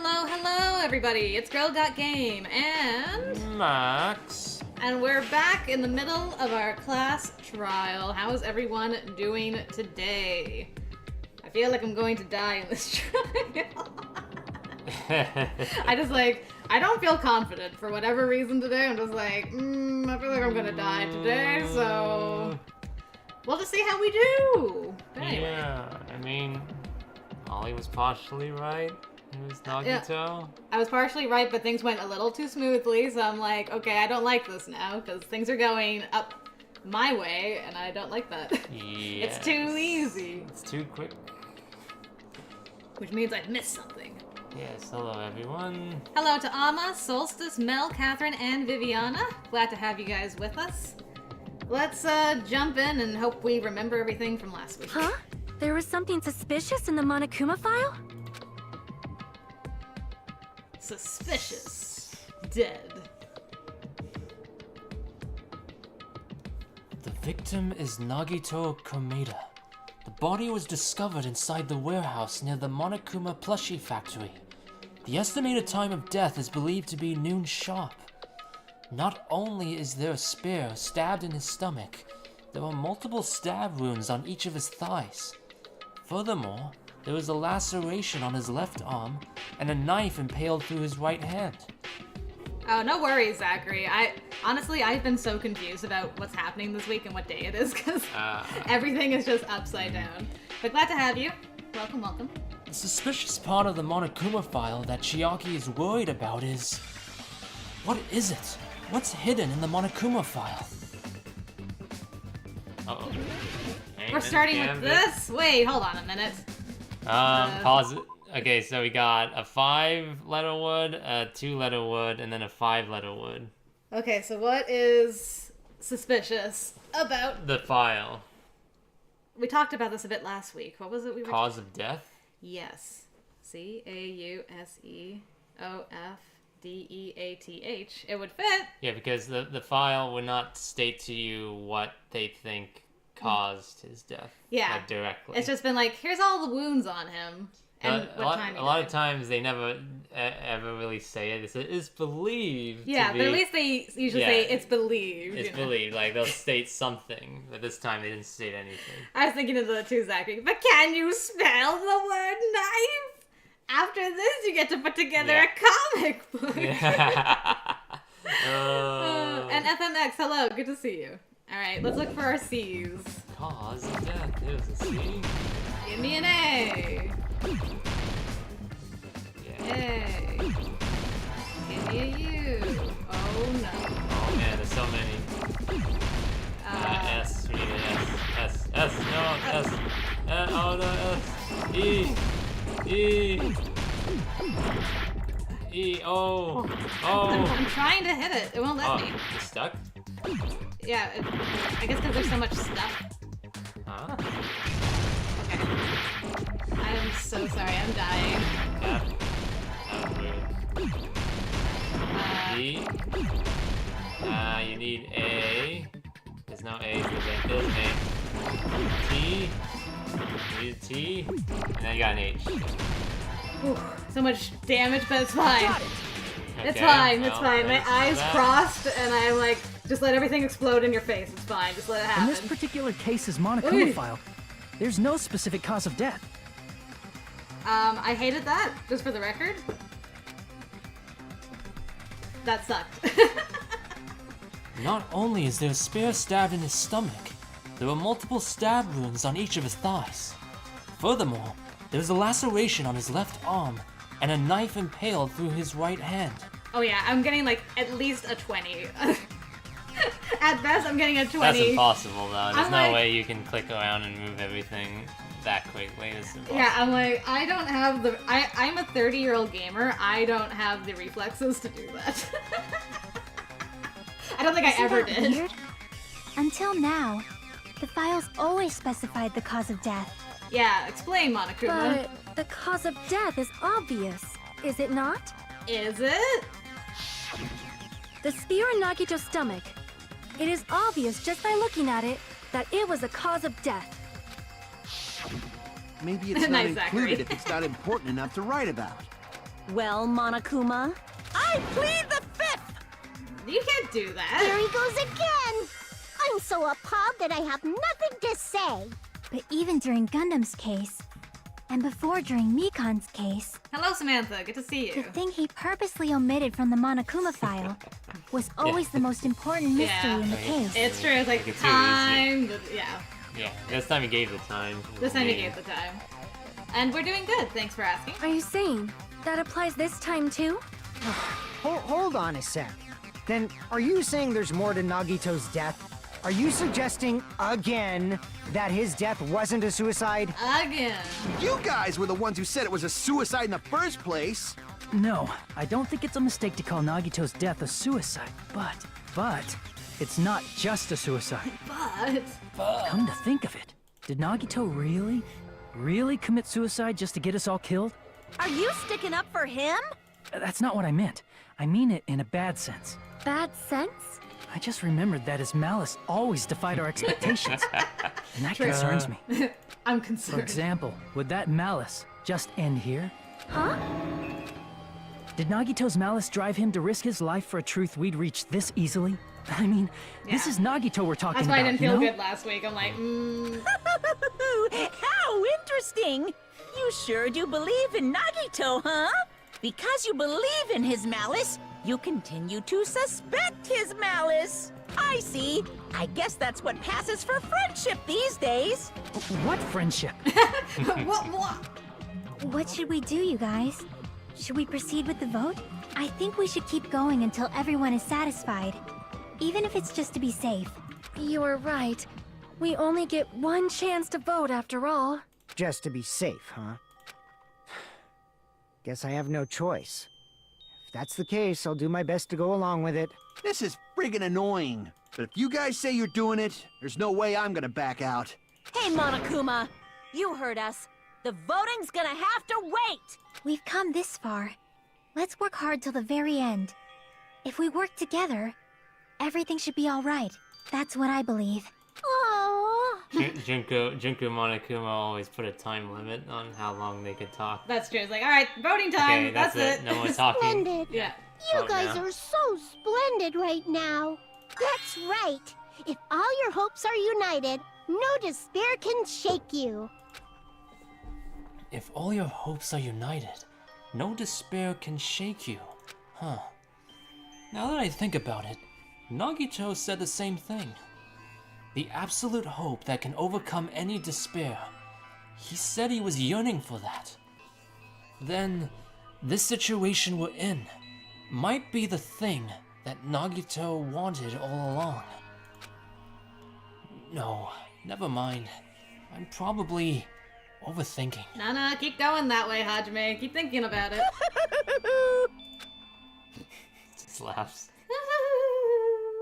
Hello, everybody. It's Girl Got Game and Max. And we're back in the middle of our class trial. How is everyone doing today? I feel like I'm going to die in this trial. I don't feel confident for whatever reason today. I'm just like, I feel like I'm gonna die today, so we'll just see how we do. But anyway. Yeah, I mean, Ollie was partially right. It was Nagito. Yeah, I was partially right, but things went a little too smoothly, so I'm like, okay, I don't like this now, because things are going up my way, and I don't like that. Yes. It's too easy. It's too quick. Which means I've missed something. Yes, hello everyone. Hello to Amma, Solstice, Mel, Catherine, and Viviana. Glad to have you guys with us. Let's jump in and hope we remember everything from last week. Huh? There was something suspicious in the Monokuma file? Suspicious. Dead. The victim is Nagito Komeda. The body was discovered inside the warehouse near the Monokuma plushie factory. The estimated time of death is believed to be noon sharp. Not only is there a spear stabbed in his stomach, there are multiple stab wounds on each of his thighs. Furthermore, there is a laceration on his left arm and a knife impaled through his right hand. Oh, no worries, Zachary. I've been so confused about what's happening this week and what day it is, because everything is just upside down. But glad to have you. Welcome, welcome. The suspicious part of the Monokuma file that Chiaki is worried about is... what is it? What's hidden in the Monokuma file? Uh-oh. We're starting with this? Wait, hold on a minute. Pause it. Okay, so we got a 5-letter word, a 2-letter word, and then a 5-letter word. Okay, so what is suspicious about the file? We talked about this a bit last week. What was it? Cause of death? Yes. CAUSEOFDEATH. It would fit. Yeah, because the file would not state to you what they think caused his death. Yeah. Like, directly. It's just been like, here's all the wounds on him. And a lot of times they never ever really say it. It's believed. Yeah, but at least they usually say it's believed. It's believed. Like they'll state something, but this time they didn't state anything. I was thinking of the two Zachary. But can you spell the word knife? After this, you get to put together a comic book. Yeah. And FMX, hello, good to see you. All right, let's look for our C's. Cause of death. There's a C. Give me an A. Yeah. A. Give me a U. Oh no. Oh man, there's so many. S. We need an S. S. No, S. Oh no, S. E. Oh. I'm trying to hit it. It won't let me. You're stuck? Yeah, I guess because there's so much stuff. Huh? Okay. I am so sorry. I'm dying. Yeah. That was weird. D. You need A. There's no A. There's an A. T. You need a T. And then you got an H. Whew, so much damage, but it's fine. Okay, It's fine. well, It's fine. My eyes crossed, and I'm like, just let everything explode in your face. It's fine. Just let it happen. In this particular case's Monokuma file, there's no specific cause of death. I hated that, just for the record. That sucked. Not only is there a spear stabbed in his stomach, there are multiple stab wounds on each of his thighs. Furthermore, there is a laceration on his left arm and a knife impaled through his right hand. Oh yeah, I'm getting like at least a 20. At best, I'm getting a 20. That's impossible, though. There's I'm no way you can click around and move everything that quickly. It's impossible. Yeah, I'm like, I don't have the... I'm a 30-year-old gamer. I don't have the reflexes to do that. I don't think I ever did. Weird? Until now, the files always specified the cause of death. Yeah, explain, Monokuma. But the cause of death is obvious, is it not? Is it? The spear in Nagito's stomach. It is obvious just by looking at it that it was a cause of death. Maybe it's not Nice, included Zachary. if it's not important enough to write about. Well, Monokuma, I plead the fifth! You can't do that. There he goes again! I'm so appalled that I have nothing to say. But even during Gundam's case, and before during Mikan's case, Hello, Samantha. Good to see the you. thing he purposely omitted from the Monokuma file was always the most important mystery in the case. It's true. It's like It's time. Yeah. Yeah, this time he gave the time. This time you gave the time. And we're doing good. Thanks for asking. Are you saying that applies this time too? Hold on a sec. Then, are you saying there's more to Nagito's death? Are you suggesting, again, that his death wasn't a suicide? Again. You guys were the ones who said it was a suicide in the first place. No, I don't think it's a mistake to call Nagito's death a suicide, but it's not just a suicide. But Come to think of it, did Nagito really commit suicide just to get us all killed? Are you sticking up for him? That's not what I meant. I mean it in a bad sense. Bad sense? I just remembered that his malice always defied our expectations. And that concerns me. I'm For concerned. example, would that malice just end here? Huh? Did Nagito's malice drive him to risk his life for a truth we'd reach this easily? I mean, this Yeah. is Nagito we're talking That's why I about, didn't you feel know? good last week. I'm like, How interesting! You sure do believe in Nagito, huh? Because you believe in his malice, you continue to suspect his malice. I see. I guess that's what passes for friendship these days. What friendship? what? What should we do, you guys? Should we proceed with the vote? I think we should keep going until everyone is satisfied. Even if it's just to be safe. You are right. We only get one chance to vote after all. Just to be safe, huh? Guess I have no choice. If that's the case, I'll do my best to go along with it. This is friggin' annoying. But if you guys say you're doing it, there's no way I'm gonna back out. Hey, Monokuma, you heard us. The voting's gonna have to wait. We've come this far. Let's work hard till the very end. If we work together, everything should be all right. That's what I believe. Oh, Junko Monokuma always put a time limit on how long they could talk. That's true. It's like, all right, voting time. Okay, that's it. No more talking. splendid. Yeah. You Vote guys now. are so splendid right now. That's right. If all your hopes are united, no despair can shake you. If all your hopes are united, no despair can shake you. Huh. Now that I think about it, Nagito said the same thing. The absolute hope that can overcome any despair. He said he was yearning for that. Then, this situation we're in might be the thing that Nagito wanted all along. No, never mind. I'm probably overthinking. No, keep going that way, Hajime. Keep thinking about it. Just laughs.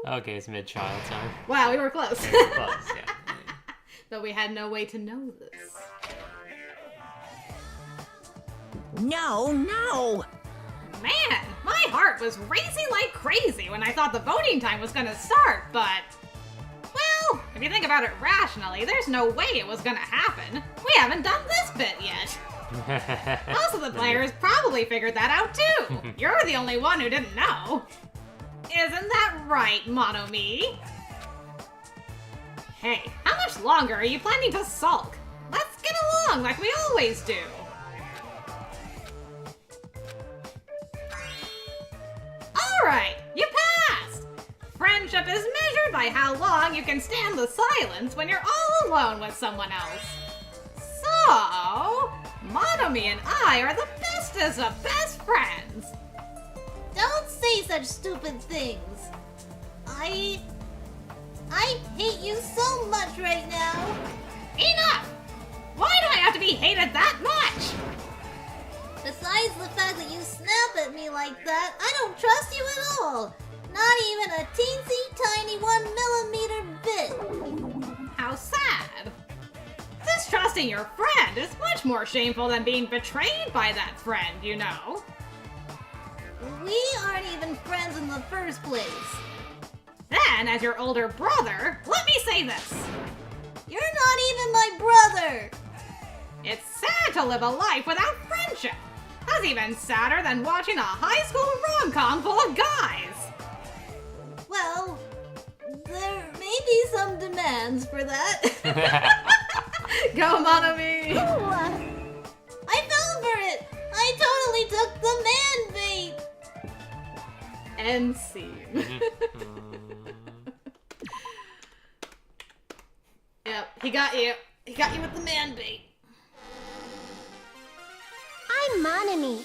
Okay, it's mid-trial time. Wow, we were close. Very close, yeah. But we had no way to know this. No. Man, my heart was racing like crazy when I thought the voting time was gonna start, but... Well, if you think about it rationally, there's no way it was gonna happen. We haven't done this bit yet. Most of the players probably figured that out too. You're the only one who didn't know. Isn't that right, Monomi? Hey, how much longer are you planning to sulk? Let's get along like we always do. Alright, you passed! Friendship is measured by how long you can stand the silence when you're all alone with someone else. So, Monomi and I are the bestest of best friends. Don't say such stupid things. I hate you so much right now. Enough! Why do I have to be hated that much? Besides the fact that you snap at me like that, I don't trust you at all. Not even a teensy tiny 1 millimeter bit. How sad. Distrusting your friend is much more shameful than being betrayed by that friend, you know. We aren't even friends in the first place. Then, as your older brother, let me say this. You're not even my brother. It's sad to live a life without friendship. That's even sadder than watching a high school rom-com full of guys. Well, there may be some demands for that. Go, Monami! I fell for it! I totally took the man bait! End scene. Yep, he got you. He got you with the man bait. I'm Monami.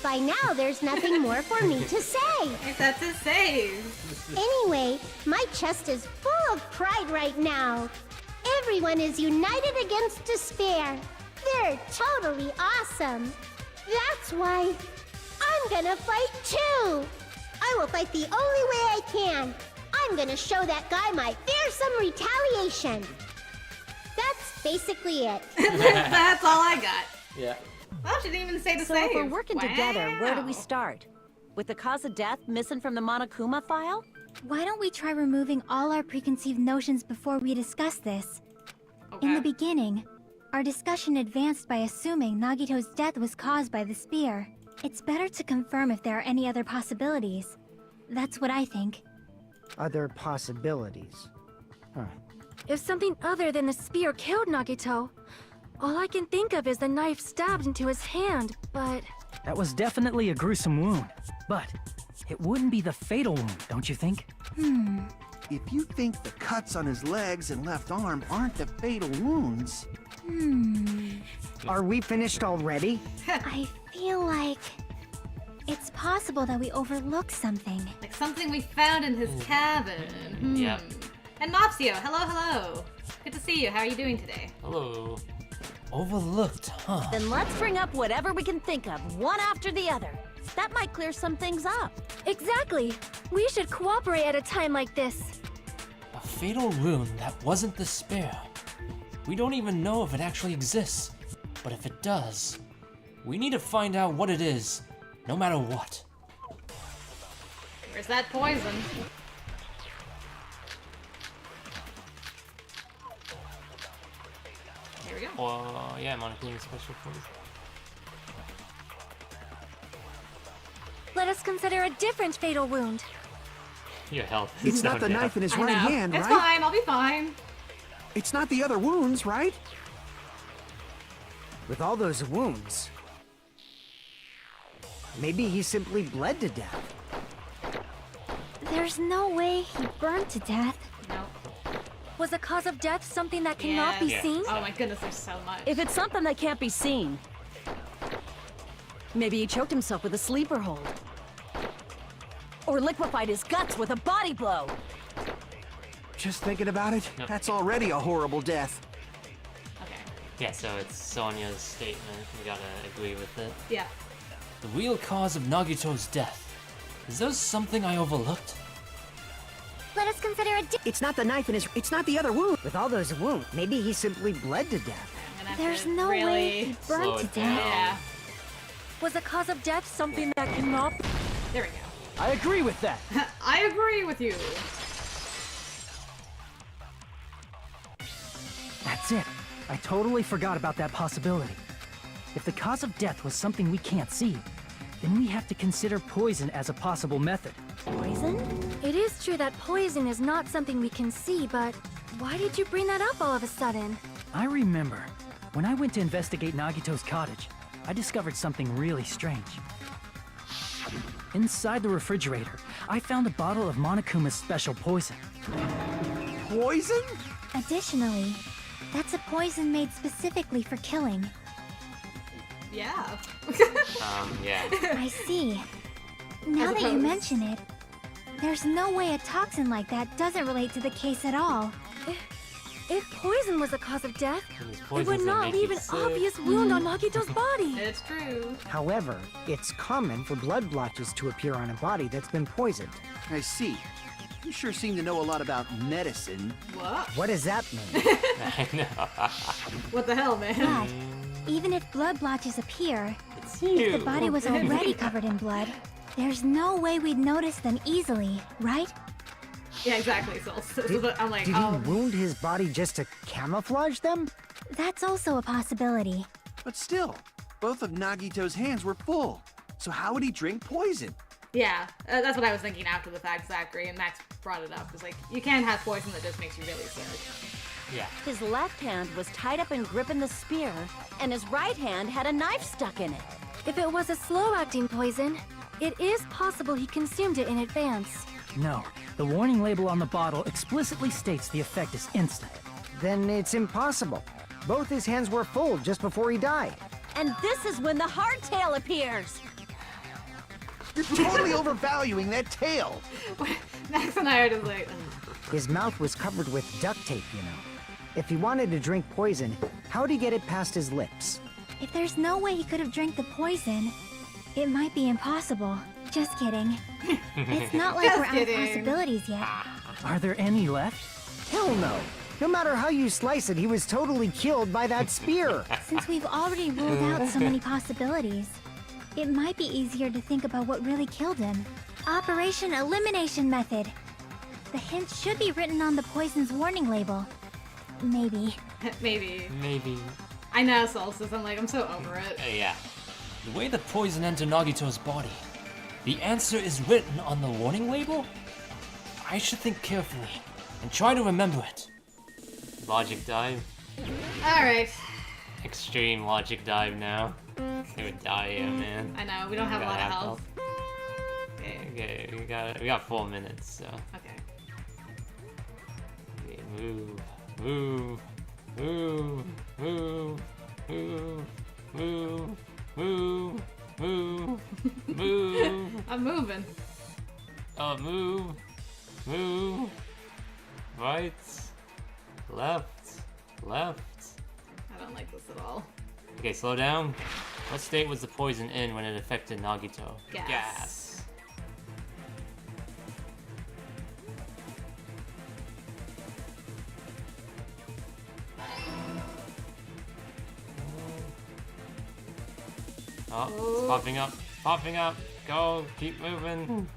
By now, there's nothing more for me to say. Except to save. Anyway, my chest is full of pride right now. Everyone is united against despair. They're totally awesome. That's why I'm gonna fight too. I will fight the only way I can. I'm gonna show that guy my fearsome retaliation. That's basically it. That's all I got. Yeah. Well, she didn't even say to So save. if we're working together, where do we Wow. start? With the cause of death missing from the Monokuma file? Why don't we try removing all our preconceived notions before we discuss this? In the Okay. beginning, our discussion advanced by assuming Nagito's death was caused by the spear. It's better to confirm if there are any other possibilities. That's what I think. Other possibilities. Huh. If something other than the spear killed Nagito, all I can think of is the knife stabbed into his hand, but... That was definitely a gruesome wound. But it wouldn't be the fatal wound, don't you think? If you think the cuts on his legs and left arm aren't the fatal wounds... Are we finished already? I feel like... it's possible that we overlooked something. Like something we found in his cabin. Yeah. And Mopsio, hello, hello. Good to see you. How are you doing today? Hello. Overlooked, huh? Then let's bring up whatever we can think of, one after the other. That might clear some things up. Exactly! We should cooperate at a time like this. A fatal wound that wasn't the spear. We don't even know if it actually exists. But if it does, we need to find out what it is, no matter what. Where's that poison? Here we go. Oh, yeah, Monokuma special force. Let us consider a different fatal wound. Your health. It's not the knife in his I right know. hand, It's right? fine. I'll be fine. It's not the other wounds, right? With all those wounds, maybe he simply bled to death. There's no way he burned to death. No. Was the cause of death something that cannot be Yeah. seen? Oh my goodness, there's so much. If it's something that can't be seen, maybe he choked himself with a sleeper hold. Or liquefied his guts with a body blow. Just thinking about it, Yep. that's already a horrible death. Okay. Yeah, so it's Sonya's statement. We gotta agree with it. Yeah. The real cause of Nagito's death. Is there something I overlooked? Let us consider a It's not the knife in his... It's not the other wound. With all those wounds, maybe he simply bled to death. I'm gonna have There's to no way really... he Slow burned to it down. death. Yeah. Was the cause of death something that cannot... There we go. I agree with that. I agree with you. That's it. I totally forgot about that possibility. If the cause of death was something we can't see, then we have to consider poison as a possible method. Poison? It is true that poison is not something we can see, but why did you bring that up all of a sudden? I remember, when I went to investigate Nagito's cottage, I discovered something really strange. Inside the refrigerator, I found a bottle of Monokuma's special poison. Poison? Additionally, that's a poison made specifically for killing. Yeah. Yeah. I see. Now that you opposed- mention it, there's no way a toxin like that doesn't relate to the case at all. If poison was the cause of death, These it poisons would that not make leave you an sick. obvious wound on Nagito's body. It's true. However, it's common for blood blotches to appear on a body that's been poisoned. I see. You sure seem to know a lot about medicine. What? What does that mean? I know. What the hell, man? But even if blood blotches appear, It's if you. the body was already covered in blood, there's no way we'd notice them easily, right? Yeah, exactly. So I'm like, Did oh. he wound his body just to camouflage them? That's also a possibility. But still, Both of Nagito's hands were full. So how would he drink poison? Yeah, that's what I was thinking after the fact, Zachary, and Max brought it up. It's like, you can't have poison that just makes you really sick. Yeah. His left hand was tied up and gripping the spear, and his right hand had a knife stuck in it. If it was a slow-acting poison, it is possible he consumed it in advance. No, the warning label on the bottle explicitly states the effect is instant. Then it's impossible. Both his hands were full just before he died. And this is when the hardtail appears. You're totally overvaluing that tail. Max and I are just like, ugh. His mouth was covered with duct tape, you know. If he wanted to drink poison, how'd he get it past his lips? If there's no way he could have drank the poison, it might be impossible. Just kidding. It's not like Just we're out kidding. of possibilities yet. Are there any left? Hell no. No matter how you slice it, he was totally killed by that spear. Since we've already ruled out so many possibilities, it might be easier to think about what really killed him. Operation Elimination Method. The hint should be written on the poison's warning label. Maybe. Maybe. Maybe. I know, Solstice. I'm so over it. Yeah. The way the poison entered Nagito's body. The answer is written on the warning label? I should think carefully and try to remember it. Logic dive. Alright. Extreme logic dive now. They would die here, man. I know, we don't have a lot of health. Okay, we got 4 minutes, so. Okay. Okay, move, move, move, move, move, move, move, move, move. I'm moving. Move, move, right, left, left. I don't like this at all. Okay, slow down. What state was the poison in when it affected Nagito? Gas. Oh, it's popping up, popping up. Go, keep moving.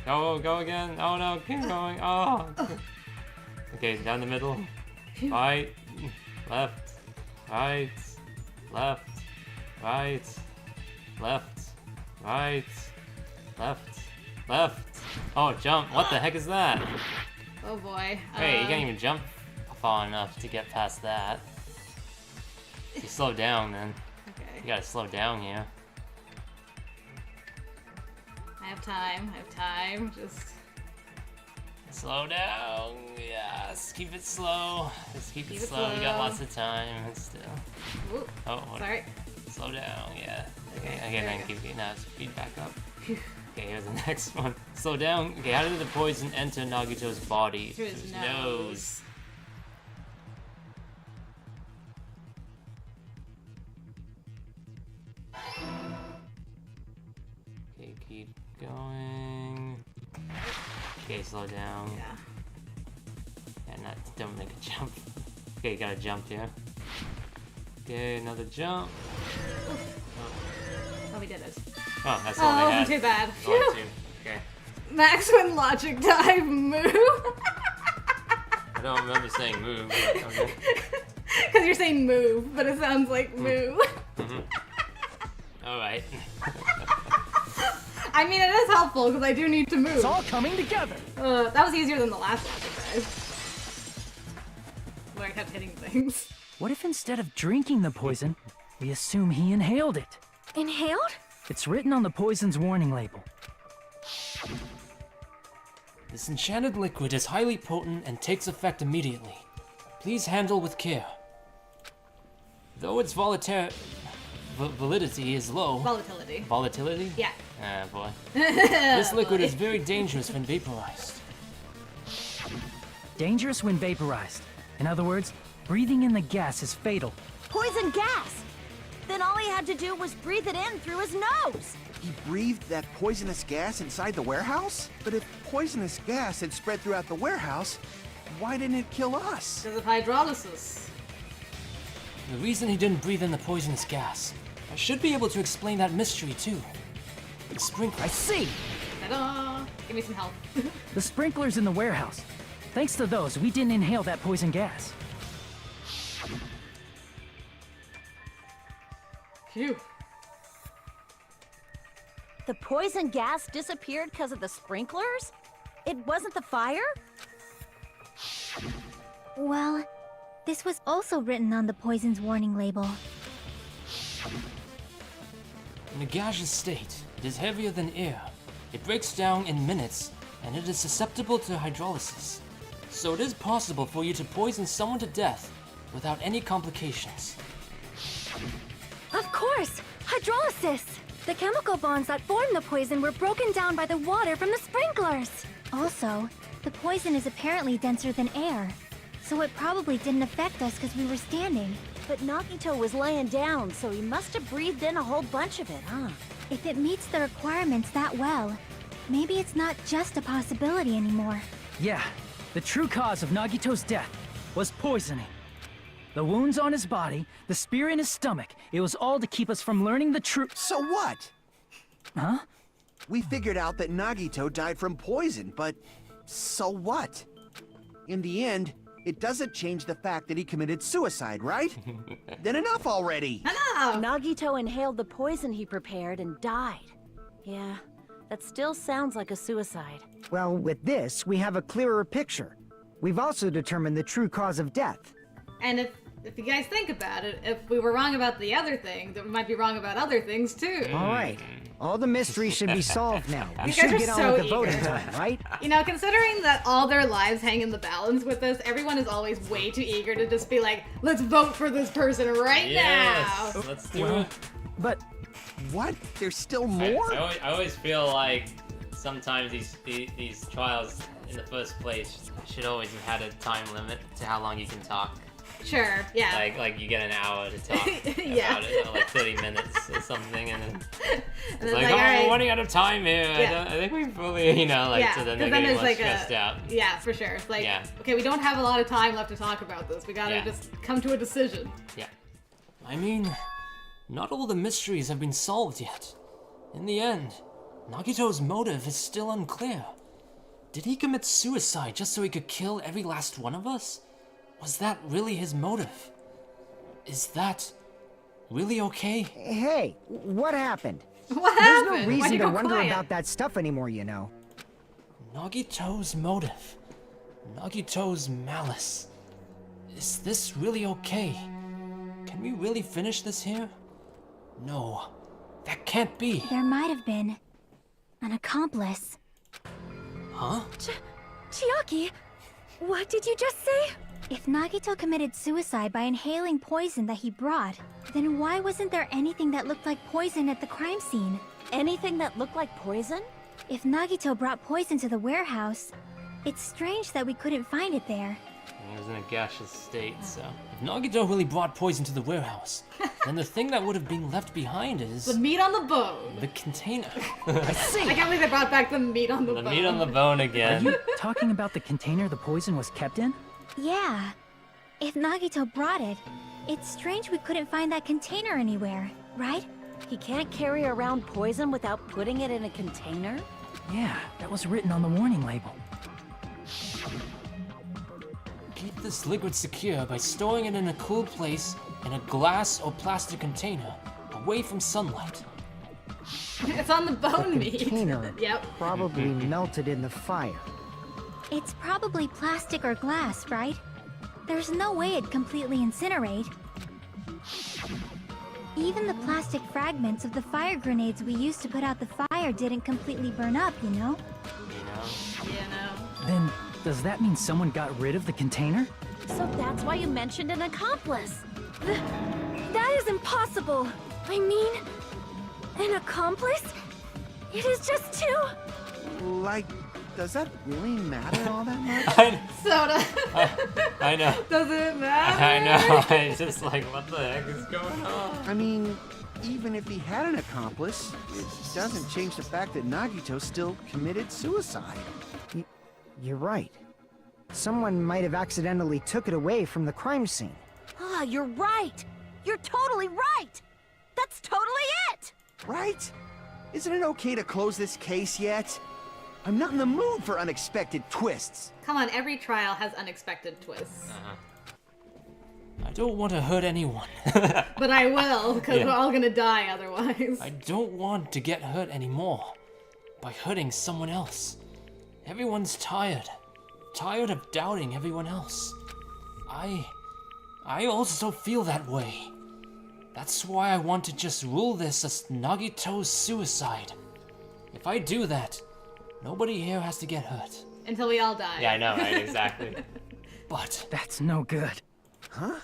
Go again. Oh no, keep going. Oh. Okay, down the middle. Right, left, right, left, right, left, right, left, left. Oh, jump. What the heck is that? Oh boy. Hey, you can't even jump far enough to get past that. You slow down then. Okay. You gotta slow down here. I have time. Just... Slow down. Yes, keep it slow. Just keep it slow. We got lots of time still. Ooh, Oh, what? sorry. Slow down, yeah. Okay, Okay, there then we go. keep now speed back up. Okay, here's the next one. Slow down. Okay, how did the poison enter Nagito's body? Through his nose. Okay, keep going. Okay, slow down. Yeah. And don't make a jump. Okay, you gotta jump here. Okay, another jump. Oh, we did it. Oh, that's all they had. Too bad. Only Phew. 2. Okay. Max when logic dive move. I don't remember saying move. But okay. Because you're saying move, but it sounds like move. Alright. I mean, it is helpful because I do need to move. It's all coming together. That was easier than the last logic dive. Where I kept hitting things. What if instead of drinking the poison, we assume he inhaled it? Inhaled? It's written on the poison's warning label. This enchanted liquid is highly potent and takes effect immediately. Please handle with care. Though its validity is low. Volatility. Volatility? Yeah. Ah, boy. This liquid is very dangerous when vaporized. Dangerous when vaporized. In other words, breathing in the gas is fatal. Poison gas! Then all he had to do was breathe it in through his nose. He breathed that poisonous gas inside the warehouse? But if poisonous gas had spread throughout the warehouse, why didn't it kill us? Because of hydrolysis. The reason he didn't breathe in the poisonous gas. I should be able to explain that mystery too. The sprinkler. I see! Ta-da! Give me some help. The sprinklers in the warehouse. Thanks to those, we didn't inhale that poison gas. Phew. The poison gas disappeared because of the sprinklers? It wasn't the fire? Well, this was also written on the poison's warning label. In a gaseous state, it is heavier than air. It breaks down in minutes, and it is susceptible to hydrolysis. So it is possible for you to poison someone to death without any complications. Of course! Hydrolysis! The chemical bonds that form the poison were broken down by the water from the sprinklers! Also, the poison is apparently denser than air, so it probably didn't affect us because we were standing. But Nagito was laying down, so he must have breathed in a whole bunch of it, huh? If it meets the requirements that well, maybe it's not just a possibility anymore. Yeah, the true cause of Nagito's death was poisoning. The wounds on his body, the spear in his stomach, it was all to keep us from learning the truth. So what? Huh? We figured out that Nagito died from poison, but so what? In the end, it doesn't change the fact that he committed suicide, right? Then enough already! Enough! Nagito inhaled the poison he prepared and died. Yeah, that still sounds like a suicide. Well, with this, we have a clearer picture. We've also determined the true cause of death. And if you guys think about it, if we were wrong about the other thing, then we might be wrong about other things too. All right. All the mysteries should be solved now. We You should guys are get on so with the eager. voting time, right? You know, considering that all their lives hang in the balance with this, everyone is always way too eager to just be like, let's vote for this person right Yes, now. let's do Well, it. But What? There's still I, more? I always feel like sometimes these trials in the first place should always have had a time limit to how long you can talk. Sure, yeah. Like you get an hour to talk Yeah. about it, or like 30 minutes or something, and then And it's then like, all oh, right. we're running out of time here. Yeah. I think we fully, like, so then they're 'cause then getting it's more like stressed out. Yeah, for sure. It's like, Yeah. okay, we don't have a lot of time left to talk about this. We gotta Yeah. just come to a decision. Yeah. I mean, not all the mysteries have been solved yet. In the end, Nagito's motive is still unclear. Did he commit suicide just so he could kill every last one of us? Was that really his motive? Is that really okay? hey, what happened? What There's happened? no Why'd reason you to go wonder quiet? about that stuff anymore, you know. Nagito's motive. Nagito's malice. Is this really okay? Can we really finish this here? No, that can't be. There might have been an accomplice. Huh? Chiaki, what did you just say? If Nagito committed suicide by inhaling poison that he brought, then why wasn't there anything that looked like poison at the crime scene? Anything that looked like poison? If Nagito brought poison to the warehouse, it's strange that we couldn't find it there. It was in a gaseous state, so. If Nagito really brought poison to the warehouse, then the thing that would have been left behind The is meat on the bone. the container. I see. I can't believe they brought back the meat on the The bone. meat on the bone Are again. you talking about the container the poison was kept in? Yeah. If Nagito brought it, it's strange we couldn't find that container anywhere, right? He can't carry around poison without putting it in a container? Yeah, that was written on the warning label. Keep this liquid secure by storing it in a cool place in a glass or plastic container, away from sunlight. It's on the bone meat. Container Yep. probably melted in the fire. It's probably plastic or glass, right? There's no way it'd completely incinerate. Even the plastic fragments of the fire grenades we used to put out the fire didn't completely burn up, you know? You know. Then, does that mean someone got rid of the container? So that's why you mentioned an accomplice. That is impossible. I mean, an accomplice? It is just two. Like, does that really matter all that much? Soda. I know. Does it matter? I know. It's just like, what the heck is going on? I mean, even if he had an accomplice, it doesn't change the fact that Nagito still committed suicide. You're right. Someone might have accidentally took it away from the crime scene. Ah, you're right. You're totally right. That's totally it. Right? Isn't it okay to close this case yet? I'm not in the mood for unexpected twists. Come on, every trial has unexpected twists. I don't want to hurt anyone. But I will, because Yeah. we're all gonna die otherwise. I don't want to get hurt anymore by hurting someone else. Everyone's tired. Tired of doubting everyone else. I also feel that way. That's why I want to just rule this as Nagito's suicide. If I do that, nobody here has to get hurt. Until we all die. Yeah, I know, right? Exactly. But That's no good. Huh?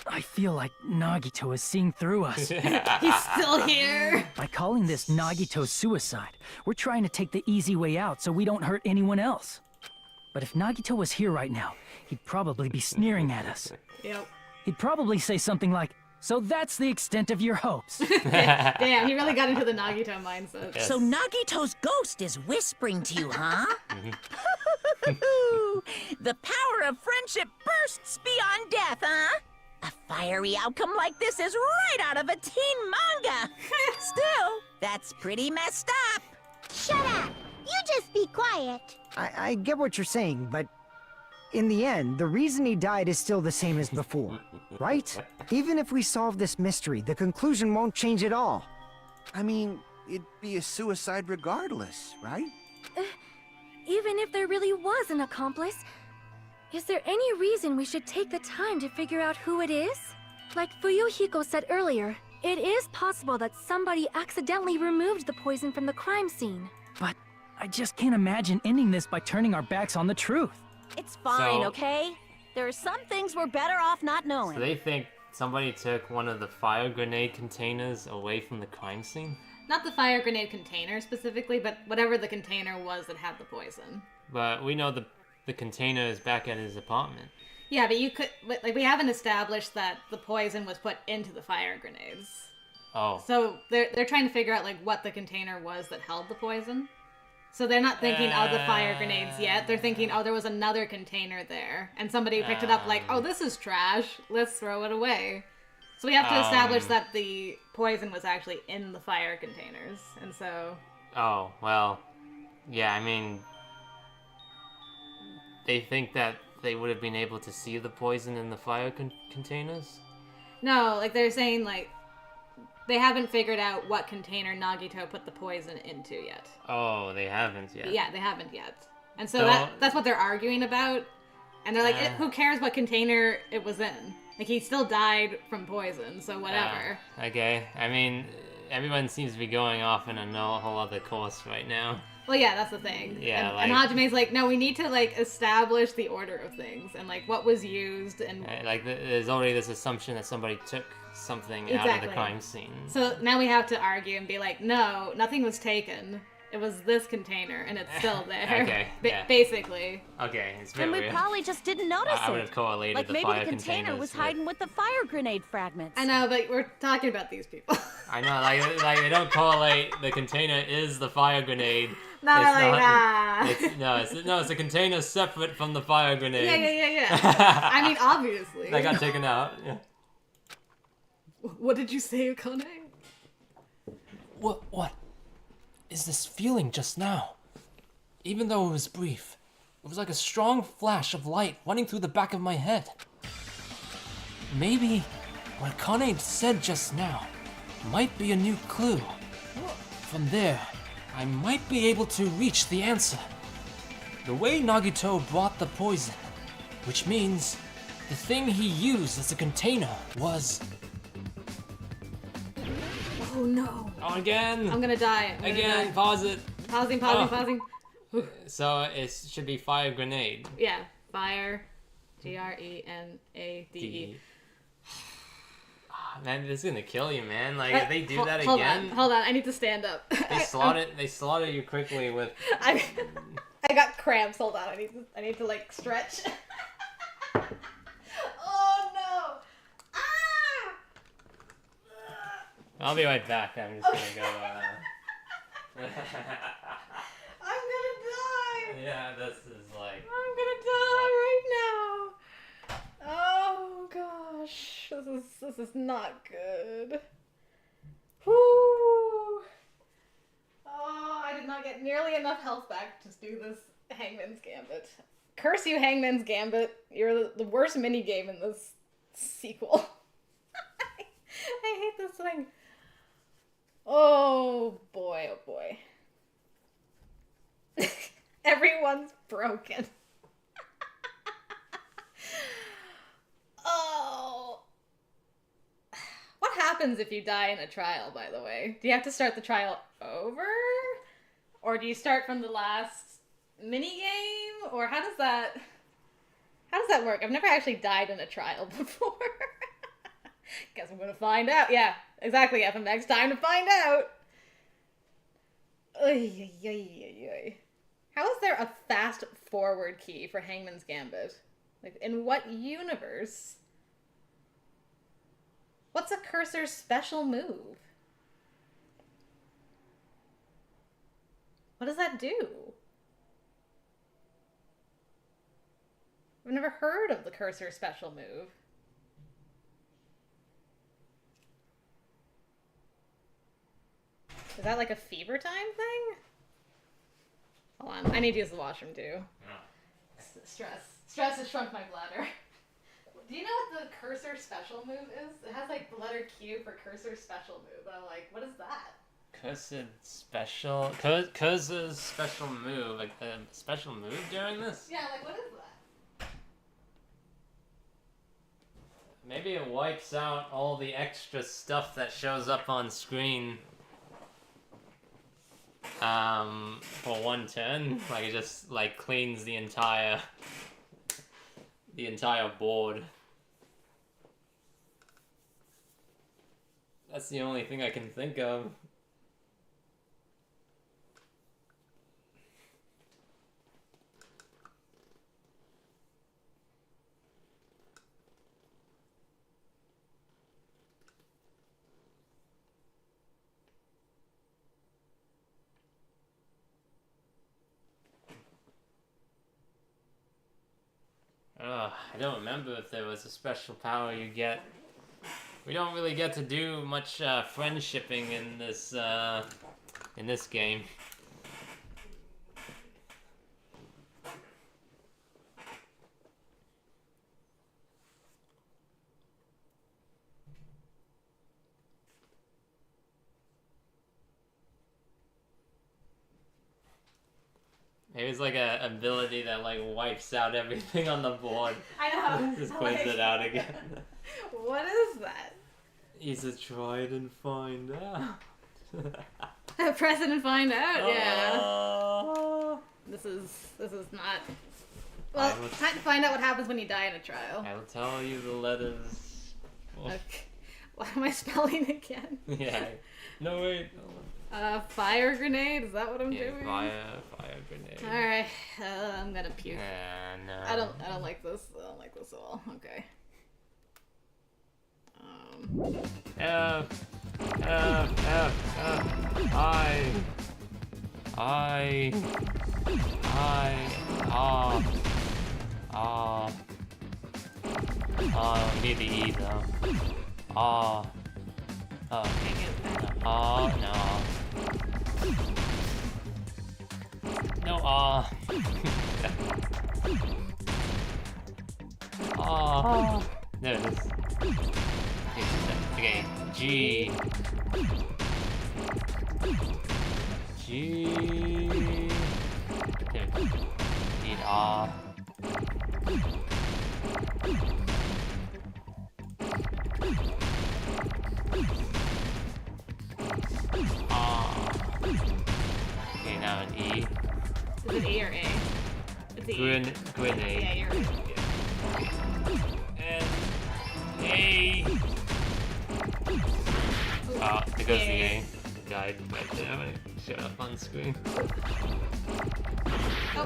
I feel like Nagito is seeing through us. He's still here. By calling this Nagito's suicide, we're trying to take the easy way out so we don't hurt anyone else. But if Nagito was here right now, he'd probably be sneering at us. Yep. He'd probably say something like, "So that's the extent of your hopes." Damn, he really got into the Nagito mindset. Yes. So Nagito's ghost is whispering to you, huh? The power of friendship bursts beyond death, huh? A fiery outcome like this is right out of a teen manga. Still, that's pretty messed up. Shut up! You just be quiet. I get what you're saying, but in the end, the reason he died is still the same as before, right? Even if we solve this mystery, the conclusion won't change at all. I mean, it'd be a suicide regardless, right? Even if there really was an accomplice, is there any reason we should take the time to figure out who it is? Like Fuyuhiko said earlier, it is possible that somebody accidentally removed the poison from the crime scene. But I just can't imagine ending this by turning our backs on the truth. It's fine, So- okay? There are some things we're better off not knowing. So they think somebody took one of the fire grenade containers away from the crime scene? Not the fire grenade container specifically, but whatever the container was that had the poison. But we know the container is back at his apartment. Yeah, but we haven't established that the poison was put into the fire grenades. Oh. So they're trying to figure out like what the container was that held the poison. So they're not thinking of the fire grenades yet. They're thinking, oh, there was another container there, and somebody picked it up like, oh, this is trash. Let's throw it away. So we have to establish that the poison was actually in the fire containers, and so. Oh, well, yeah, I mean, they think that they would have been able to see the poison in the fire containers? No, like they're saying like they haven't figured out what container Nagito put the poison into yet. Oh, they haven't yet. Yeah, they haven't yet. And so So- that's what they're arguing about. And they're like, who cares what container it was in? Like, he still died from poison, so whatever. Okay, I mean, everyone seems to be going off in a whole other course right now. Well, yeah, that's the thing. Yeah, and like- Hajime's like, no, we need to, like, establish the order of things and, like, what was used and... Like, there's already this assumption that somebody took something out of Exactly. the crime scene. So now we have to argue and be like, no, nothing was taken. It was this container, and it's still there. Okay, yeah. Basically. Okay, it's a bit And we weird. probably just didn't notice I would it. have correlated Like the maybe fire the container containers was with- hiding with the fire grenade fragments. I know, but we're talking about these people. I know, like they don't correlate. The container is the fire grenade. No, It's like, not- nah. It's a container separate from the fire grenade. Yeah. I mean, obviously. That got taken out. Yeah. What did you say, Akane? What is this feeling just now? Even though it was brief, it was like a strong flash of light running through the back of my head. Maybe what Akane said just now might be a new clue. From there, I might be able to reach the answer. The way Nagito brought the poison, which means the thing he used as a container was... Oh no. Oh, again. I'm gonna die. I'm gonna Again. die. Pause it. Pausing. So it should be fire grenade. Yeah. Fire. Grenade. Man, this is gonna kill you, man. Like if they do that hold again, Hold on. I need to stand up. they slaughter you quickly with. I got cramps. Hold on. I need to like stretch. Oh no. Ah! I'll be right back. I'm just gonna go. I'm gonna die. Yeah, this is like. I'm gonna die right now. Oh gosh, this is not good. Whoo! Oh, I did not get nearly enough health back to do this Hangman's Gambit. Curse you, Hangman's Gambit! You're the worst mini game in this Sequel. I hate this thing. Oh boy, oh boy. Everyone's broken. Oh. What happens if you die in a trial, by the way? Do you have to start the trial over? Or do you start from the last minigame? Or how does that work? I've never actually died in a trial before. Guess I'm gonna find out. Yeah, exactly, FMX. Time to find out. Oy, oy, oy, oy. How is there a fast forward key for Hangman's Gambit? Like, in what universe? What's a cursor's special move? What does that do? I've never heard of the cursor special move. Is that like a fever time thing? Hold on, I need to use the washroom too. Stress has shrunk my bladder. Do you know what the cursor special move is? It has like the letter Q for cursor special move, but I'm like, what is that? Cursor special move, like a special move during this? Yeah, like what is that? Maybe it wipes out all the extra stuff that shows up on screen. For one turn, like it just like cleans the entire board. That's the only thing I can think of. I don't remember if there was a special power you get. We don't really get to do much friendshipping in this game. Maybe it's like a ability that like wipes out everything on the board. I know. Just cleans it out again. What is that? Is it try it and find out? Press it and find out. Yeah. Oh. This is not. Well, time to find out what happens when you die in a trial. I will tell you the letters. Okay. What am I spelling again? Yeah. No wait. Fire grenade. Is that what I'm doing? Fire grenade. All right. I'm gonna puke. No. I don't like this. I don't like this at all. Okay. F we need the E though. Oh, dang it. Oh, no. No, oh. There it is. Okay, G. There. Need Okay, now an E. Is it E or A? It's E. Grenade. Yeah, you're right. Yeah. And A. There goes the A. Died right there when it showed up on screen. Oh.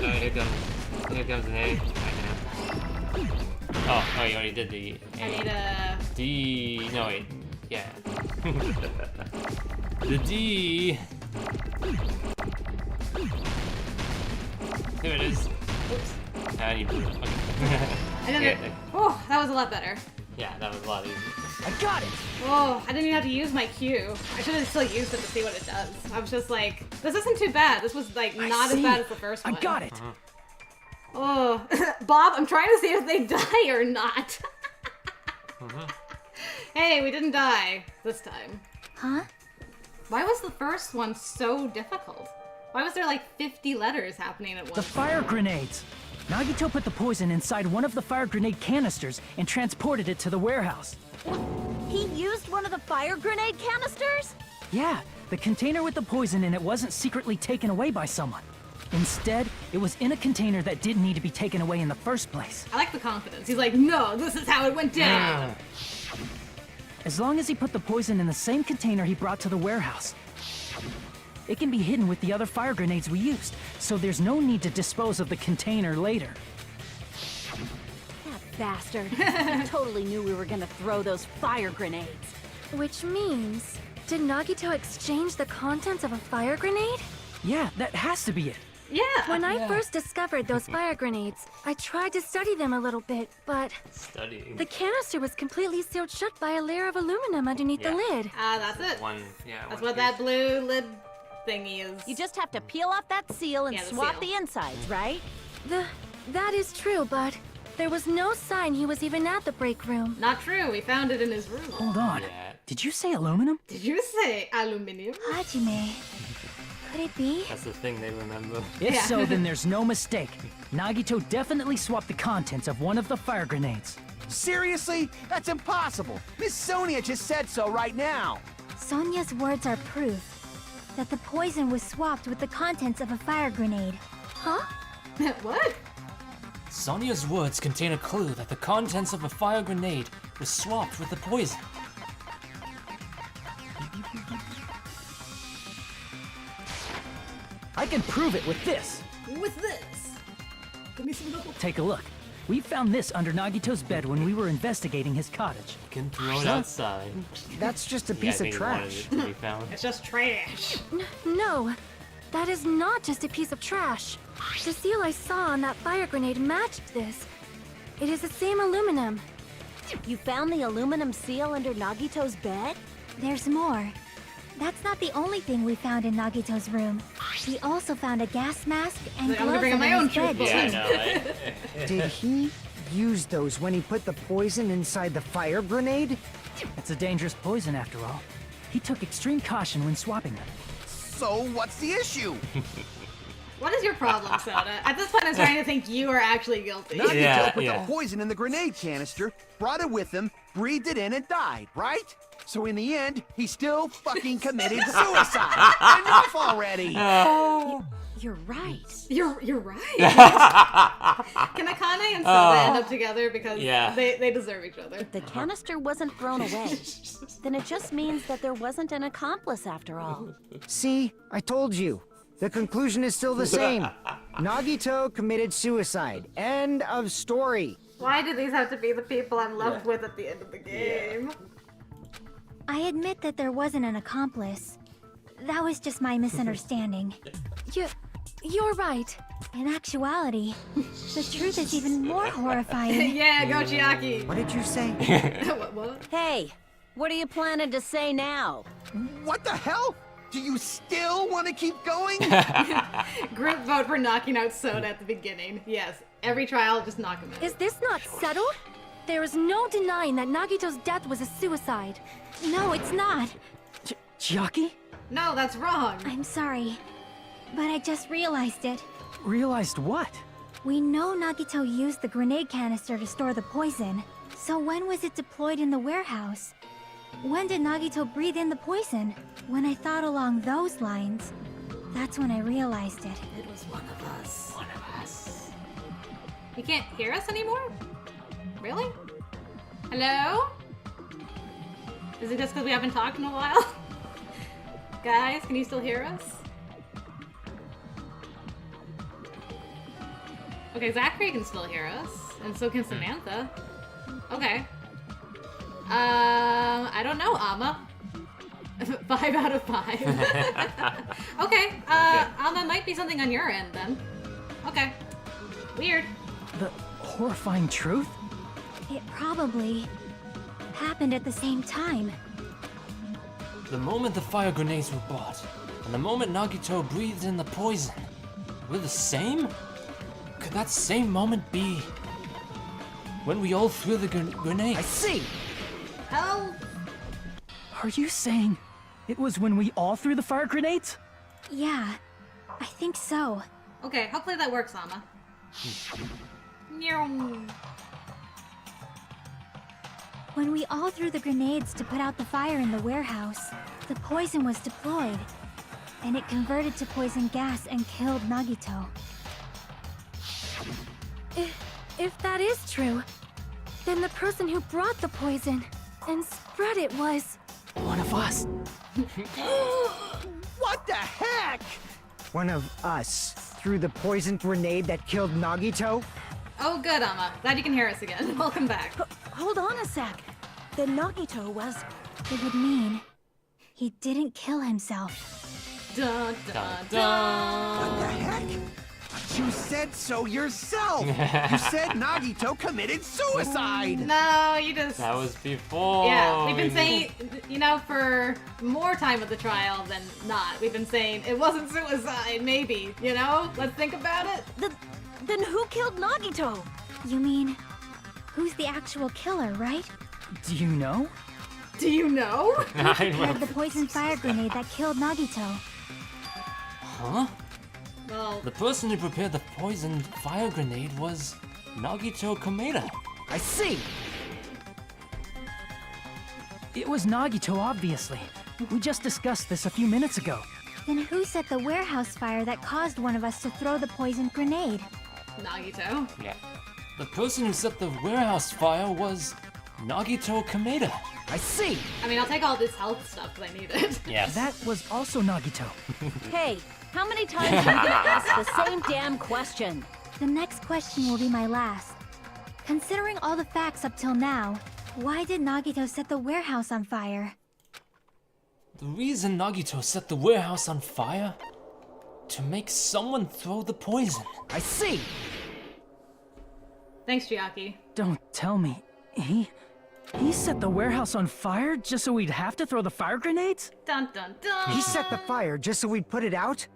Here comes an A right now. Oh, you already did the A. I need a D. No, wait. Yeah. The D. There it is. Oops. I need blue. Okay. Oh, that was a lot better. Yeah, that was a lot easier. I got it! Oh, I didn't even have to use my Q. I should have still used it to see what it does. I was just like, this isn't too bad. This was like not as bad as the first one. I got it! Oh, Bob, I'm trying to see if they die or not. Hey, we didn't die this time. Huh? Why was the first one so difficult? Why was there like 50 letters happening at once? The fire grenades! Nagito put the poison inside one of the fire grenade canisters and transported it to the warehouse. He used one of the fire grenade canisters? Yeah, the container with the poison in it wasn't secretly taken away by someone. Instead, it was in a container that didn't need to be taken away in the first place. I like the confidence. He's like, no, this is how it went down. As long as he put the poison in the same container he brought to the warehouse, it can be hidden with the other fire grenades we used, so there's no need to dispose of the container later. That bastard. He totally knew we were gonna throw those fire grenades. Which means, did Nagito exchange the contents of a fire grenade? Yeah, that has to be it. Yeah. When I first discovered those fire grenades, I tried to study them a little bit, but Studying. the canister was completely sealed shut by a layer of aluminum underneath the lid. That's it. That's what that blue lid thingy is. You just have to peel off that seal and Yeah, the swap seal. the insides, right? That is true, but there was no sign he was even at the break room. Not true. We found it in his room. Hold on. Yeah. Did you say aluminum? Did you say aluminium? Hajime. Could it be? That's the thing they remember. If Yeah. so, then there's no mistake. Nagito definitely swapped the contents of one of the fire grenades. Seriously? That's impossible. Miss Sonia just said so right now. Sonia's words are proof that the poison was swapped with the contents of a fire grenade. Huh? What? Sonia's words contain a clue that the contents of a fire grenade was swapped with the poison. I can prove it with this. With this. Give me some help. Take a look. We found this under Nagito's bed when we were investigating his cottage. You can throw it outside. That's just a Yeah, I piece of think he wanted trash. it to be found. It's just trash. No, that is not just a piece of trash. The seal I saw on that fire grenade matched this. It is the same aluminum. You found the aluminum seal under Nagito's bed? There's more. That's not the only thing we found in Nagito's room. We also found a gas mask and I'm gonna gloves bring up my under own his bed, truth Yeah, I too. know, right? Did he use those when he put the poison inside the fire grenade? It's a dangerous poison after all. He took extreme caution when swapping them. So what's the issue? What is your problem, Soda? At this point, I'm starting to think you are actually guilty. Nagito Yeah, put yeah. the poison in the grenade canister, brought it with him, breathed it in, and died, right? So in the end, he still fucking committed suicide. Enough already! You're right. You're right. Can Akane and Soda end up together because Yeah. they deserve each other? The canister wasn't thrown away. Then it just means that there wasn't an accomplice after all. See, I told you. The conclusion is still the same. Nagito committed suicide. End of story. Why do these have to be the people I'm left with at the end of the game? I admit that there wasn't an accomplice. That was just my misunderstanding. You're right. In actuality, the truth is even more horrifying. Yeah, go Chiaki. What did you say? What? Hey, what are you planning to say now? What the hell? Do you still want to keep going? Group vote for knocking out Soda at the beginning. Yes, every trial, just knock him out. Is this not settled? There is no denying that Nagito's death was a suicide. No, it's not. Chiaki? No, that's wrong. I'm sorry, but I just realized it. Realized what? We know Nagito used the grenade canister to store the poison. So when was it deployed in the warehouse? When did Nagito breathe in the poison? When I thought along those lines, that's when I realized it. It was one of us. One of us. You can't hear us anymore? Really? Hello? Is it just because we haven't talked in a while? Guys, can you still hear us? Okay, Zachary can still hear us, and so can Samantha. Okay. I don't know, Amma. 5 out of 5. Okay, Amma, might be something on your end then. Okay. Weird. The horrifying truth? It probably happened at the same time. The moment the fire grenades were bought, and the moment Nagito breathed in the poison, were the same? Could that same moment be when we all threw the grenades? I see. hell? Are you saying it was when we all threw the fire grenades? Yeah, I think so. Okay, hopefully that works, Amma. Nyong. When we all threw the grenades to put out the fire in the warehouse, the poison was deployed, and it converted to poison gas and killed Nagito. If that is true, then the person who brought the poison and spread it was... One of us. What the heck? One of us threw the poison grenade that killed Nagito? Oh, good, Amma. Glad you can hear us again. Welcome back. Hold on a sec. Then Nagito was... It would mean he didn't kill himself. Dun, dun, dun. What the heck? You said so yourself! You said Nagito committed suicide! No, you just... That was before. Yeah, we've been saying, you know, for more time of the trial than not. We've been saying it wasn't suicide, maybe, you know? Let's think about it. Then who killed Nagito? You mean, who's the actual killer, right? Do you know? Do you know? I Prepared the poison fire grenade that killed Nagito. Huh? Well, The person who prepared the poisoned fire grenade was Nagito Komeda. I see! It was Nagito, obviously. We just discussed this a few minutes ago. Then who set the warehouse fire that caused one of us to throw the poisoned grenade? Nagito. Yeah. The person who set the warehouse fire was Nagito Komeda. I see! I mean, I'll take all this health stuff because I need it. Yes. That was also Nagito. Hey, how many times are you gonna ask the same damn question? The next question will be my last. Considering all the facts up till now, why did Nagito set the warehouse on fire? The reason Nagito set the warehouse on fire? To make someone throw the poison. I see! Thanks, Chiaki. Don't tell me. He set the warehouse on fire just so we'd have to throw the fire grenades? Dun dun dun. He set the fire just so we'd put it out?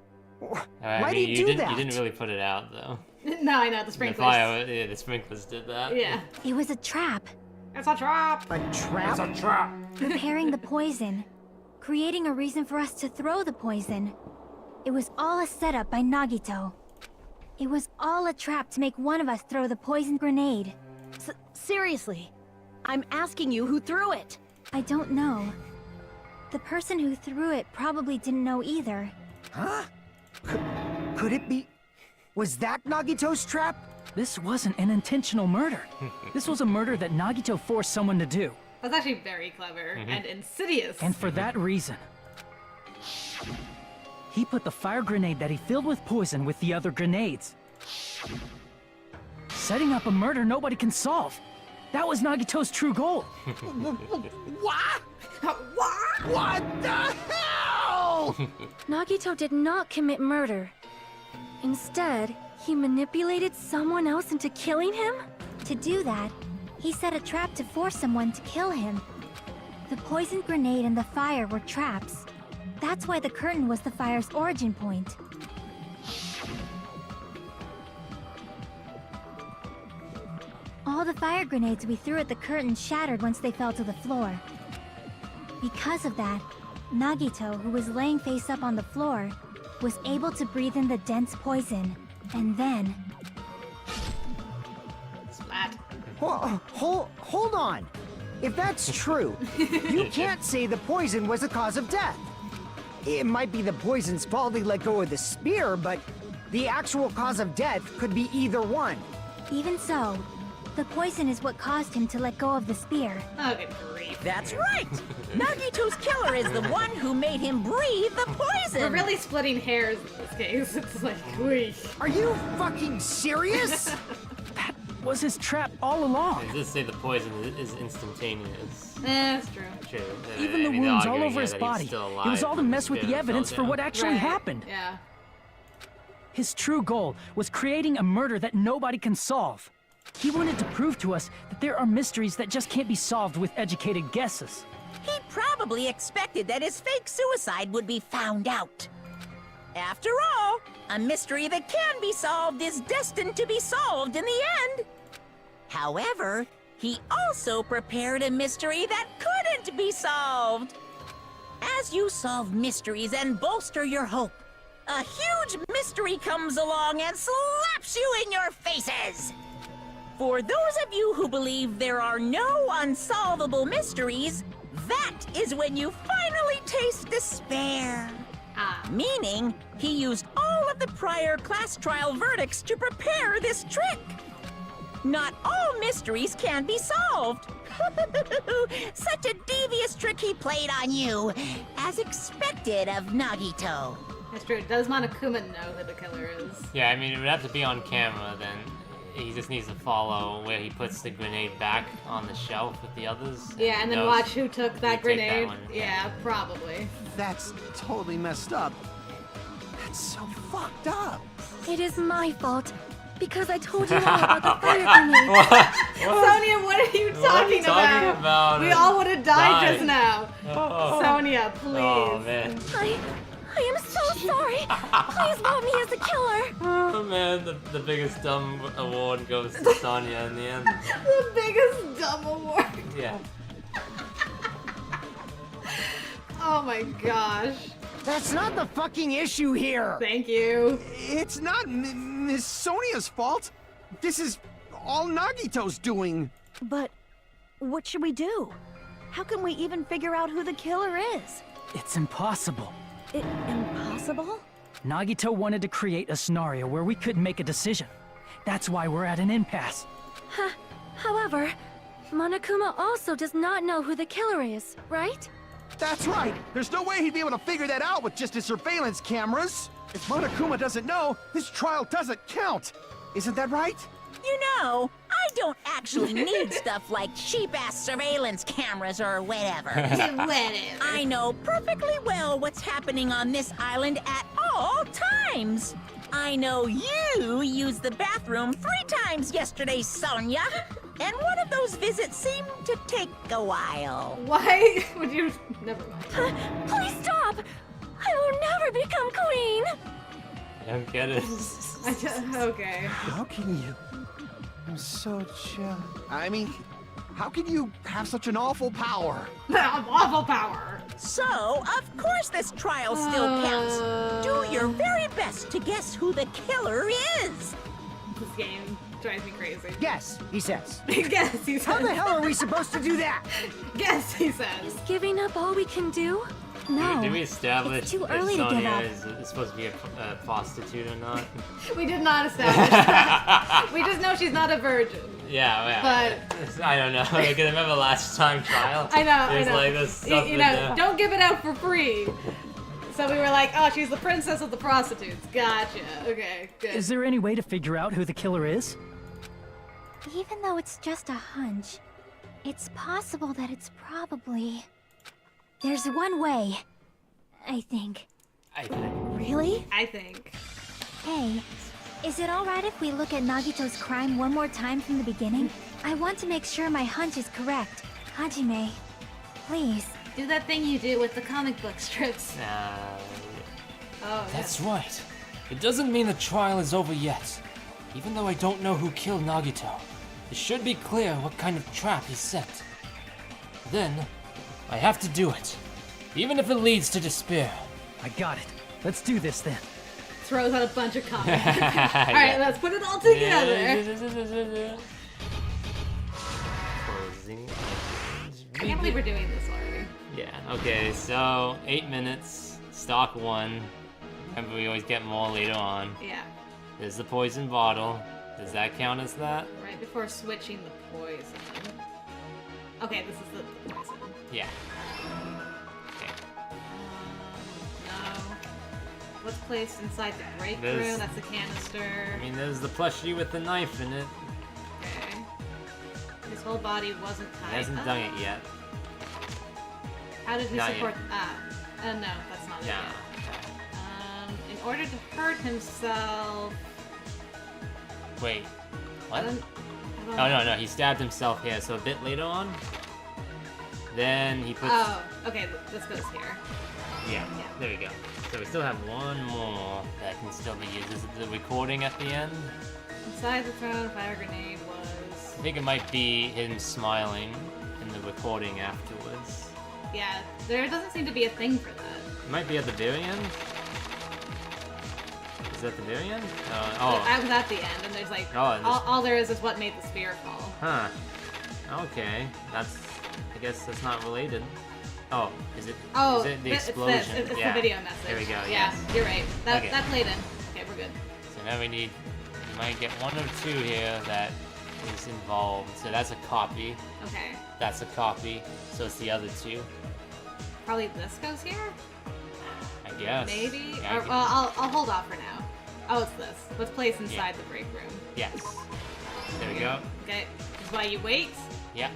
I Why mean, do you do that? You didn't really put it out, though. No, I know, the The sprinklers. fire, yeah, the sprinklers did that. Yeah. It was a trap. It's a trap. A trap? It's a trap. Preparing the poison. Creating a reason for us to throw the poison. It was all a setup by Nagito. It was all a trap to make one of us throw the poison grenade. Seriously, I'm asking you who threw it. I don't know. The person who threw it probably didn't know either. Huh? Could it be... Was that Nagito's trap? This wasn't an intentional murder. This was a murder that Nagito forced someone to do. That's actually very clever and insidious. And for that reason, he put the fire grenade that he filled with poison with the other grenades. Setting up a murder nobody can solve. That was Nagito's true goal. What? What? What the hell? Nagito did not commit murder. Instead, he manipulated someone else into killing him? To do that, he set a trap to force someone to kill him. The poison grenade and the fire were traps. That's why the curtain was the fire's origin point. All the fire grenades we threw at the curtain shattered once they fell to the floor. Because of that, Nagito, who was laying face up on the floor, was able to breathe in the dense poison. And then... Splat. Hold on! If that's true, you can't say the poison was the cause of death. It might be the poison's fault he let go of the spear, but the actual cause of death could be either one. Even so, the poison is what caused him to let go of the spear. Oh, good grief. That's right! Nagito's killer is the one who made him breathe the poison! We're really splitting hairs in this case. It's like, whee. Are you fucking serious? That was his trap all along. It does say the poison is instantaneous. That's true. True. Even the wounds all over his body. It was all to mess with the evidence for what actually happened. Yeah. His true goal was creating a murder that nobody can solve. He wanted to prove to us that there are mysteries that just can't be solved with educated guesses. He probably expected that his fake suicide would be found out. After all, a mystery that can be solved is destined to be solved in the end. However, he also prepared a mystery that couldn't be solved. As you solve mysteries and bolster your hope, a huge mystery comes along and slaps you in your faces. For those of you who believe there are no unsolvable mysteries, that is when you finally taste despair. Meaning, he used all of the prior class trial verdicts to prepare this trick. Not all mysteries can be solved. Such a devious trick he played on you, as expected of Nagito. That's true. Does Monokuma know who the killer is? Yeah, I mean, it would have to be on camera then. He just needs to follow where he puts the grenade back on the shelf with the others. Yeah, and then knows watch who took that who take grenade. one. Yeah, probably. That's totally messed up. That's so fucked up. It is my fault. Because I told you all about the fire grenade. Sonia, what are you talking about? We all would have died just now. Oh. Sonia, please. Oh, man. I am so sorry. Please vote me as the killer. Oh, man, the biggest dumb award goes to Sonya in the end. The biggest dumb award. Yeah. Oh my gosh. That's not the fucking issue here! Thank you. It's not Miss Sonia's fault. This is all Nagito's doing. But what should we do? How can we even figure out who the killer is? It's impossible. Impossible? Nagito wanted to create a scenario where we couldn't make a decision. That's why we're at an impasse. However, Monokuma also does not know who the killer is, right? That's right. There's no way he'd be able to figure that out with just his surveillance cameras. If Monokuma doesn't know, this trial doesn't count. Isn't that right? You know, I don't actually need stuff like cheap-ass surveillance cameras or whatever. Whatever. I know perfectly well what's happening on this island at all times. I know you used the bathroom 3 times yesterday, Sonia. And one of those visits seemed to take a while. Why would you... Never mind. Please stop! I will never become queen! I don't get it. Okay. How can you? I'm so jealous. I mean, how can you have such an awful power? Awful power. So, of course this trial still counts. Do your very best to guess who the killer is. This game drives me crazy. Guess, he says. Guess, he says. How the hell are we supposed to do that? Guess, he says. Giving up all we can do? No. Did we establish it's too if early to give Sonya up. is supposed to be a prostitute or not? We did not establish that. We just know she's not a virgin. Yeah. But I don't know. Like, I remember last time trial. I know. There's like this stuff you know, don't give it out for free. So we were like, oh, she's the princess of the prostitutes. Gotcha. Okay, good. Is there any way to figure out who the killer is? Even though it's just a hunch, it's possible that it's probably... There's one way, I think. Really? I think. Hey, is it alright if we look at Nagito's crime one more time from the beginning? I want to make sure my hunch is correct. Hajime, please. Do that thing you do with the comic book strips. Oh, That's right. It doesn't mean the trial is over yet. Even though I don't know who killed Nagito, it should be clear what kind of trap he set. Then, I have to do it. Even if it leads to despair. I got it. Let's do this then. Throws out a bunch of comics. Alright, let's put it all together. I can't believe we're doing this already. Yeah, okay, so 8 minutes, stock 1. Remember, we always get more later on. Yeah. There's the poison bottle. Does that count as that? Right before switching the poison. Okay, this is the poison. Yeah. Okay. No. What's placed inside the break There's- room? That's the canister. I mean, there's the plushie with the knife in it. Okay. His whole body wasn't tied. He hasn't done it yet. How did he Not support? yet. No, that's not it. No. Yet. In order to hurt himself. Wait. I What? don't Oh, know. no, he stabbed himself here, so a bit later on. Then he puts... Oh, okay, this goes here. Yeah, there we go. So we still have one more that can still be used. Is it the recording at the end? Inside the throne, fire grenade was. think it might be him smiling in the recording afterwards. Yeah, there doesn't seem to be a thing for that. It might be at the very end. Is that the very end? I was at the end, and there's like all there is what made the spear fall. Huh. Okay. I guess that's not related. Oh, is it? Oh, is it the explosion? It's yeah. the video message. There we go. Yeah, Yes. you're right. That Okay. that played in. Okay, we're good. So now we might get one or two here that is involved. So that's a copy. Okay. That's a copy. So it's the other two. Probably this goes here. I guess. Maybe. Yeah, Or, well, I'll hold off for now. Oh, it's this. Let's place inside the break room. Yes. There we go. Okay. This is why you wait. Yeah.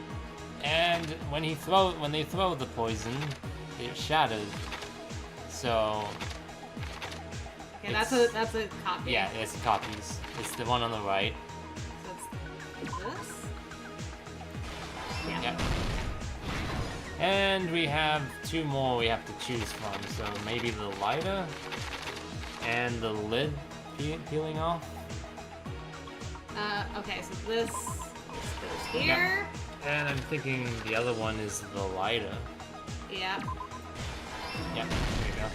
And when they throw the poison, it shatters. So. Okay, that's a copy. Yeah, it's copies. It's the one on the right. So it's this. Yeah. Yep. And we have two more we have to choose from. So maybe the lighter and the lid peeling off. Okay, so this goes here. Yep. And I'm thinking the other one is the lighter. Yeah. Yep, there you go.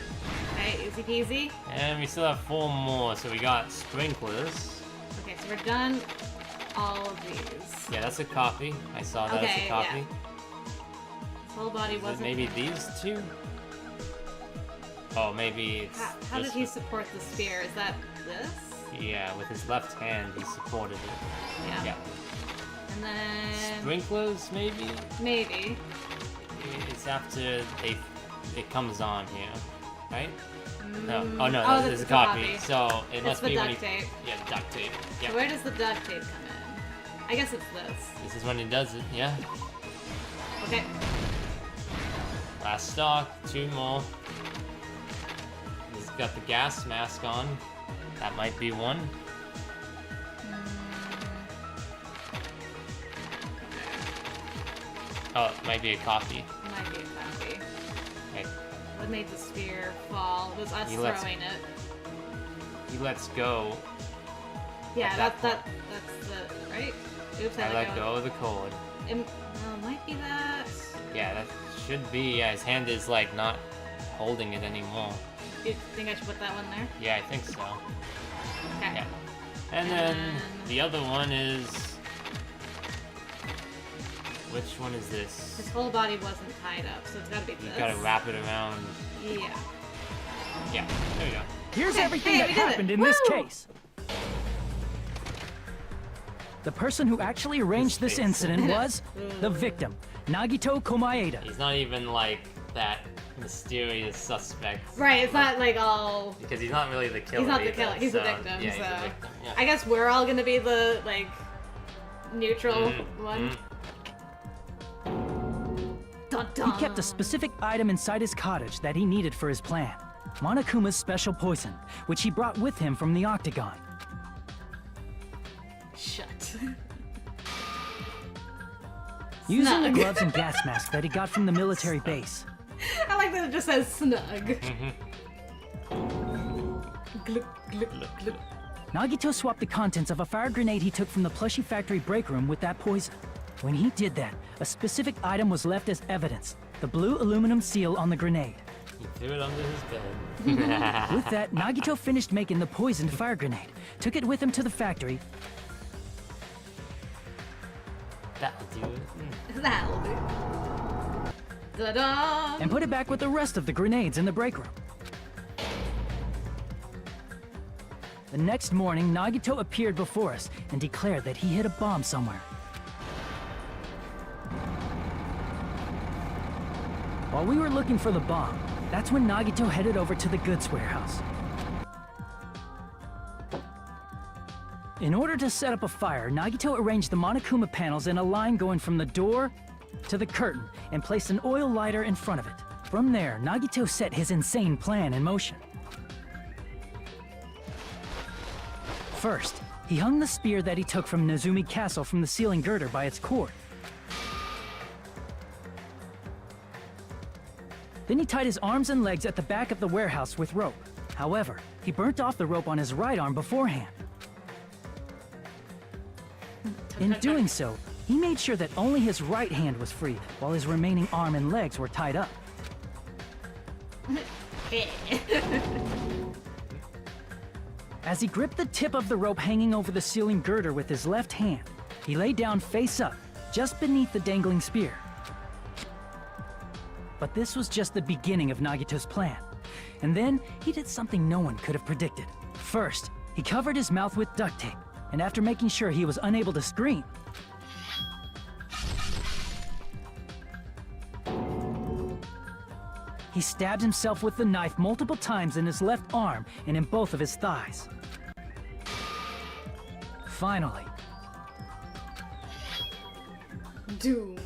Okay, easy peasy. And we still have 4 more, so we got sprinklers. Okay, so we're done all of these. Yeah, that's a copy. I saw that as a copy. Yeah. Whole body Is it wasn't. maybe these two? Oh, maybe it's. How did just he support the spear? Is that this? Yeah, with his left hand, he supported it. Yeah. Yeah. And then Sprinklers, maybe? maybe. It's after it comes on here, right? No. Mm, Oh no, oh, there's that's a the copy. copy. So it It's must the be when duct tape. Yeah, duct tape. Yeah. So where does the duct tape come in? I guess it's this. This is when he does it. Yeah. Okay. Last stock. 2 more. He's got the gas mask on. That might be one. Oh, it might be a copy. Might be a copy. Okay. What made the spear fall? It was us throwing it. He lets go. Yeah, at that that's the right. Oops, I let go of the cord. It might be that. Yeah, that should be. Yeah, his hand is like not holding it anymore. Do you think I should put that one there? Yeah, I think so. Okay. Yeah. And then the other one is. Which one is this? His whole body wasn't tied up, so it's gotta be this. You gotta wrap it around. Yeah. Yeah, there we go. Here's Okay, everything hey, that we did it. happened in this Woo! case. The person who actually arranged this face. incident was the victim, Nagito Komaeda. He's not even like that mysterious suspect. Right, it's not like all. Because he's not really the killer. He's not the either, killer. He's so, the victim. Yeah, so he's the victim. Yeah. I guess we're all gonna be the like neutral Mm-hmm. one. Dun, dun. He kept a specific item inside his cottage that he needed for his plan. Monokuma's special poison, which he brought with him from the Octagon. Shut. Using the Snug. gloves and gas mask that he got from the military base. I like that it just says snug. Gluk, gluk, gluk. Nagito swapped the contents of a fire grenade he took from the plushie factory break room with that poison. When he did that, a specific item was left as evidence, the blue aluminum seal on the grenade. He threw it under his bed. With that, Nagito finished making the poisoned fire grenade, took it with him to the factory, That'll do it. That'll do. Ta-da! and put it back with the rest of the grenades in the break room. The next morning, Nagito appeared before us and declared that he hid a bomb somewhere. While we were looking for the bomb, that's when Nagito headed over to the goods warehouse. In order to set up a fire, Nagito arranged the Monokuma panels in a line going from the door to the curtain and placed an oil lighter in front of it. From there, Nagito set his insane plan in motion. First, he hung the spear that he took from Nezumi Castle from the ceiling girder by its cord. Then he tied his arms and legs at the back of the warehouse with rope. However, he burnt off the rope on his right arm beforehand. In doing so, he made sure that only his right hand was free, while his remaining arm and legs were tied up. As he gripped the tip of the rope hanging over the ceiling girder with his left hand, he lay down face up, just beneath the dangling spear. But this was just the beginning of Nagito's plan. And then, he did something no one could have predicted. First, he covered his mouth with duct tape, and after making sure he was unable to scream, he stabbed himself with the knife multiple times in his left arm and in both of his thighs. Finally, Doom.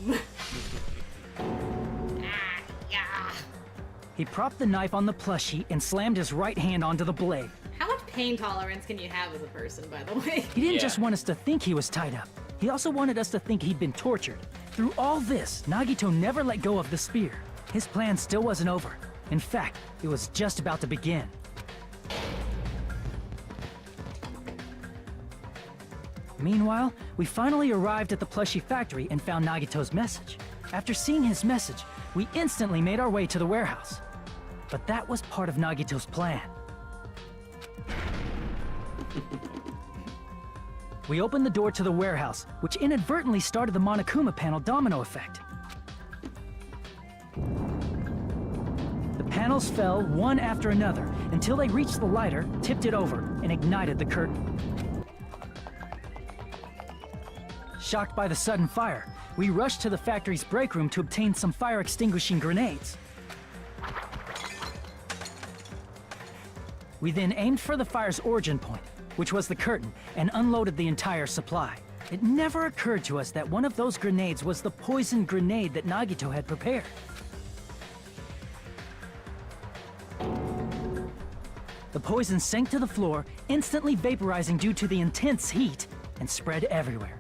he propped the knife on the plushie and slammed his right hand onto the blade. How much pain tolerance can you have as a person, by the way? He didn't just want us to think he was tied up. He also wanted us to think he'd been tortured. Through all this, Nagito never let go of the spear. His plan still wasn't over. In fact, it was just about to begin. Meanwhile, we finally arrived at the plushie factory and found Nagito's message. After seeing his message, we instantly made our way to the warehouse. But that was part of Nagito's plan. We opened the door to the warehouse, which inadvertently started the Monokuma panel domino effect. The panels fell one after another until they reached the lighter, tipped it over, and ignited the curtain. Shocked by the sudden fire, we rushed to the factory's break room to obtain some fire-extinguishing grenades. We then aimed for the fire's origin point, which was the curtain, and unloaded the entire supply. It never occurred to us that one of those grenades was the poison grenade that Nagito had prepared. The poison sank to the floor, instantly vaporizing due to the intense heat, and spread everywhere.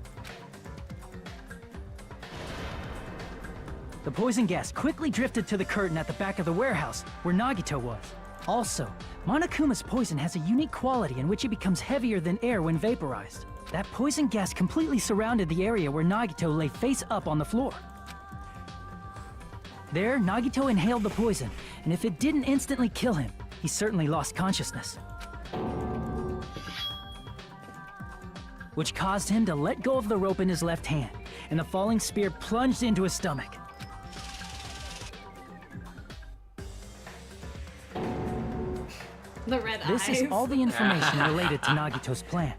The poison gas quickly drifted to the curtain at the back of the warehouse, where Nagito was. Also, Monokuma's poison has a unique quality in which it becomes heavier than air when vaporized. That poison gas completely surrounded the area where Nagito lay face up on the floor. There, Nagito inhaled the poison, and if it didn't instantly kill him, he certainly lost consciousness. Which caused him to let go of the rope in his left hand, and the falling spear plunged into his stomach. The red This eyes. is all the information related to Nagito's plan.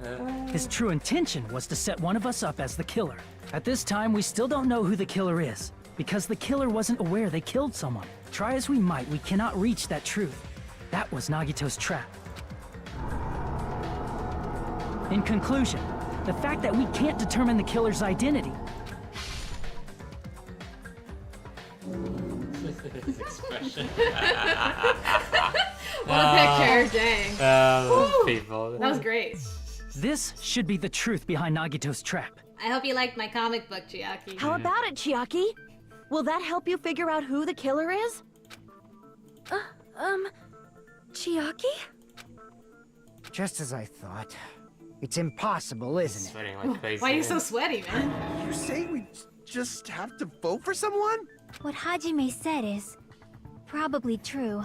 His true intention was to set one of us up as the killer. At this time, we still don't know who the killer is, because the killer wasn't aware they killed someone. Try as we might, we cannot reach that truth. That was Nagito's trap. In conclusion, the fact that we can't determine the killer's identity His expression. What a picture, dang. Those Woo! people. That was great. This should be the truth behind Nagito's trap. I hope you liked my comic book, Chiaki. How about it, Chiaki? Will that help you figure out who the killer is? Chiaki? Just as I thought. It's impossible, isn't it? Sweating like crazy. Why are you so sweaty, man? You say we just have to vote for someone? What Hajime said is probably true.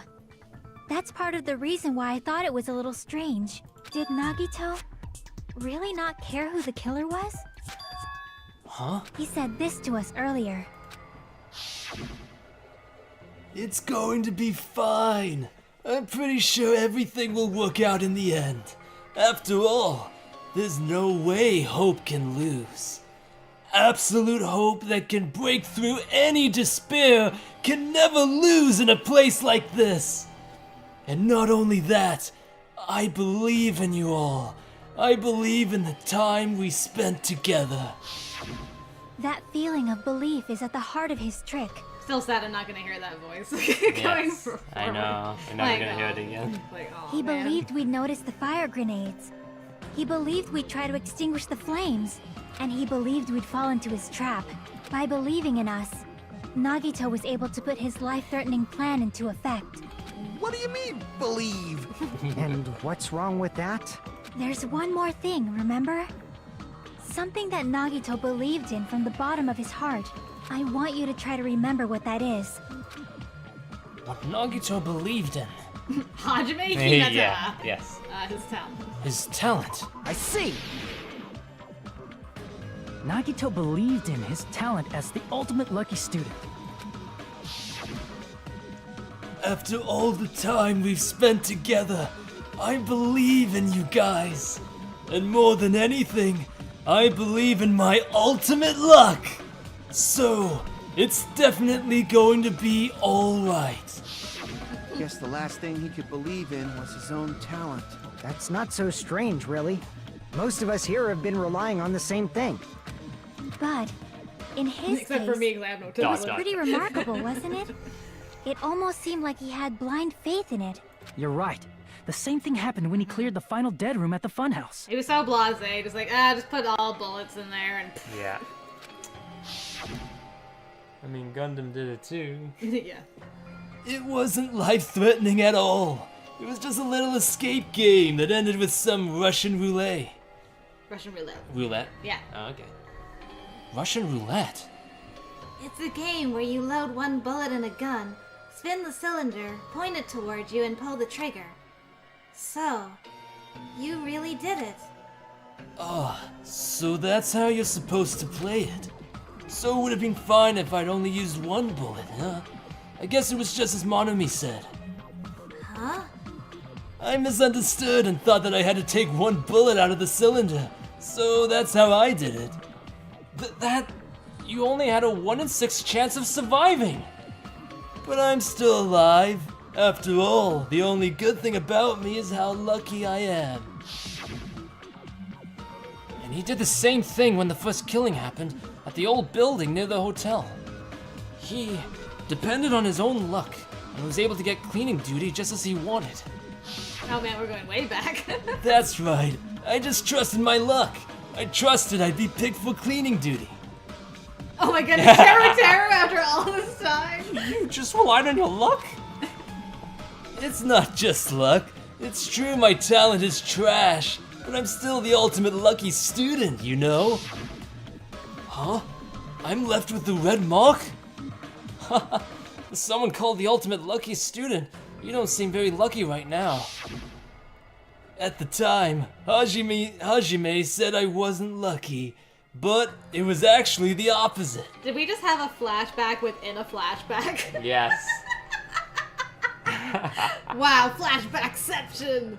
That's part of the reason why I thought it was a little strange. Did Nagito really not care who the killer was? Huh? He said this to us earlier. It's going to be fine. I'm pretty sure everything will work out in the end. After all, there's no way hope can lose. Absolute hope that can break through any despair can never lose in a place like this. And not only that, I believe in you all. I believe in the time we spent together. That feeling of belief is at the heart of his trick. Still sad I'm not gonna hear that voice. Yes, forward. I know. I'm never gonna hear it again. Like, oh, He man. believed we'd notice the fire grenades. He believed we'd try to extinguish the flames. And he believed we'd fall into his trap. By believing in us, Nagito was able to put his life-threatening plan into effect. What do you mean, believe? And what's wrong with that? There's one more thing, remember? something that Nagito believed in from the bottom of his heart. I want you to try to remember what that is. What Nagito believed in. Hajime Hinata. Yeah, yes. His talent. His talent. I see. Nagito believed in his talent as the ultimate lucky student. After all the time we've spent together, I believe in you guys. And more than anything, I believe in my ultimate luck. So, it's definitely going to be alright. Guess the last thing he could believe in was his own talent. That's not so strange, really. Most of us here have been relying on the same thing. But in his Except case, for me, 'cause I have no it talent. was pretty remarkable, wasn't it? It almost seemed like he had blind faith in it. You're right. The same thing happened when he cleared the final dead room at the funhouse. He was so blasé, just like, just put all bullets in there and Yeah. I mean, Gundam did it too. yeah. It wasn't life-threatening at all. It was just a little escape game that ended with some Russian roulette. Russian roulette. Roulette? Yeah. Oh, okay. Russian roulette? It's a game where you load one bullet in a gun, spin the cylinder, point it towards you, and pull the trigger. So, you really did it. So that's how you're supposed to play it. So it would have been fine if I'd only used one bullet, huh? I guess it was just as Monomi said. Huh? I misunderstood and thought that I had to take one bullet out of the cylinder. So that's how I did it. You only had a 1 in 6 chance of surviving. But I'm still alive. After all, the only good thing about me is how lucky I am. And he did the same thing when the first killing happened at the old building near the hotel. He depended on his own luck and was able to get cleaning duty just as he wanted. Oh man, we're going way back. That's right. I just trusted my luck. I trusted I'd be picked for cleaning duty. Oh my goodness, Terror after all this time. You just relied on your luck? It's not just luck. It's true my talent is trash, but I'm still the ultimate lucky student, you know? Huh? I'm left with the red mark? Someone called the ultimate lucky student. You don't seem very lucky right now. At the time, Hajime said I wasn't lucky, but it was actually the opposite. Did we just have a flashback within a flashback? Yes. Wow, flashbackception!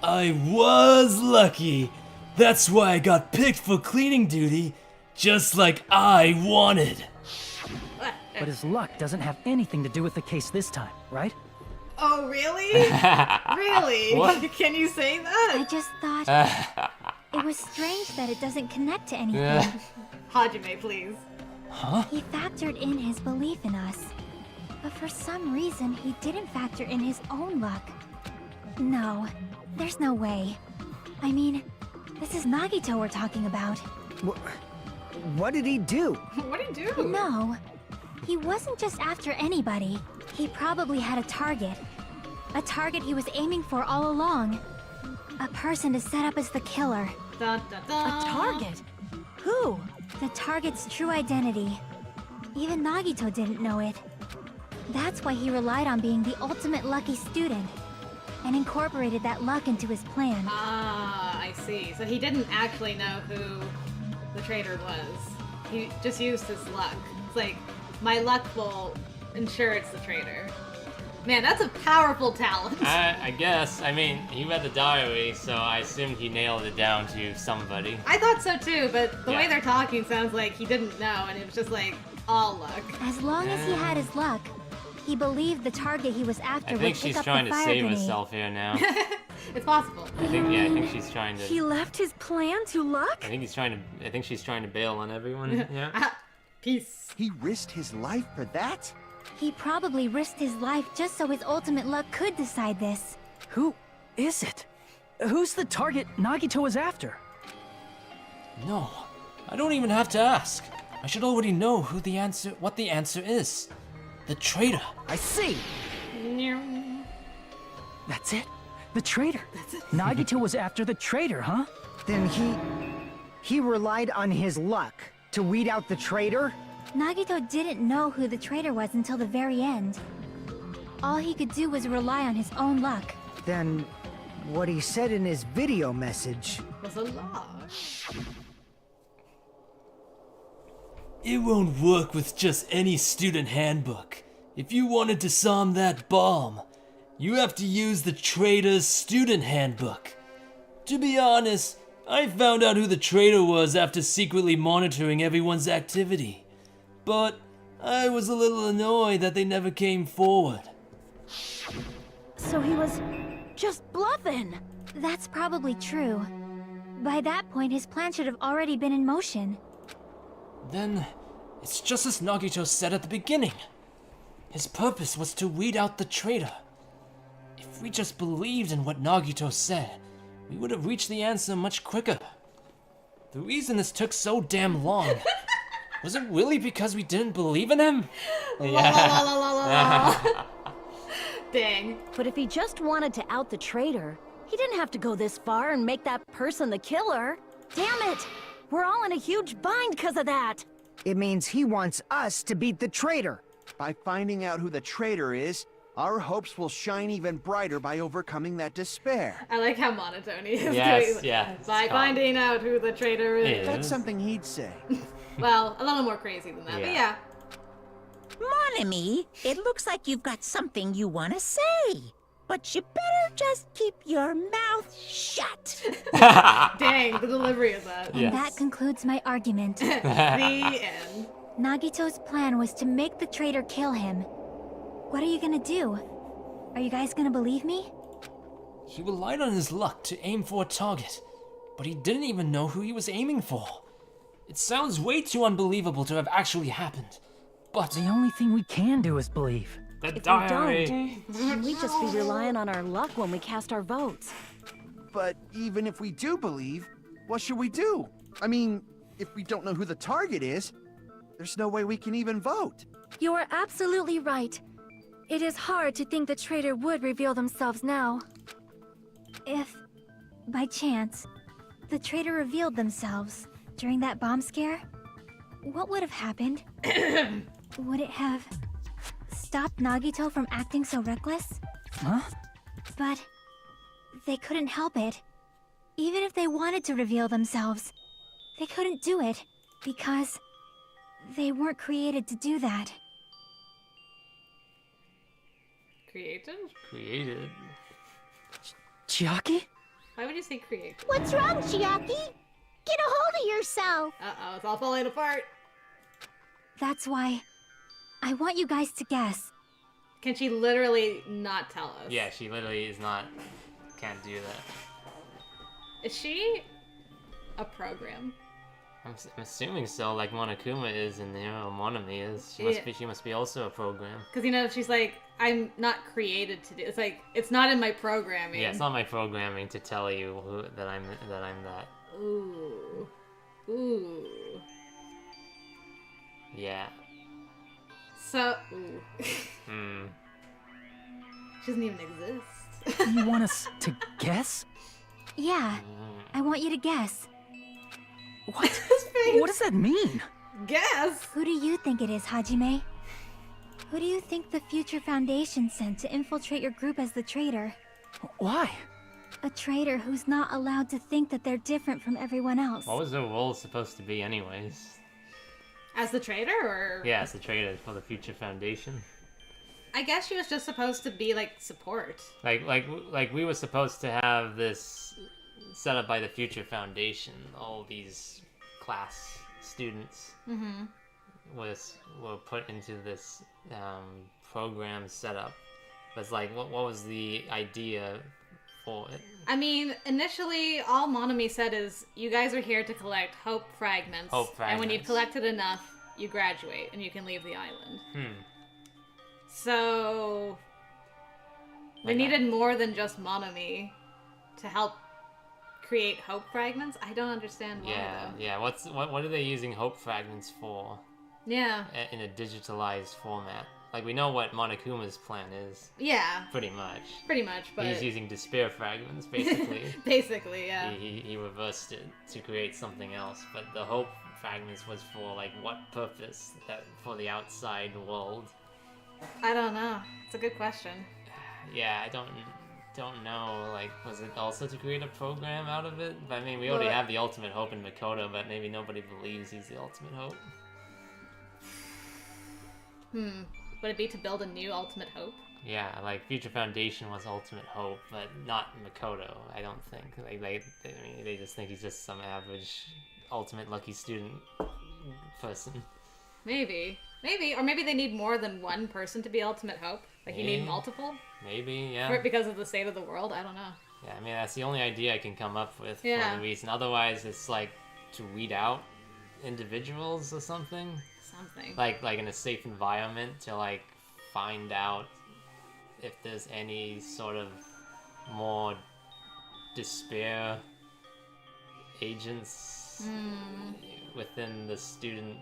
I was lucky. That's why I got picked for cleaning duty, just like I wanted. But his luck doesn't have anything to do with the case this time, right? Oh, really? Really? What? Can you say that? I just thought it was strange that it doesn't connect to anything. Hajime, please. He factored in his belief in us. But for some reason, he didn't factor in his own luck. No, there's no way. I mean, this is Nagito we're talking about. What did he do? What did he do? No, he wasn't just after anybody. He probably had a target. A target he was aiming for all along. A person to set up as the killer. Dun, dun, dun. A target? Who? The target's true identity. Even Nagito didn't know it. That's why he relied on being the ultimate lucky student, and incorporated that luck into his plan. Ah, I see. So he didn't actually know who the traitor was. He just used his luck. It's like, my luck will ensure it's the traitor. Man, that's a powerful talent. I guess. I mean, he read the diary, so I assumed he nailed it down to somebody. I thought so too, but the way Yeah. they're talking sounds like he didn't know, and it was just like, all luck. As long as he had his luck, he believed the target he was after I would think pick she's up trying the to fire save grenade. herself here now. It's possible. I think she's trying to. He left his plan to luck? I think she's trying to bail on everyone. Yeah. Peace. He risked his life for that? He probably risked his life just so his ultimate luck could decide this. Who is it? Who's the target Nagito was after? No, I don't even have to ask. I should already know what the answer is. The traitor. I see. That's it? The traitor? Nagito was after the traitor, huh? Then he... He relied on his luck to weed out the traitor? Nagito didn't know who the traitor was until the very end. All he could do was rely on his own luck. Then, what he said in his video message... Was a lie. It won't work with just any student handbook. If you want to disarm that bomb, you have to use the traitor's student handbook. To be honest, I found out who the traitor was after secretly monitoring everyone's activity. But I was a little annoyed that they never came forward. So he was just bluffing. That's probably true. By that point, his plan should have already been in motion. Then, it's just as Nagito said at the beginning. His purpose was to weed out the traitor. If we just believed in what Nagito said, we would have reached the answer much quicker. The reason this took so damn long, was it really because we didn't believe in him? Yeah. Dang. But if he just wanted to out the traitor, he didn't have to go this far and make that person the killer. Damn it! We're all in a huge bind because of that. It means he wants us to beat the traitor. By finding out who the traitor is, our hopes will shine even brighter by overcoming that despair. I like how monotone he is. Yes, doing yeah. By finding out who the traitor is. That's something he'd say. Well, a little more crazy than that, but yeah. Monami, it looks like you've got something you want to say. But you better just keep your mouth shut. Dang, the delivery of that. And that concludes my argument. The end. Nagito's plan was to make the traitor kill him. What are you gonna do? Are you guys gonna believe me? He relied on his luck to aim for a target, but he didn't even know who he was aiming for. It sounds way too unbelievable to have actually happened, but... The only thing we can do is believe. The If diary. we don't, we'd just be relying on our luck when we cast our votes. But even if we do believe, what should we do? I mean, if we don't know who the target is, there's no way we can even vote. You are absolutely right. It is hard to think the traitor would reveal themselves now. If, by chance, the traitor revealed themselves during that bomb scare, what would have happened? Would it have stopped Nagito from acting so reckless? Huh? But they couldn't help it. Even if they wanted to reveal themselves, they couldn't do it because they weren't created to do that. Created? Created. Chiaki? Why would you say create? What's wrong, Chiaki? Get a hold of yourself. Uh-oh, it's all falling apart. That's why I want you guys to guess. Can she literally not tell us? Yeah, she literally is not. Can't do that. Is she a program? I'm assuming so, like Monokuma is and Monami is. She must Yeah. be. She must be also a program. Because, you know, she's like, I'm not created to do... It's like, it's not in my programming. Yeah, it's not my programming to tell you that I'm that. Ooh. Ooh. Yeah. So... Ooh. Hmm. She doesn't even exist. You want us to guess? Yeah, I want you to guess. What? What does that mean? Guess? Who do you think it is, Hajime? Who do you think the Future Foundation sent to infiltrate your group as the traitor? Why? A traitor who's not allowed to think that they're different from everyone else. What was their role supposed to be, anyways? As the traitor, or...? Yeah, as the traitor for the Future Foundation. I guess she was just supposed to be, like, support. Like we were supposed to have this set up by the Future Foundation. All these class students were put into this program setup. But it's like, what was the idea for it? I mean, initially, all Monami said is, you guys are here to collect hope fragments. Hope And when you've fragments. collected enough, you graduate, and you can leave the island. Hmm. So... They Like needed more than just Monami to help create hope fragments? I don't understand why, Yeah, though. yeah. What are they using hope fragments for? Yeah. In a digitalized format. Like, we know what Monokuma's plan is. Yeah. Pretty much. But... He's using despair fragments, basically. Basically, yeah. He reversed it to create something else, but the hope fragments was for, like, what purpose? That for the outside world? I don't know. It's a good question. Yeah, I don't know. Like, was it also to create a program out of it? But, I mean, we already have the Ultimate Hope in Makoto, but maybe nobody believes he's the Ultimate Hope. Would it be to build a new Ultimate Hope? Yeah, like Future Foundation was Ultimate Hope, but not Makoto. I don't think. They just think he's just some average Ultimate Lucky Student person. Maybe, or maybe they need more than one person to be Ultimate Hope. Like you need multiple. Maybe, yeah. Because of the state of the world. I don't know. Yeah, I mean that's the only idea I can come up with for Yeah. the reason. Otherwise, it's like to weed out individuals or something. Like in a safe environment to like find out if there's any sort of more despair agents within the student.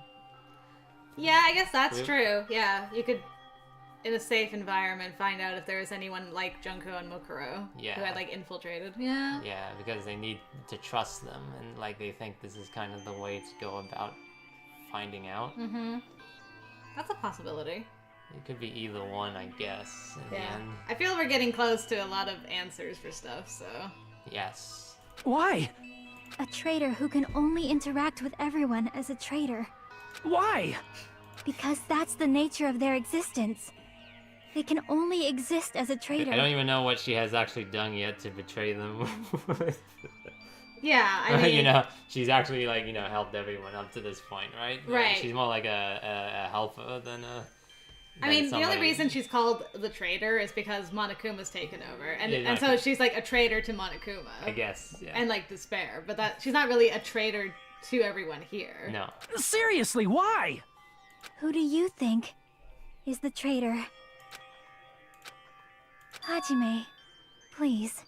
Yeah, I guess that's true. Yeah, you could, in a safe environment, find out if there was anyone like Junko and Mukuro who had like infiltrated. Yeah. Yeah, because they need to trust them, and like they think this is kind of the way to go about finding out. That's a possibility. It could be either one, I guess. In the end. I feel we're getting close to a lot of answers for stuff, so. Yes. Why? A traitor who can only interact with everyone as a traitor. Why? Because that's the nature of their existence. They can only exist as a traitor. I don't even know what she has actually done yet to betray them. Yeah, I mean... you know, she's actually, like, you know, helped everyone up to this point, right? Right. She's more like a helper than a... I mean, the only reason she's called the traitor is because Monokuma's taken over. And so she's, like, a traitor to Monokuma. I guess, yeah. And, like, despair. But she's not really a traitor to everyone here. No. Seriously, why? Who do you think is the traitor? Hajime, please.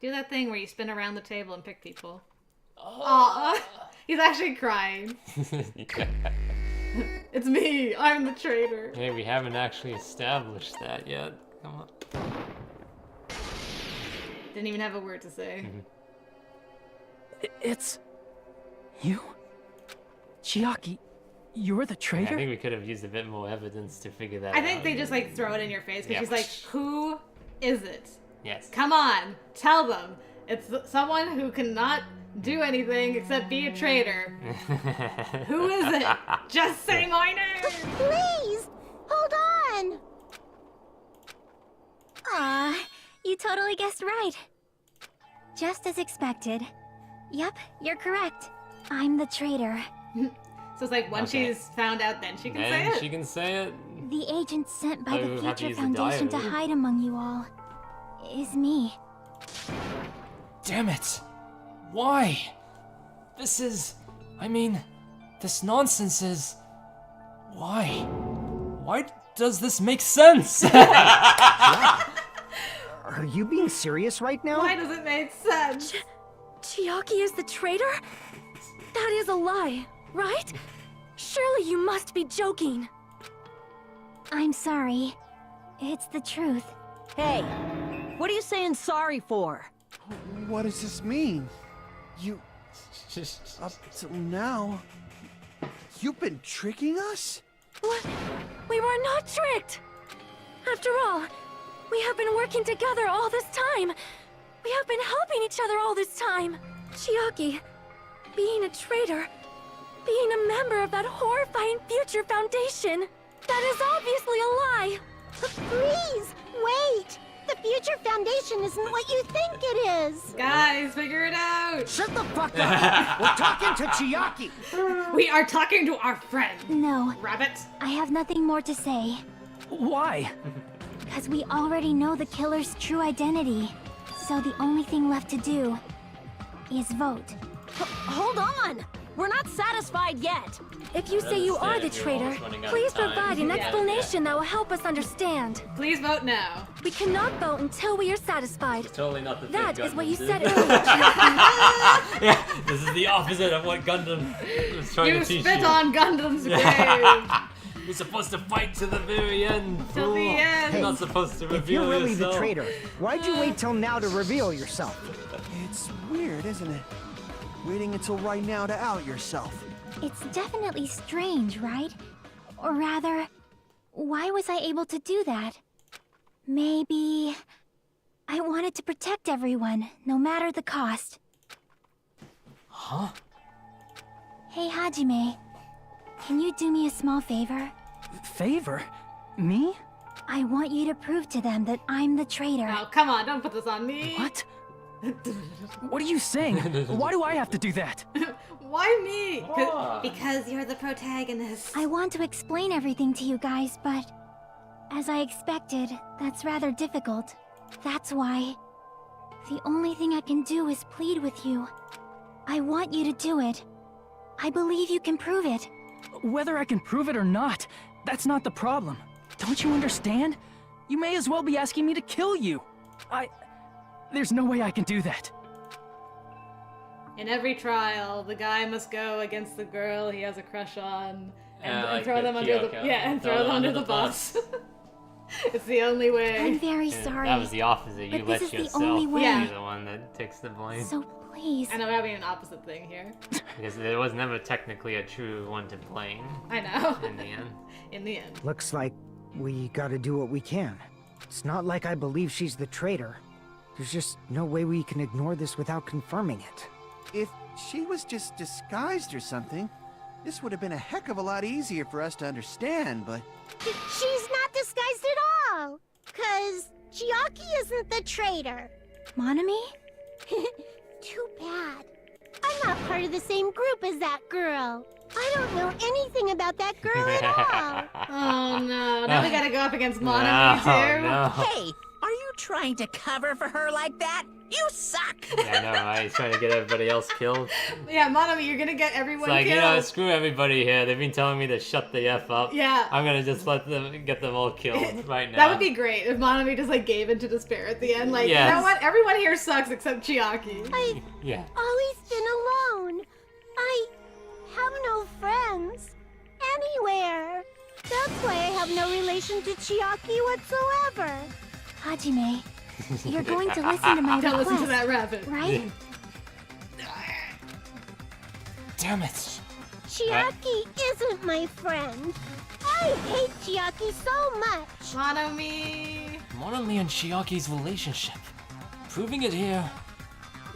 Do that thing where you spin around the table and pick people. Aww. He's actually crying. It's me. I'm the traitor. Hey, we haven't actually established that yet. Come on. Didn't even have a word to say. It's... you? Chiaki, you're the traitor? I think we could have used a bit more evidence to figure that out. I think they just, like, throw it in your face, because she's like, who is it? Yes. Come on, tell them. It's someone who cannot do anything except be a traitor. Who is it? Just say my name! Please! Hold on! Aw, you totally guessed right. Just as expected. Yep, you're correct. I'm the traitor. So it's like once she's found out, then she can say it? She can say it? The agent sent by Oh, the we have to Future use the Foundation to diary. hide among you all is me. Damn it! Why? This is... I mean, this nonsense is... Why? Why does this make sense? Are you being serious right now? Why does it make sense? Chiaki is the traitor? That is a lie, right? Surely you must be joking. I'm sorry. It's the truth. Hey, what are you saying sorry for? What does this mean? You... up till now... You've been tricking us? What? We were not tricked! After all, we have been working together all this time. We have been helping each other all this time. Chiaki, being a traitor, being a member of that horrifying Future Foundation, that is obviously a lie. Please, wait! The Future Foundation isn't what you think it is! Guys, figure it out! Shut the fuck up! We're talking to Chiaki! We are talking to our friend! No. Rabbit! I have nothing more to say. Why? Because we already know the killer's true identity. So the only thing left to do is vote. Hold on! We're not satisfied yet. If you say you are the traitor, please provide an explanation that will help us understand. Please vote now. We cannot vote until we are satisfied. It's totally not the thing That is what you Gundam said did. earlier. Yeah, this is the opposite of what Gundam was trying You to teach spit you. on Gundam's grave! You're supposed to fight to the very end. Till the end. You're not supposed to reveal If you're really yourself. the traitor, why'd you wait till now to reveal yourself? It's weird, isn't it? Waiting until right now to out yourself. It's definitely strange, right? Or rather, why was I able to do that? Maybe... I wanted to protect everyone, no matter the cost. Huh? Hey, Hajime. Can you do me a small favor? Favor? Me? I want you to prove to them that I'm the traitor. Oh, come on, don't put this on me. What? What are you saying? Why do I have to do that? Why me? Because you're the protagonist. I want to explain everything to you guys, but... as I expected, that's rather difficult. That's why... the only thing I can do is plead with you. I want you to do it. I believe you can prove it. Whether I can prove it or not, that's not the problem. Don't you understand? You may as well be asking me to kill you. There's no way I can do that. In every trial, the guy must go against the girl he has a crush on and like throw the them under the Kyoko. throw them under the bus. It's the only way. I'm very sorry. That was the opposite. You but let this is yourself the only way. be the one that takes the blame. So please. I know we're having an opposite thing here. Because there was never technically a true one to blame. I know. In the end. In the end. Looks like we gotta do what we can. It's not like I believe she's the traitor. There's just no way we can ignore this without confirming it. If she was just disguised or something, this would have been a heck of a lot easier for us to understand, but... She's not disguised at all. 'Cause Chiaki isn't the traitor. Monami? Too bad. I'm not part of the same group as that girl. I don't know anything about that girl at all. Oh no, now we gotta go up against Monami too. No. Hey, are you trying to cover for her like that? You suck! Yeah, I know, right? He's trying to get everybody else killed. Yeah, Monami, you're gonna get everyone It's like, killed. you know, screw everybody here. They've been telling me to shut the F up. Yeah. I'm gonna just get them all killed right now. That would be great if Monami just like gave into despair at the end. Like, Yes. you know what? Everyone here sucks except Chiaki. I've Yeah. always been alone. I have no friends. Anywhere. That's why I have no relation to Chiaki whatsoever. Hajime, you're going to listen to my Don't request, listen to that rabbit. right? Damn it! Chiaki isn't my friend. I hate Chiaki so much. Monami. Monami and Chiaki's relationship. Proving it here.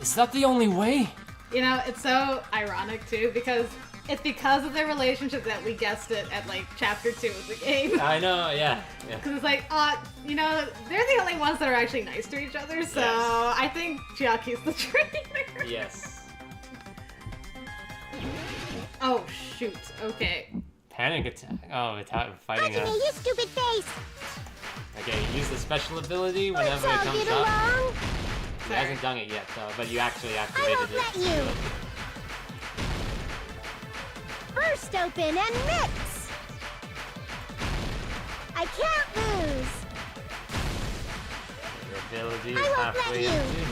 Is that the only way? You know, it's so ironic too because it's because of their relationship that we guessed it at like chapter 2 of the game. I know, yeah. Because it's like, you know, they're the only ones that are actually nice to each other, so Yes. I think Chiaki's the traitor. Yes. Oh, shoot. Okay. Panic attack. Oh, it's fighting Hajime, a... you stupid face. Okay, use the special ability Let's whenever it all comes get up. along. He hasn't done it yet, though, but you actually I activated won't it. let you. Burst open and mix. I can't lose. Your ability is I won't let halfway you. empty.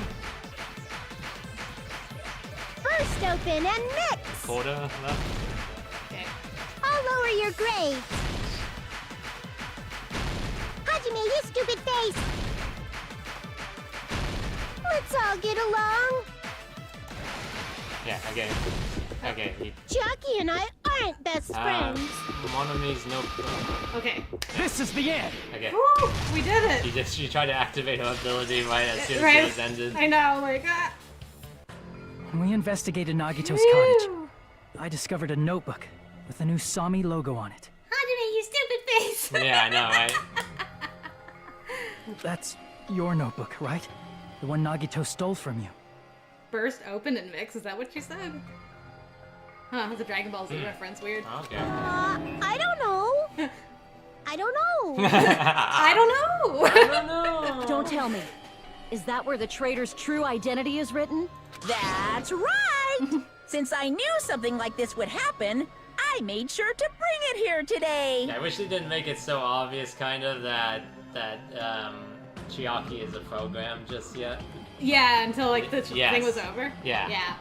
Burst open and mix. Quarter left. Okay. I'll lower your grade. Hajime, you stupid face. Let's all get along. Yeah, okay. Okay, he... Chiaki and I aren't best friends. Monami's no... Okay. This is the end! Okay. Woo! We did it! She tried to activate her ability right as soon as Right. it was ended. I know, like, When we investigated Nagito's cottage, I discovered a notebook with a new Sami logo on it. Hajime, you stupid face! Yeah, I know, right? That's your notebook, right? The one Nagito stole from you. Burst open and mix, is that what you said? Huh, that's a Dragon Ball Z reference, weird. Okay. I don't know. I don't know. I don't know! I don't know! Don't tell me. Is that where the traitor's true identity is written? That's right! Since I knew something like this would happen, I made sure to bring it here today. I wish they didn't make it so obvious, kind of, that Chiaki is a program just yet. Yeah, until like the Yes. thing was over. Yeah. Yeah.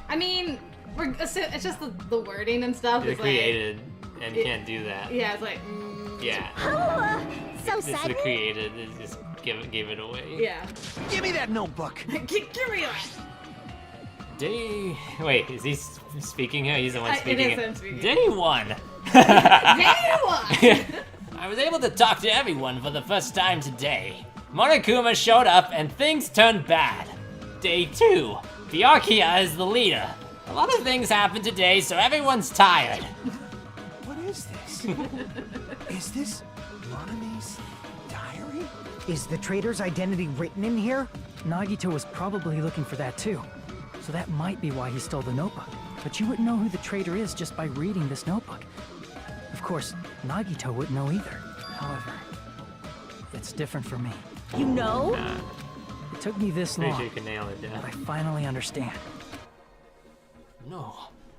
I mean, it's just the wording and stuff They is like... created and can't do that. Yeah, it's like. Yeah. So It's the sudden. creator that just gave it away. Yeah. Give me that notebook. Give me that. Wait, is he speaking here? He's the one speaking. It is him speaking. Day 1. Day 1. I was able to talk to everyone for the first time today. Monokuma showed up and things turned bad. Day 2. Byakuya is the leader. A lot of things happened today, so everyone's tired. What is this? Is this Monomi's diary? Is the traitor's identity written in here? Nagito was probably looking for that too. So that might be why he stole the notebook. But you wouldn't know who the traitor is just by reading this notebook. Of course, Nagito wouldn't know either. However, it's different for me. You know? It took me this Pretty long, sure you can nail it down. but I finally understand. No.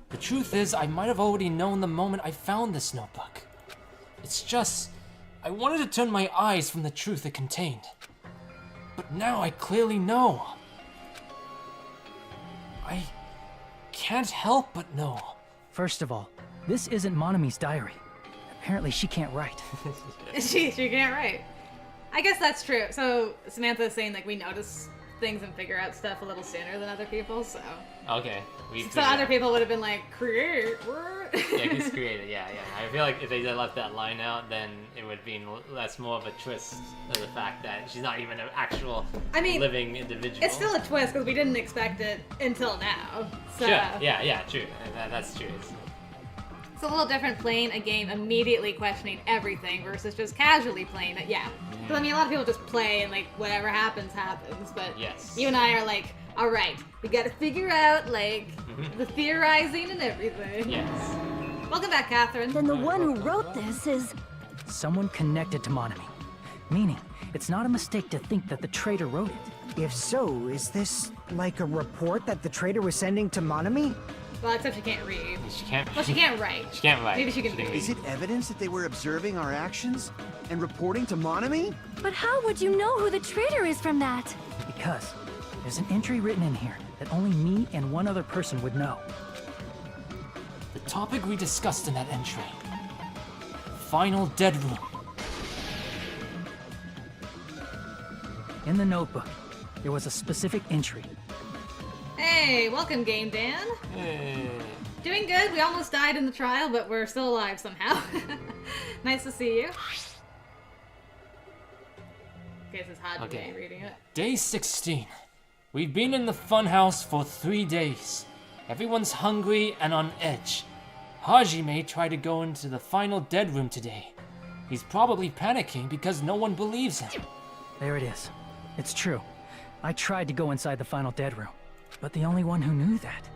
The truth is, I might have already known the moment I found this notebook. It's just, I wanted to turn my eyes from the truth it contained. But now I clearly know. I can't help but know. First of all, this isn't Monomi's diary. Apparently she can't write. she can't write. I guess that's true. So Samantha is saying like we notice things and figure out stuff a little sooner than other people. So Okay. so other people would have been like create. Yeah, he's created. Yeah. I feel like if they left that line out, then it would be less more of a twist of the fact that she's not even an actual living individual. It's still a twist because we didn't expect it until now. So. Sure. Yeah. True. That's true. It's a little different playing a game immediately questioning everything versus just casually playing it. Yeah. Because I mean, a lot of people just play and like whatever happens, happens. But yes. You and I are like, all right, we got to figure out like the theorizing and everything. Yes. Welcome back, Catherine. Then the one who wrote this is... Someone connected to Monomi. Meaning, it's not a mistake to think that the traitor wrote it. If so, is this like a report that the traitor was sending to Monomi? Well, except she can't read. She can't. Well, she can't write. She can't write. Maybe she can read. Is it evidence that they were observing our actions and reporting to Monomi? But how would you know who the traitor is from that? Because there's an entry written in here that only me and one other person would know. The topic we discussed in that entry. Final dead room. In the notebook, there was a specific entry. Hey, welcome, Game Dan. Hey. Doing good. We almost died in the trial, but we're still alive somehow. Nice to see you. Okay, this is Hajime reading it. Day 16. We've been in the funhouse for 3 days. Everyone's hungry and on edge. Hajime tried to go into the final dead room today. He's probably panicking because no one believes him. There it is. It's true. I tried to go inside the final dead room, but the only one who knew that.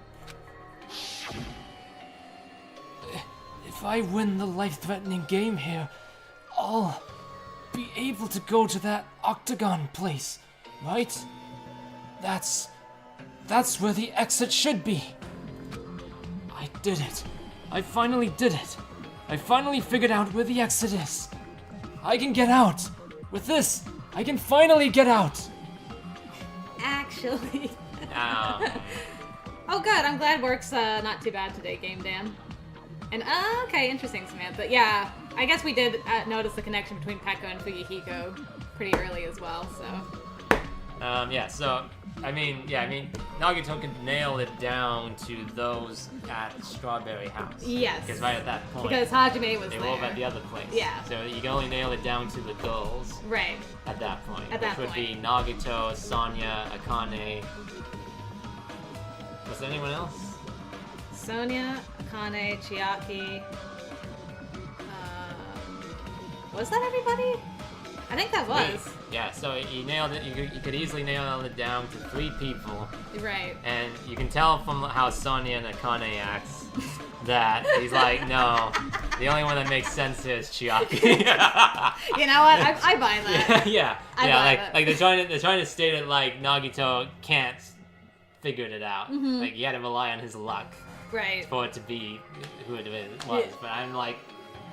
If I win the life-threatening game here, I'll be able to go to that octagon place, right? That's where the exit should be. I did it. I finally did it. I finally figured out where the exit is. I can get out. With this, I can finally get out. Actually. Um, Oh, good. I'm glad work's not too bad today, Game Dan. And, okay, interesting, Samantha. Yeah, I guess we did notice the connection between Pekka and Fuyuhiko pretty early as well, so. yeah, so, I mean, Nagito could nail it down to those at Strawberry House. Yes. Because right at that point. Because Hajime was they there. were at the other place. Yeah. So you can only nail it down to the girls. Right. At that point. At that which would be point. Nagito, Sonya, Akane. Was there anyone else? Sonya, Akane, Chiaki. Was that everybody? I think that was. Yeah, so you nailed it. You could easily nail it down to 3 people. Right. And you can tell from how Sonya and Akane acts that he's like, no, the only one that makes sense here is Chiaki. You know what? I buy that. yeah, I buy that. like they're trying to state it like Nagito can't figure it out. Mhm. Like you had to rely on his luck. Right. For it to be who it was. Yeah. But I'm like,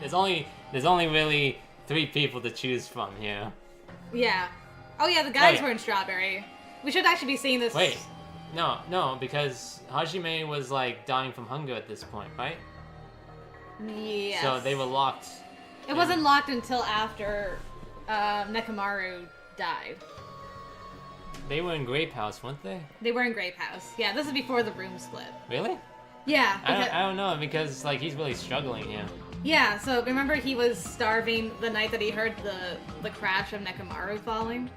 there's only really 3 people to choose from here. Yeah. Oh yeah, the guys yeah. were in Strawberry. We should actually be seeing this. Wait, no, because Hajime was like dying from hunger at this point, right? Yes. So they were locked. It wasn't locked until after Nekomaru died. They were in Grape House, weren't they? They were in Grape House. Yeah, this is before the room split. Really? Yeah. I don't know, because like he's really struggling here. Yeah, so remember he was starving the night that he heard the crash of Nekomaru falling?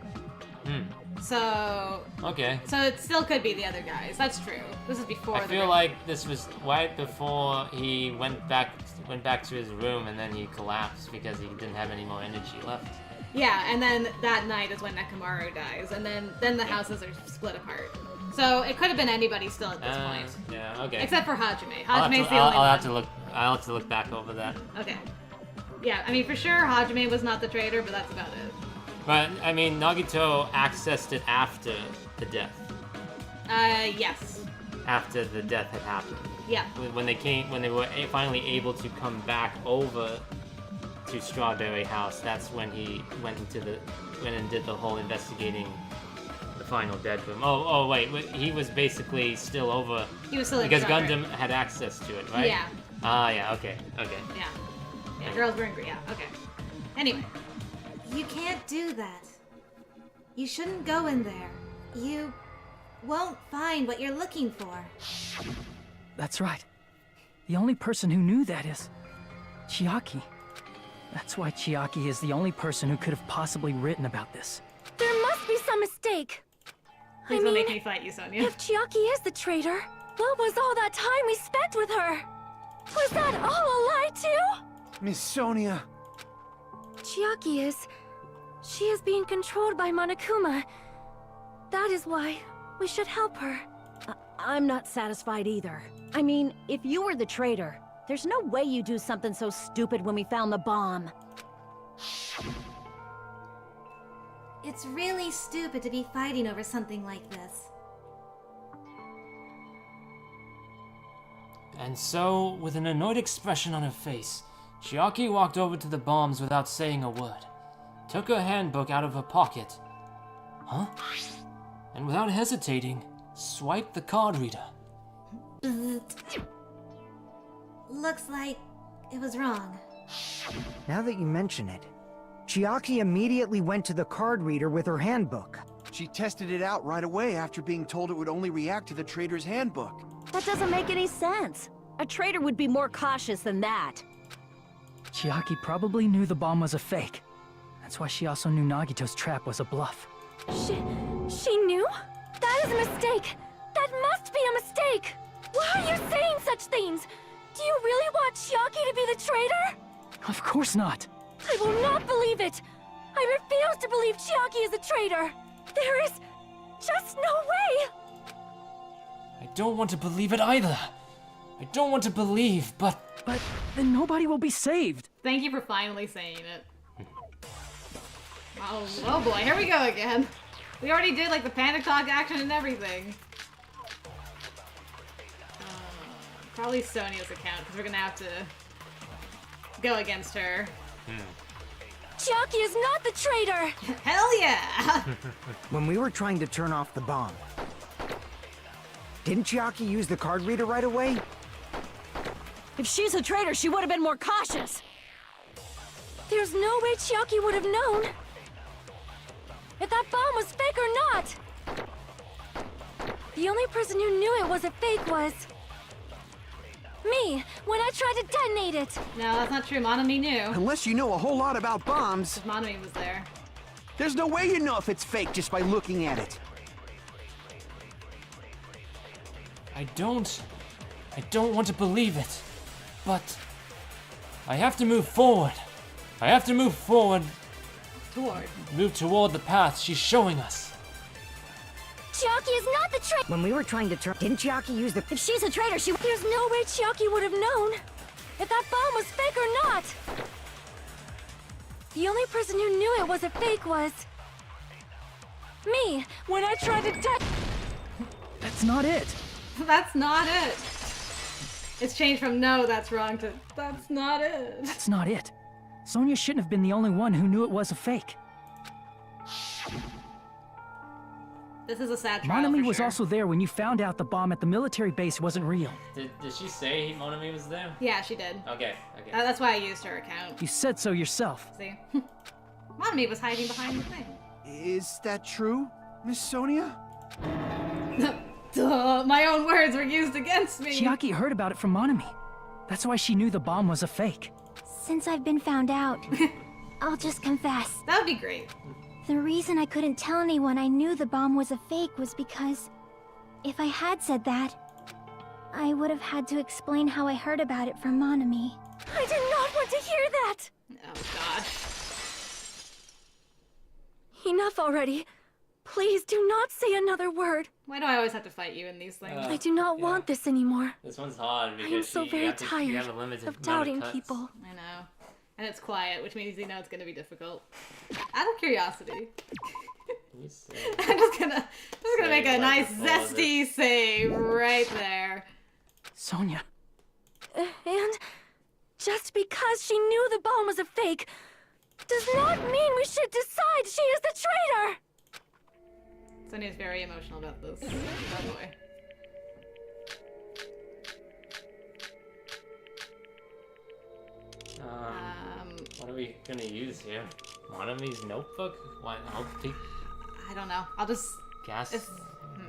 So... Okay. So it still could be the other guys. That's true. This is before I feel like this was right before he went back to his room and then he collapsed because he didn't have any more energy left. Yeah, and then that night is when Nekomaru dies, and then the houses are split apart. So it could have been anybody still at this point. Yeah, okay. Except for Hajime. I'll Hajime's the only one. I'll have to look back over that. Okay. Yeah, I mean, for sure, Hajime was not the traitor, but that's about it. But, I mean, Nagito accessed it after the death. Yes. After the death had happened. Yeah. When they were finally able to come back over to Strawberry House, that's when he went and did the whole investigating the final bedroom. Oh, wait, he was basically still over. He was still in because Strawberry. Gundam had access to it, right? Yeah. Ah, yeah, okay. Yeah, girls were angry, yeah, okay. Anyway. You can't do that. You shouldn't go in there. You won't find what you're looking for. That's right. The only person who knew that is Chiaki. That's why Chiaki is the only person who could have possibly written about this. There must be some mistake. Please don't make me fight you, Sonia. If Chiaki is the traitor, what was all that time we spent with her? Was that all a lie too? Miss Sonia. Chiaki is... She is being controlled by Monokuma. That is why we should help her. I'm not satisfied either. I mean, if you were the traitor, there's no way you do something so stupid when we found the bomb. It's really stupid to be fighting over something like this. And so, with an annoyed expression on her face, Chiaki walked over to the bombs without saying a word, took her handbook out of her pocket, and without hesitating, swiped the card reader. Looks like it was wrong. Now that you mention it, Chiaki immediately went to the card reader with her handbook. She tested it out right away after being told it would only react to the traitor's handbook. That doesn't make any sense. A traitor would be more cautious than that. Chiaki probably knew the bomb was a fake. That's why she also knew Nagito's trap was a bluff. She knew? That is a mistake! That must be a mistake! Why are you saying such things? Do you really want Chiaki to be the traitor? Of course not. I will not believe it! I refuse to believe Chiaki is a traitor! There is just no way! I don't want to believe it either. I don't want to believe, but then nobody will be saved. Thank you for finally saying it. Oh boy, here we go again. We already did like the panic talk action and everything. Probably Sonia's account, because we're gonna have to go against her. Chiaki is not the traitor! Hell yeah! When we were trying to turn off the bomb, didn't Chiaki use the card reader right away? If she's a traitor, she would have been more cautious. There's no way Chiaki would have known if that bomb was fake or not. The only person who knew it was a fake was me, when I tried to detonate it. No, that's not true. Monami knew. Unless you know a whole lot about bombs. Monami was there. There's no way you know if it's fake just by looking at it. I don't want to believe it. But I have to move forward. I have to move forward. Move toward the path she's showing us. Chiaki is not the traitor! When we were trying to turn... Didn't Chiaki use the... If she's a traitor, There's no way Chiaki would have known if that bomb was fake or not. The only person who knew it was a fake was me, when I tried to That's not it. That's not it. It's changed from no, that's wrong to that's not it. That's not it. Sonia shouldn't have been the only one who knew it was a fake. This is a sad trial Monami for was sure. also there when you found out the bomb at the military base wasn't real. Did she say Monami was there? Yeah, she did. Okay. That's why I used her account. You said so yourself. See? Monami was hiding behind the thing. Is that true, Miss Sonia? Duh, my own words were used against me. Chiaki heard about it from Monami. That's why she knew the bomb was a fake. Since I've been found out, I'll just confess. That would be great. The reason I couldn't tell anyone I knew the bomb was a fake was because if I had said that, I would have had to explain how I heard about it from Monami. I did not want to hear that! Oh, God. Enough already. Please do not say another word. Why do I always have to fight you in these things? I do not want this anymore. This one's hard because I am so very tired of doubting people. I know. And it's quiet, which means you know it's gonna be difficult. Out of curiosity. I'm just gonna make a nice zesty save right there. Sonia. And just because she knew the bomb was a fake does not mean we should decide she is the traitor! Sonia's very emotional about this. Oh boy. What are we gonna use here? Monami's notebook? What? I don't know. I'll just guess.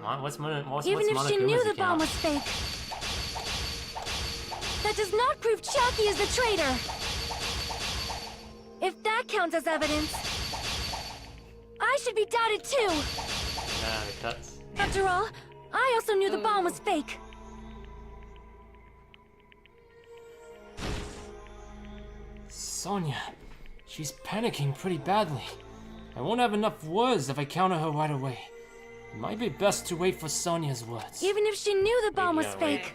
What's Even Monokuma's if she knew the account? bomb was fake, that does not prove Chiaki is the traitor. If that counts as evidence, I should be doubted too. Nah, it cuts. After all, I also knew the bomb was fake. Sonia, she's panicking pretty badly. I won't have enough words if I counter her right away. It might be best to wait for Sonia's words. Even if she knew the bomb was fake,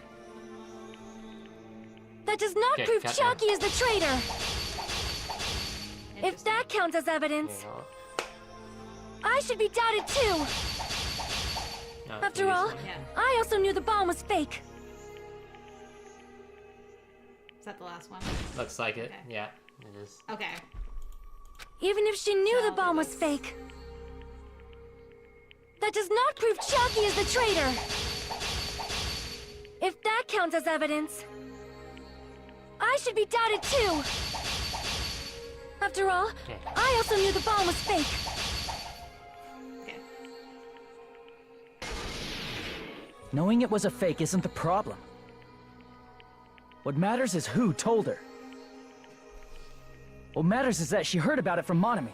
that does not prove Chiaki is the traitor. If that counts as evidence, I should be doubted too. After all, I also knew the bomb was fake. Is that the last one? Looks like it. Yeah, it is. Okay. Even if she knew the bomb was fake, that does not prove Chiaki is the traitor. If that counts as evidence, I should be doubted too. After all, I also knew the bomb was fake. Okay. Knowing it was a fake isn't the problem. What matters is who told her. What matters is that she heard about it from Monami.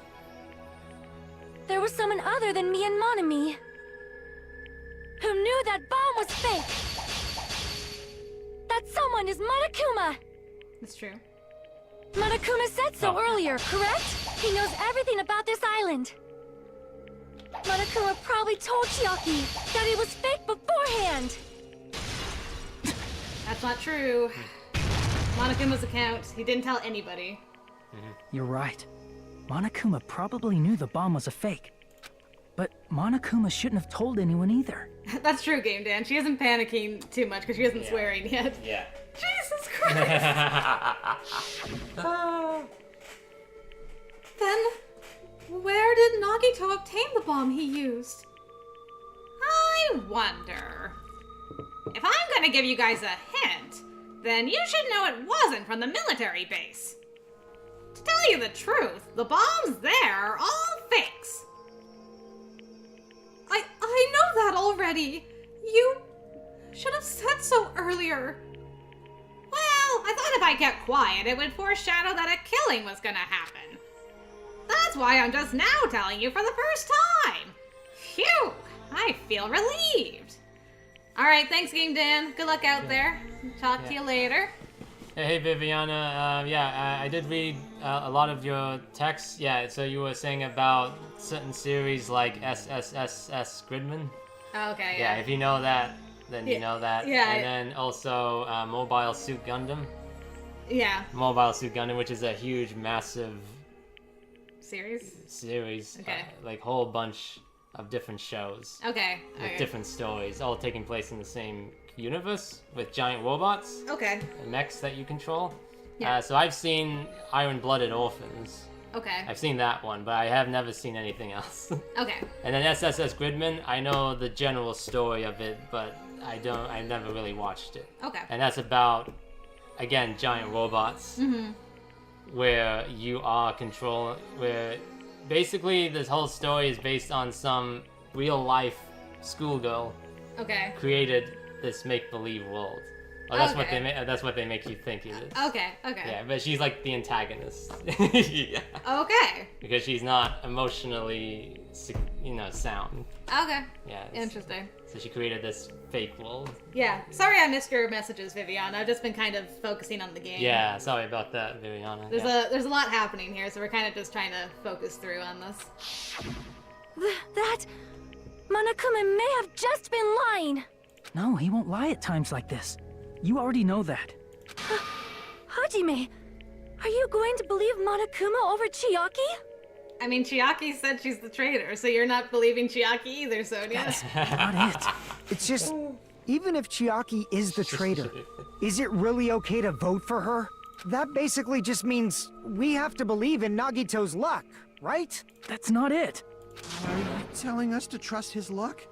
There was someone other than me and Monami who knew that bomb was fake. That someone is Monokuma. That's true. Monokuma said so earlier, correct? He knows everything about this island. Monokuma probably told Chiaki that it was fake beforehand. That's not true. Monokuma's account, he didn't tell anybody. You're right. Monokuma probably knew the bomb was a fake. But Monokuma shouldn't have told anyone either. That's true, Game Dan. She isn't panicking too much because she isn't swearing yet. Yeah. Jesus Christ! Then, where did Nagito obtain the bomb he used? I wonder. If I'm gonna give you guys a hint, then you should know it wasn't from the military base. To tell you the truth, the bombs there are all fakes. I know that already. You should have said so earlier. Well, I thought if I kept quiet, it would foreshadow that a killing was gonna happen. That's why I'm just now telling you for the first time. Phew, I feel relieved. Alright, thanks, Game Dan. Good luck out there. Talk to you later. Hey, Viviana. I did read a lot of your texts. Yeah, so you were saying about certain series like SSSS Gridman. Okay, Yeah, if you know that, then you know that. Yeah. And then also Mobile Suit Gundam. Yeah. Mobile Suit Gundam, which is a huge, massive series. Okay. Like whole bunch of different shows. Okay. With different stories, all taking place in the same universe with giant robots. Okay. And mechs that you control. Yeah. So I've seen Iron-Blooded Orphans. Okay. I've seen that one, but I have never seen anything else. Okay. And then SSS Gridman, I know the general story of it, but I never really watched it. Okay. And that's about, again, giant robots. Mm-hmm. Where you are where basically this whole story is based on some real life schoolgirl. Okay. Created this make-believe world. Oh, that's what they make you think it is. Okay, okay. Yeah, but she's like the antagonist. Yeah. Okay. Because she's not emotionally, sound. Okay. Yeah. Interesting. So she created this fake world. Yeah. Sorry I missed your messages, Viviana. I've just been kind of focusing on the game. Yeah, sorry about that, Viviana. There's a lot happening here, so we're kind of just trying to focus through on this. That... Monokuma may have just been lying. No, he won't lie at times like this. You already know that. Hajime, are you going to believe Monokuma over Chiaki? I mean, Chiaki said she's the traitor, so you're not believing Chiaki either, Sonia. That's not it. It's just, even if Chiaki is the traitor, is it really okay to vote for her? That basically just means we have to believe in Nagito's luck, right? That's not it. Are you telling us to trust his luck?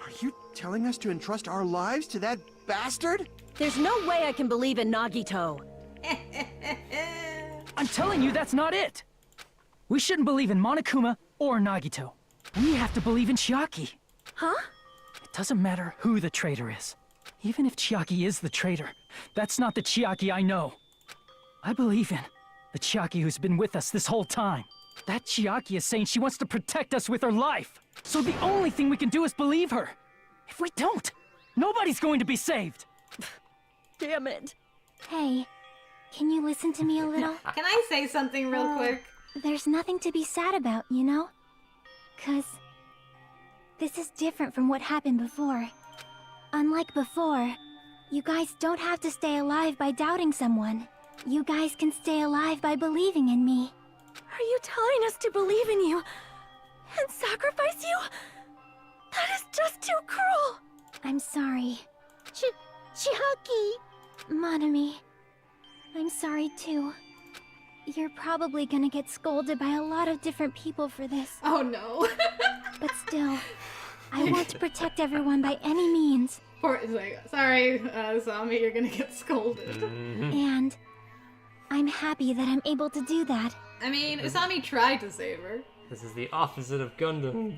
Are you telling us to entrust our lives to that bastard? There's no way I can believe in Nagito. I'm telling you, that's not it. We shouldn't believe in Monokuma or Nagito. We have to believe in Chiaki. Huh? It doesn't matter who the traitor is. Even if Chiaki is the traitor, that's not the Chiaki I know. I believe in the Chiaki who's been with us this whole time. That Chiaki is saying she wants to protect us with her life. So the only thing we can do is believe her. If we don't, nobody's going to be saved. Damn it. Hey, can you listen to me a little? Can I say something real quick? There's nothing to be sad about, you know? 'Cause this is different from what happened before. Unlike before, you guys don't have to stay alive by doubting someone. You guys can stay alive by believing in me. Are you telling us to believe in you and sacrifice you? That is just too cruel. I'm sorry. Chiaki! Monami, I'm sorry too. You're probably gonna get scolded by a lot of different people for this. Oh no. But still, I want to protect everyone by any means. Sorry, Sami, you're gonna get scolded. And I'm happy that I'm able to do that. I mean, Usami tried to save her. This is the opposite of Gundam.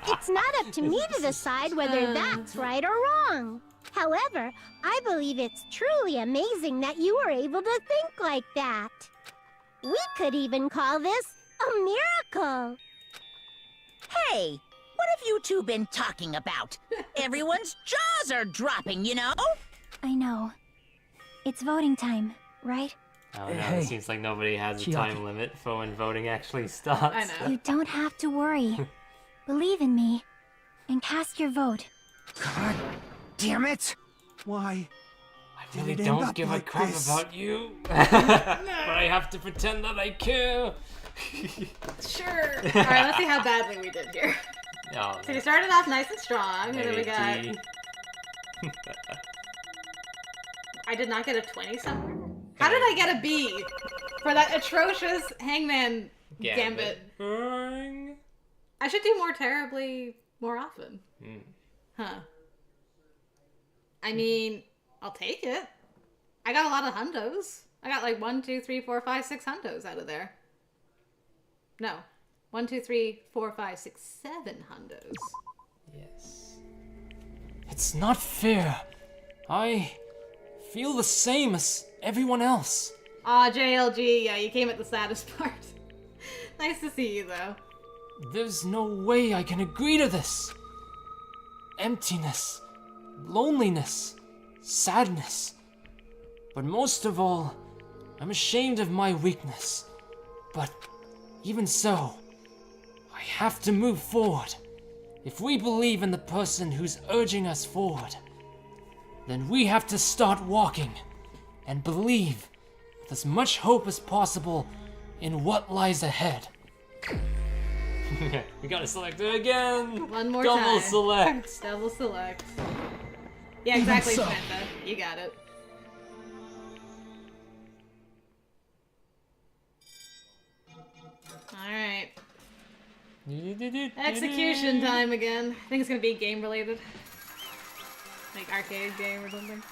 It's not up to me to decide whether that's right or wrong. However, I believe it's truly amazing that you were able to think like that. We could even call this a miracle. Hey, what have you two been talking about? Everyone's jaws are dropping, you know? I know. It's voting time, right? Oh no, Hey, it seems like nobody has a Chiaki. time limit for when voting actually starts. I know. You don't have to worry. Believe in me, and cast your vote. God damn it! Why? I really Did it end don't up give like a crap this? about you. But I have to pretend that I care. Sure. Alright, let's see how badly we did here. Oh, So we started off nice and strong, and then we got... AD. I did not get a 20 somewhere? How did I get a B? For that atrocious Hangman Gambit. I should do more terribly more often. Huh. I mean, I'll take it. I got a lot of hundos. I got like 1, 2, 3, 4, 5, 6 hundos out of there. No. 1, 2, 3, 4, 5, 6, 7 hundos. Yes. It's not fair. I feel the same as everyone else. Aw, JLG, yeah, you came at the saddest part. Nice to see you, though. There's no way I can agree to this. Emptiness, loneliness, sadness. But most of all, I'm ashamed of my weakness. But even so, I have to move forward. If we believe in the person who's urging us forward, then we have to start walking and believe with as much hope as possible in what lies ahead. We gotta select it again. One more Double time. select. Double select. Yeah, exactly, so. Samantha. You got it. Alright. Execution time again. I think it's gonna be game related. Like arcade game or something.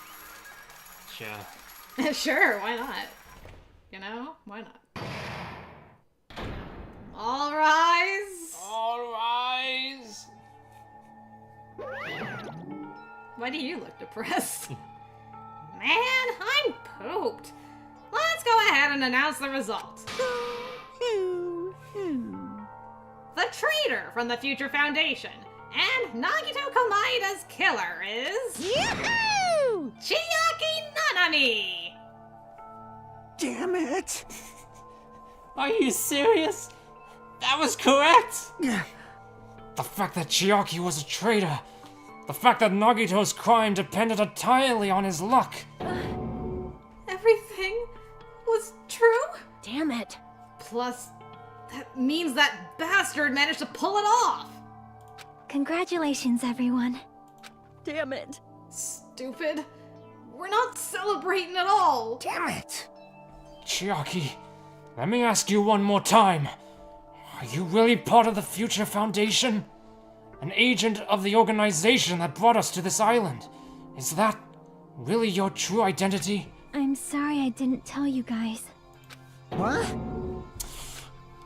Sure. Sure, why not? You know? Why not? All rise! All rise! Why do you look depressed? Man, I'm pooped. Let's go ahead and announce the results. The traitor from the Future Foundation and Nagito Komaida's killer is... Yahoo! Chiaki Nanami! Damn it! Are you serious? That was correct! The fact that Chiaki was a traitor. The fact that Nagito's crime depended entirely on his luck. Everything was true? Damn it. Plus, that means that bastard managed to pull it off! Congratulations, everyone. Damn it. Stupid. We're not celebrating at all! Damn it! Chiaki, let me ask you one more time. Are you really part of the Future Foundation? An agent of the organization that brought us to this island? Is that really your true identity? I'm sorry I didn't tell you guys. What?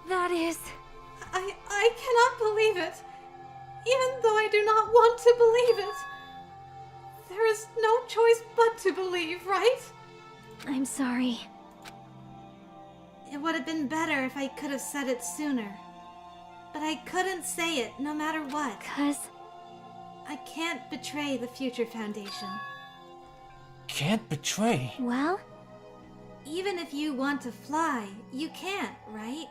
That is... I cannot believe it. Even though I do not want to believe it. There is no choice but to believe, right? I'm sorry. It would have been better if I could have said it sooner. But I couldn't say it no matter what. 'Cause... I can't betray the Future Foundation. Can't betray? Well? Even if you want to fly, you can't, right?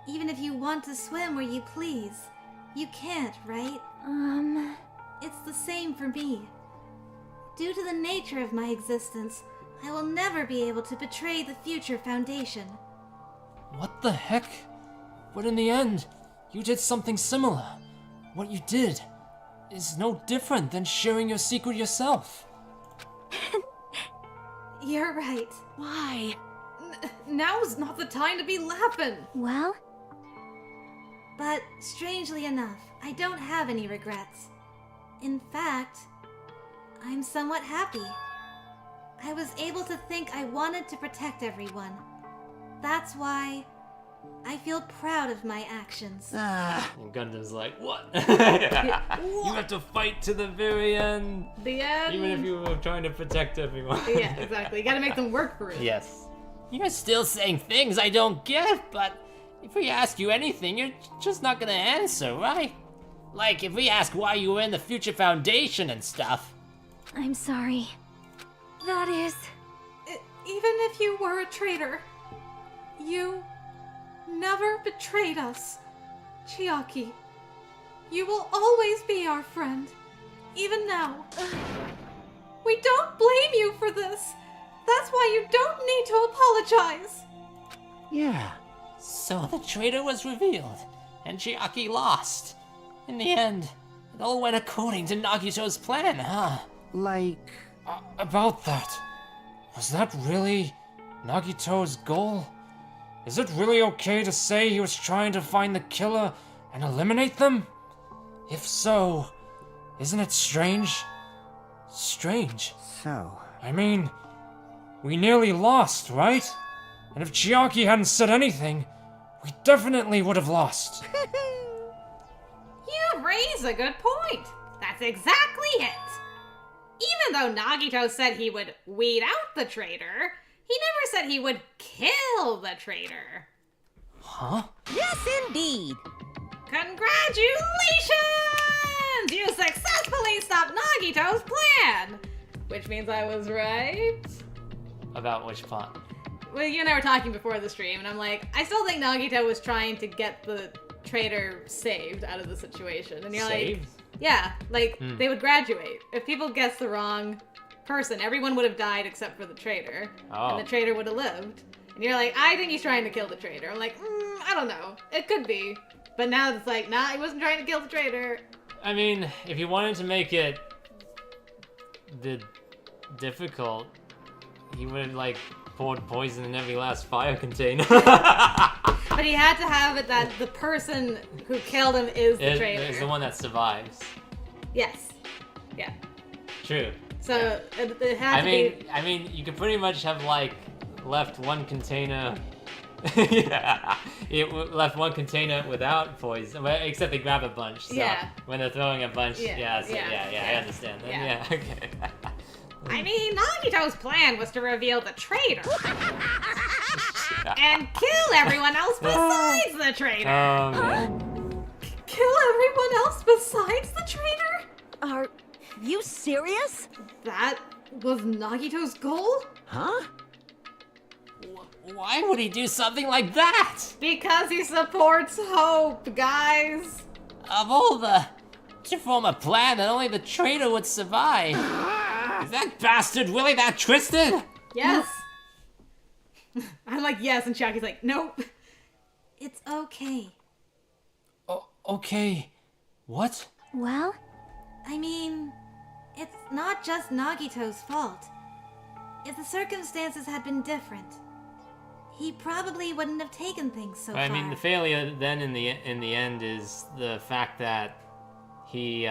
Even if you want to swim where you please, you can't, right? It's the same for me. Due to the nature of my existence, I will never be able to betray the Future Foundation. What the heck? But in the end, you did something similar. What you did is no different than sharing your secret yourself. You're right. Why? Now's not the time to be laughing. Well? But strangely enough, I don't have any regrets. In fact, I'm somewhat happy. I was able to think I wanted to protect everyone. That's why I feel proud of my actions. And Gundam's like, what? You have to fight to the very end. The end. Even if you were trying to protect everyone. Yeah, exactly. You gotta make them work for it. Yes. You're still saying things I don't get, but if we ask you anything, you're just not gonna answer, right? Like if we ask why you were in the Future Foundation and stuff. I'm sorry. That is... Even if you were a traitor, you never betrayed us. Chiaki, you will always be our friend, even now. We don't blame you for this. That's why you don't need to apologize. Yeah. So the traitor was revealed, and Chiaki lost. In the end, it all went according to Nagito's plan, huh? Like... About that, was that really Nagito's goal? Is it really okay to say he was trying to find the killer and eliminate them? If so, isn't it strange? Strange. So... I mean, we nearly lost, right? And if Chiaki hadn't said anything, we definitely would have lost. You raise a good point. That's exactly it. Even though Nagito said he would weed out the traitor, he never said he would kill the traitor. Huh? Yes, indeed. Congratulations! You successfully stopped Nagito's plan! Which means I was right. About which plot? Well, you and I were talking before the stream, and I'm like, I still think Nagito was trying to get the traitor saved out of the situation. And you're Saved? like, yeah, like, they would graduate. If people guessed the wrong person, everyone would have died except for the traitor. Oh. And the traitor would have lived. And you're like, I think he's trying to kill the traitor. I'm like, I don't know. It could be. But now it's like, nah, he wasn't trying to kill the traitor. I mean, if you wanted to make it difficult, he would have, like, poured poison in every last fire container. But he had to have it that the person who killed him is the traitor. Is the one that survives. Yes. Yeah. True. So it had to be. I mean, you could pretty much have like left one container. Yeah, it left one container without poison, except they grab a bunch. So Yeah. when they're throwing a bunch, Yeah. I understand that. Yeah, okay. I mean, Nagito's plan was to reveal the traitor and kill everyone else besides the traitor. Oh man. Kill everyone else besides the traitor? Are you serious? That was Nagito's goal? Huh? Why would he do something like that? Because he supports hope, guys. Of all to form a plan that only the traitor would survive. Is that bastard really that twisted? Yes. I'm like, yes, and Chiaki's like, nope. It's okay. Okay. What? Well? I mean, it's not just Nagito's fault. If the circumstances had been different, he probably wouldn't have taken things so far. I mean, the failure then in the end is the fact that he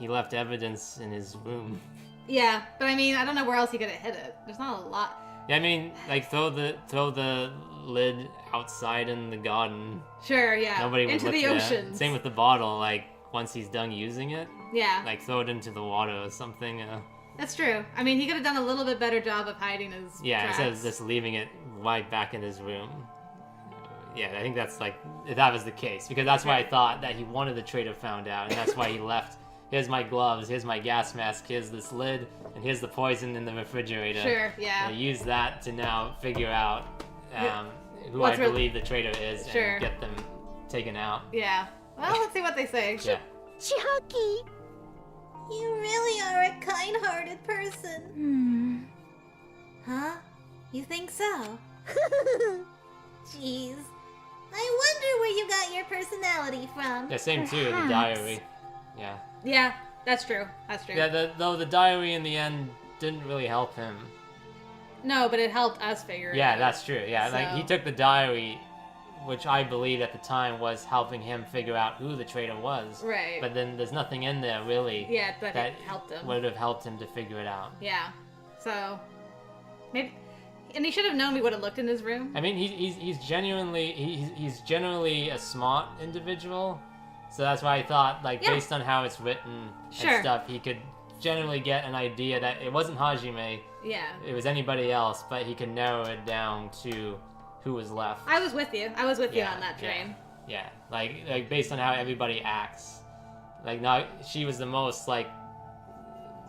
left evidence in his room. Yeah, but I mean, I don't know where else he could have hid it. There's not a lot. Yeah, I mean, like throw the lid outside in the garden. Sure, yeah. Nobody would into look the there. ocean. Same with the bottle. Like once he's done using it, Yeah. like throw it into the water or something. That's true. I mean, he could have done a little bit better job of hiding his Yeah, tracks. instead of just leaving it right back in his room. Yeah, I think that's like, if that was the case. Because that's why I thought that he wanted the traitor found out. And that's why he left, here's my gloves, here's my gas mask, here's this lid, and here's the poison in the refrigerator. Sure, yeah. And I use that to now figure out who What's I believe the traitor is Sure. and get them taken out. Yeah. Well, let's see what they say. Yeah. Chiaki! You really are a kind-hearted person. Huh? You think so? Jeez. I wonder where you got your personality from. Yeah, same too, the diary. Yeah. Yeah, that's true. That's true. Yeah, though the diary in the end didn't really help him. No, but it helped us figure it out. Yeah, that's true. Yeah, like he So- took the diary, which I believed at the time was helping him figure out who the traitor was. Right. But then there's nothing in there really. Yeah, that helped him. Would have helped him to figure it out. Yeah. So, maybe, and he should have known we would have looked in his room. I mean, he's generally a smart individual, so that's why I thought, like, Yeah. based on how it's written Sure. and stuff, he could generally get an idea that it wasn't Hajime. Yeah. It was anybody else, but he could narrow it down to who was left. I was with you. I was with you Yeah, on that train. Yeah, like based on how everybody acts, like now she was the most like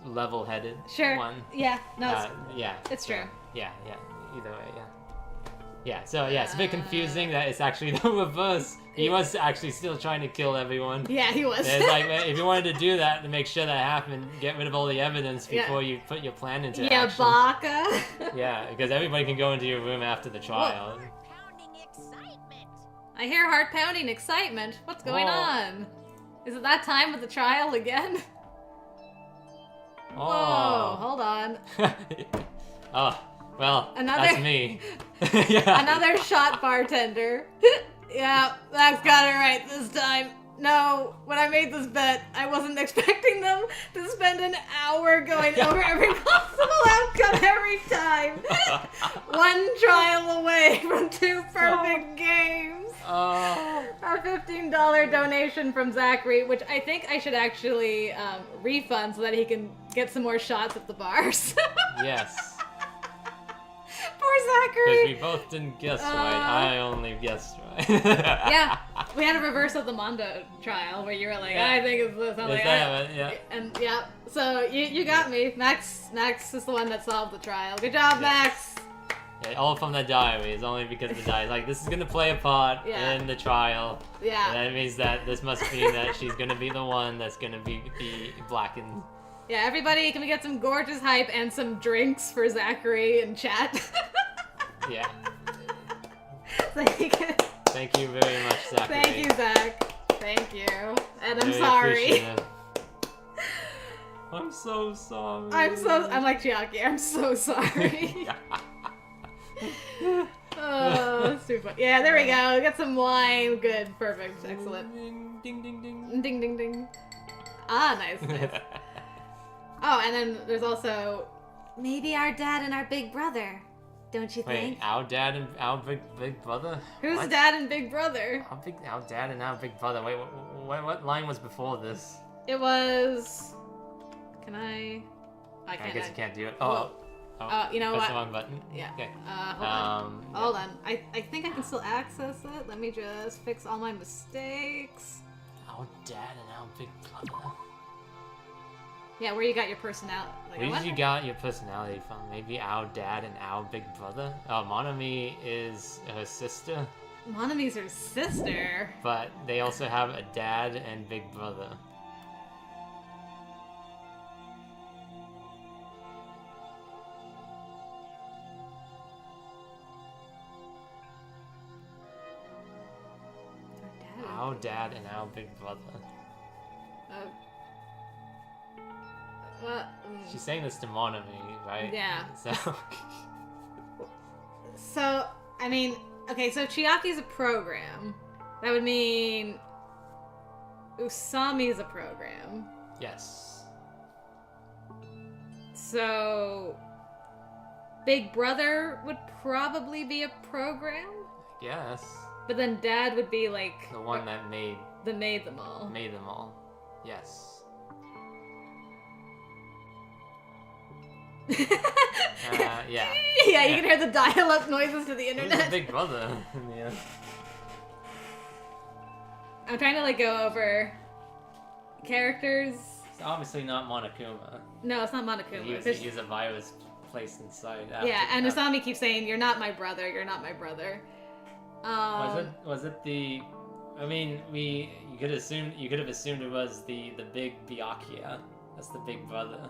level-headed Sure. one. Yeah. No. Yeah. It's so, true. Yeah. Either way, yeah. Yeah. So yeah, it's a bit confusing that it's actually the reverse. He was actually still trying to kill everyone. Yeah, he was. It's like, man, if you wanted to do that to make sure that happened, get rid of all the evidence Yeah. before you put your plan into Yeah, action. Baka. Yeah, because everybody can go into your room after the trial. I hear heart pounding excitement. What's going Whoa. on? Is it that time with the trial again? Whoa, hold on. Oh, well, Another- that's me. Yeah. Another shot bartender. Yeah, Max got it right this time. No, when I made this bet, I wasn't expecting them to spend an hour going over every possible outcome every time. One trial away from 2 perfect games. Oh. Our $15 donation from Zachary, which I think I should actually refund so that he can get some more shots at the bars. Yes. Poor Zachary. Because we both didn't guess right. I only guessed right. Yeah, we had a reverse of the Mondo trial where you were like, Yeah. I think it's this. I'm Is like, that it? Yeah. And yeah, so you got me. Max is the one that solved the trial. Good job, Max. Yeah, all from the diary is only because of the diary. Like, this is gonna play a part Yeah. in the trial. Yeah. And that means that this must mean that she's gonna be the one that's gonna be blackened. Yeah, everybody, can we get some gorgeous hype and some drinks for Zachary in chat? Yeah. Thank you very much, Zachary. Thank you, Zach. Thank you. And I'm Very sorry. appreciative. I'm so sorry. I'm like Chiaki, I'm so sorry. Oh, too funny. Yeah, there we go. Got some wine. Good. Perfect. Excellent. Ding, ding, ding. Ding, ding, ding. Ah, nice, nice. Oh, and then there's also... Maybe our dad and our big brother. Don't you Wait, think? our dad and our big brother? Who's What? dad and big brother? Our dad and our big brother. Wait, what line was before this? It was... Can I... I can't. I guess you can't do it. Well, you know press what? the wrong button. Yeah. Okay. Hold on. Hold on. I think I can still access it. Let me just fix all my mistakes. Our dad and our big brother. Yeah, where you got your personality. Like, Where what? did you got your personality from? Maybe our dad and our big brother? Oh, Monami is her sister, Monami's her sister. but they also have a dad and big brother. Our dad and our big brother. What? She's saying this to Monami, right? Yeah. So. So, I mean, okay, so Chiaki's a program. That would mean Usami's a program. Yes. So, Big Brother would probably be a program, Yes. but then Dad would be like The one that made them all. Made them all. Yes. Yeah. Yeah, you can hear the dial-up noises to the Who's the internet. big brother? Yeah. I'm trying to like go over characters. It's obviously not Monokuma. No, it's not Monokuma. He It's- was a virus placed inside. yeah, and Usami keeps saying, "You're not my brother. You're not my brother." Was it the? I mean, you could have assumed it was the big Byakuya. That's the big brother.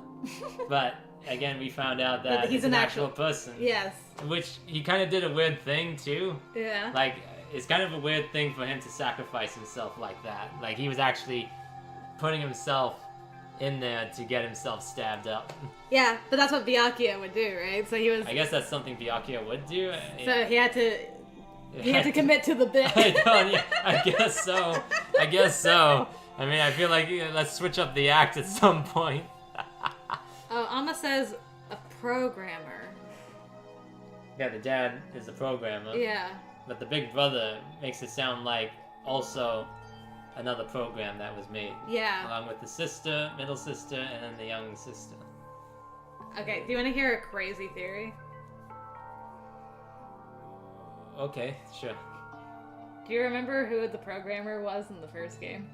But again, we found out that He's he's an actual person. Yes. Which he kind of did a weird thing too. Yeah. Like, it's kind of a weird thing for him to sacrifice himself like that. Like, he was actually putting himself in there to get himself stabbed up. Yeah, but that's what Byakuya would do, right? So he was. I guess that's something Byakuya would do. So he had to. He had to commit to the bit. I guess so. I guess so. I mean, I feel like let's switch up the act at some point. Oh, Amma says a programmer. Yeah, the dad is a programmer. Yeah. But the big brother makes it sound like also another program that was made. Yeah. Along with the sister, middle sister, and then the young sister. Okay, do you want to hear a crazy theory? Okay, sure. Do you remember who the programmer was in the first game?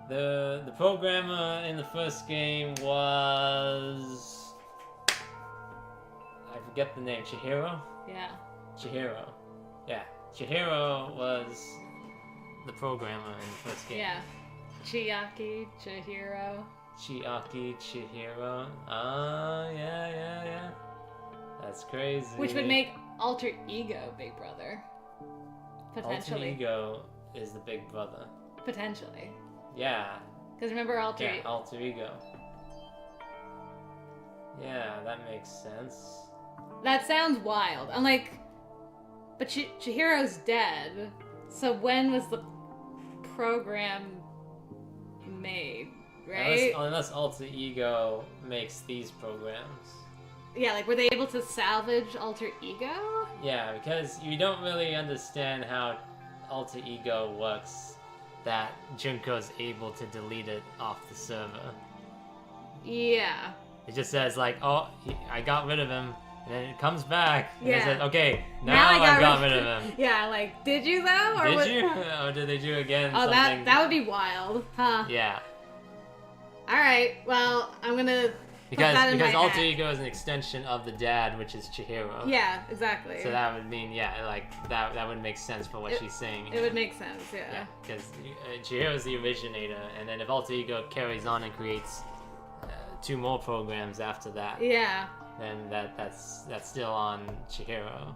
The programmer in the first game was... I forget the name. Chihiro? Yeah. Chihiro. Yeah. Chihiro was the programmer in the first game. Yeah. Chiaki, Chihiro. Chiaki, Chihiro. Yeah. That's crazy. Which would make Alter Ego Big Brother. Potentially. Alter Ego is the big brother. Potentially. Yeah. Because remember Alter Yeah, Alter Ego. Yeah, that makes sense. That sounds wild. I'm like, but Chihiro's dead. So when was the program made, right? Unless Alter Ego makes these programs. Yeah, like were they able to salvage Alter Ego? Yeah, because you don't really understand how Alter Ego works, that Junko's able to delete it off the server. Yeah. It just says like, oh, I got rid of him, and then it comes back, and it says, okay, now I got rid of him. Yeah, like, did you though? Or Did you? Or did they do again Oh, something? that would be wild, huh? Yeah. Alright, well, I'm gonna Because put that in my Alter hat. Ego is an extension of the dad, which is Chihiro. Yeah, exactly. So that would mean, yeah, like, that would make sense for what she's saying. It would make sense, yeah. Yeah, because Chihiro is the originator, and then if Alter Ego carries on and creates 2 more programs after that, Yeah. then that's still on Chihiro.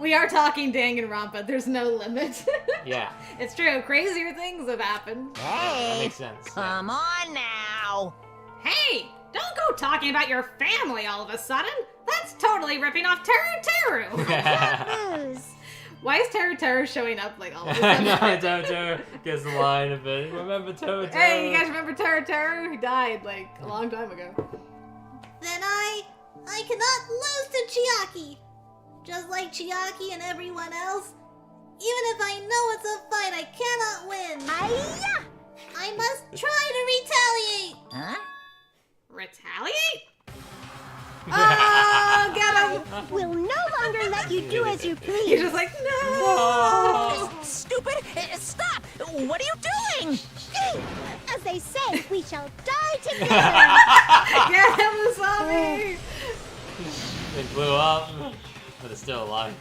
We are talking Danganronpa, there's no limit. Yeah. It's true, crazier things have happened. That makes sense. Come on now. Hey! Don't go talking about your family all of a sudden! That's totally ripping off Teru Teru! Booze. Why is Terror showing up like all of a I sudden? know, Terror gets the line a bit. Remember Terror? Hey, you guys remember Terror? He died like a long time ago. Then I cannot lose to Chiaki. Just like Chiaki and everyone else, even if I know it's a fight I cannot win. Hi-ya! I must try to retaliate. Huh? Retaliate? Oh, get him! We'll no longer let you do as you please. He's just like, no! Stupid! Stop! What are you doing? As they say, we shall die together. Get him, Usami! It blew up, but it's still alive.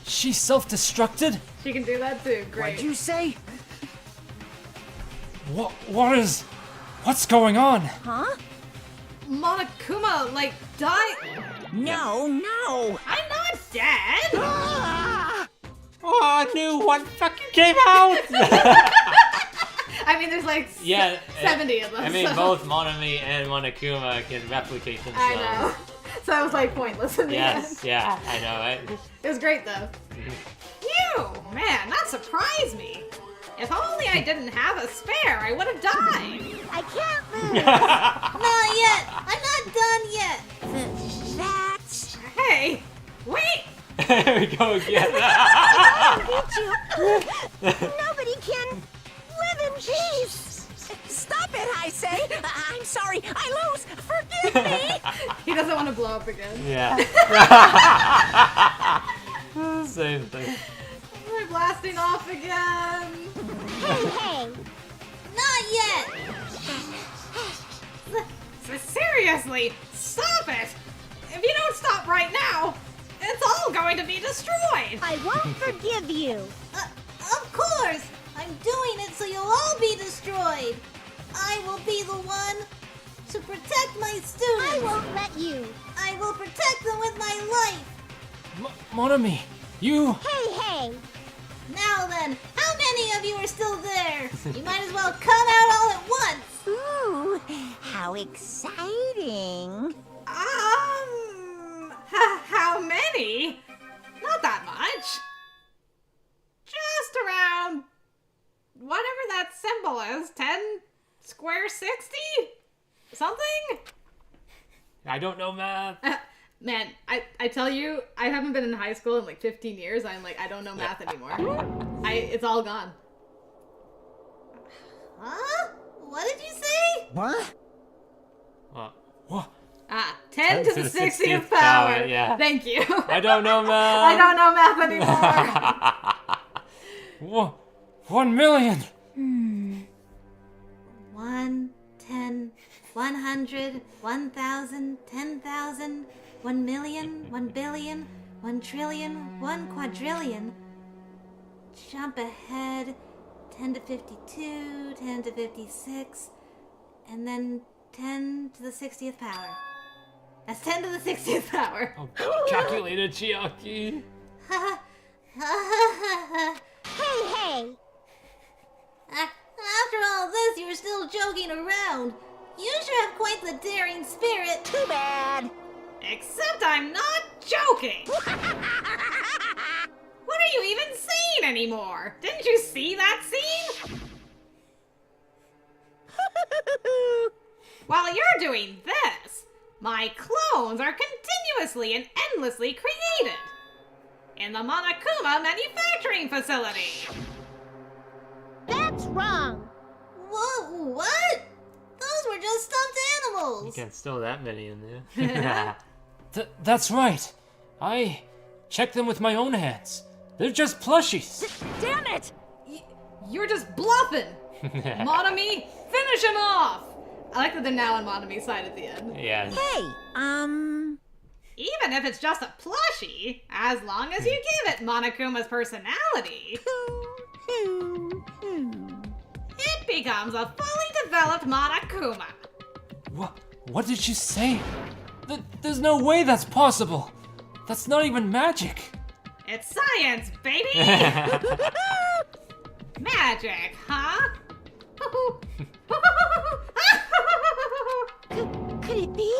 She self-destructed? She can do that too. Great. What'd you say? What's going on? Huh? Monokuma, like, died. No. I'm not dead. Oh, I knew one fucking came out! I mean, there's like 70 of them. I mean, so. both Monami and Monokuma can replicate themselves. I know. So it was like pointless in the end. Yeah, I know, right? It was great though. You, man, that surprised me. If only I didn't have a spare, I would have died. I can't lose. Not yet. I'm not done yet. That's... Hey, wait. There we go again. Nobody can live in peace. Stop it, I say! I'm sorry, I lose! Forgive me! He doesn't want to blow up again. Yeah. Same thing. We're blasting off again. Hey! Not yet. Seriously, stop it. If you don't stop right now, it's all going to be destroyed. I won't forgive you. Of course. I'm doing it so you'll all be destroyed. I will be the one to protect my students. I won't let you. I will protect them with my life. Monami, you... Hey! Now then, how many of you are still there? You might as well come out all at once. Ooh, how exciting! How many? Not that much. Just around whatever that symbol is, 10 square 60? Something? I don't know math. Man, I tell you, I haven't been in high school in like 15 years. I'm like, I don't know math anymore. It's all gone. Huh? What did you say? What? What? 10 to the 60th power. Yeah. Thank you. I don't know math. I don't know math anymore. 1 million. 1, 10, 100, 1,000, 10,000, 1 million, 1 billion, 1 trillion, 1 quadrillion. Jump ahead, 10 to 52, 10 to 56, and then 10 to the 60th power. That's 10 to the 60th power. Oh, calculator, Chiaki. Hey! After all this, you're still joking around. You sure have quite the daring spirit. Too bad! Except I'm not joking. What are you even saying anymore? Didn't you see that scene? While you're doing this, my clones are continuously and endlessly created in the Monokuma manufacturing facility. That's wrong. What? Those were just stuffed You animals. can't store that many in there. That's right. I checked them with my own hands. They're just plushies. Damn it! You're just bluffing. Monami, finish him off. I like that they're now on Monami's side at the end. Yeah. Hey, Even if it's just a plushie, as long as you give it Monokuma's personality, it becomes a fully developed Monokuma. What did you say? There's no way that's possible. That's not even magic. It's science, baby! Magic, huh? Could it be?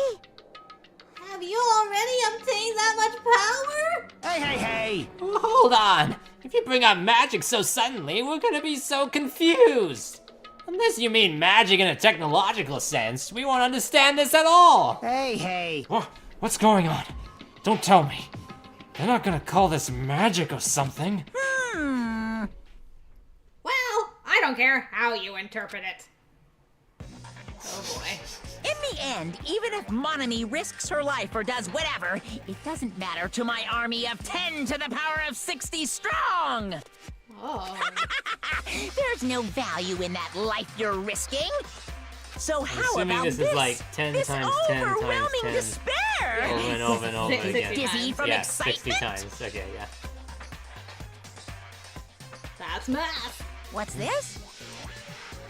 Have Have you already obtained that much power? Hey! Hold on! If you bring up magic so suddenly, we're gonna be so confused! Unless you mean magic in a technological sense, we won't understand this at all! Hey! What's going on? Don't tell me. They're not gonna call this magic or something. Well, I don't care how you interpret it. Oh boy. In the end, even if Monami risks her life or does whatever, it doesn't matter to my army of 10 to the power of 60 strong! Oh. There's no value in that life you're risking. So how assuming about this is like 10 this times 10 times overwhelming 10. despair? Over and over and over again. Dizzy from Yeah, excitement? 60 times. Okay, yeah. That's math. What's this?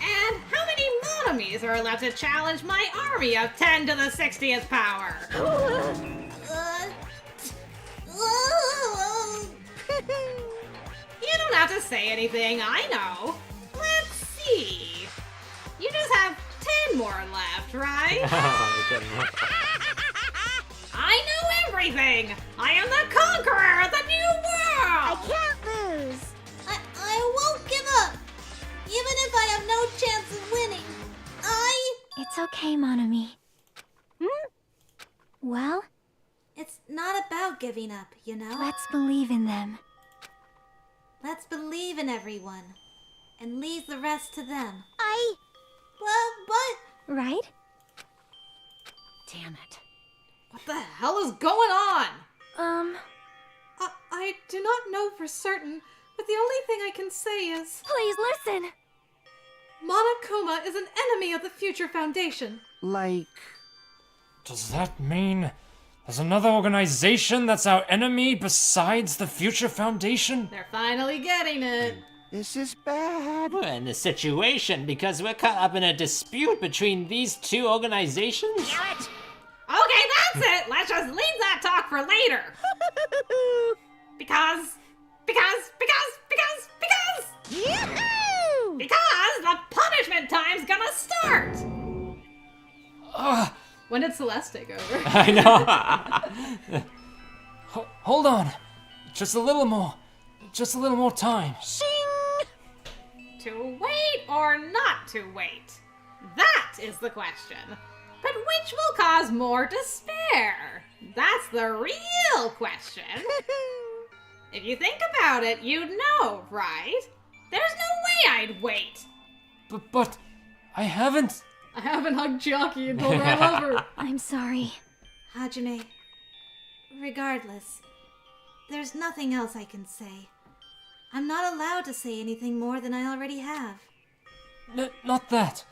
And how many Monomies are allowed to challenge my army of 10 to the 60th power? You don't have to say anything, I know. Let's see. You just have 10 more left, right? I know everything! I am the conqueror of the new I world! can't lose. I won't give up. Even if I have no chance of winning. It's okay, Monami. Well, It's not about giving up, you know? let's believe in them. Let's believe in everyone. And leave the rest to them. I... But... Right? Damn it. What the hell is going on? I do not know for certain, but the only thing I can say is... Please listen. Monokuma is an enemy of the Future Foundation. Like... Does that mean there's another organization that's our enemy besides the Future Foundation? They're finally getting it. This is bad. We're in this situation because we're caught up in a dispute between these two organizations? Damn it! Okay, that's it! Let's just leave that talk for later! Because... Yoo-hoo! Because the punishment time's gonna start! When did Celeste take over? I know! Hold on. Just a little more. Just a little more time. To wait or not to wait? That is the question. But which will cause more despair? That's the real question. If you think about it, you'd know, right? There's no way I'd wait. But I haven't. I haven't hugged Chiaki and told her I love her. I'm sorry. Hajime, regardless, there's nothing else I can say. I'm not allowed to say anything more than I already have. Not that.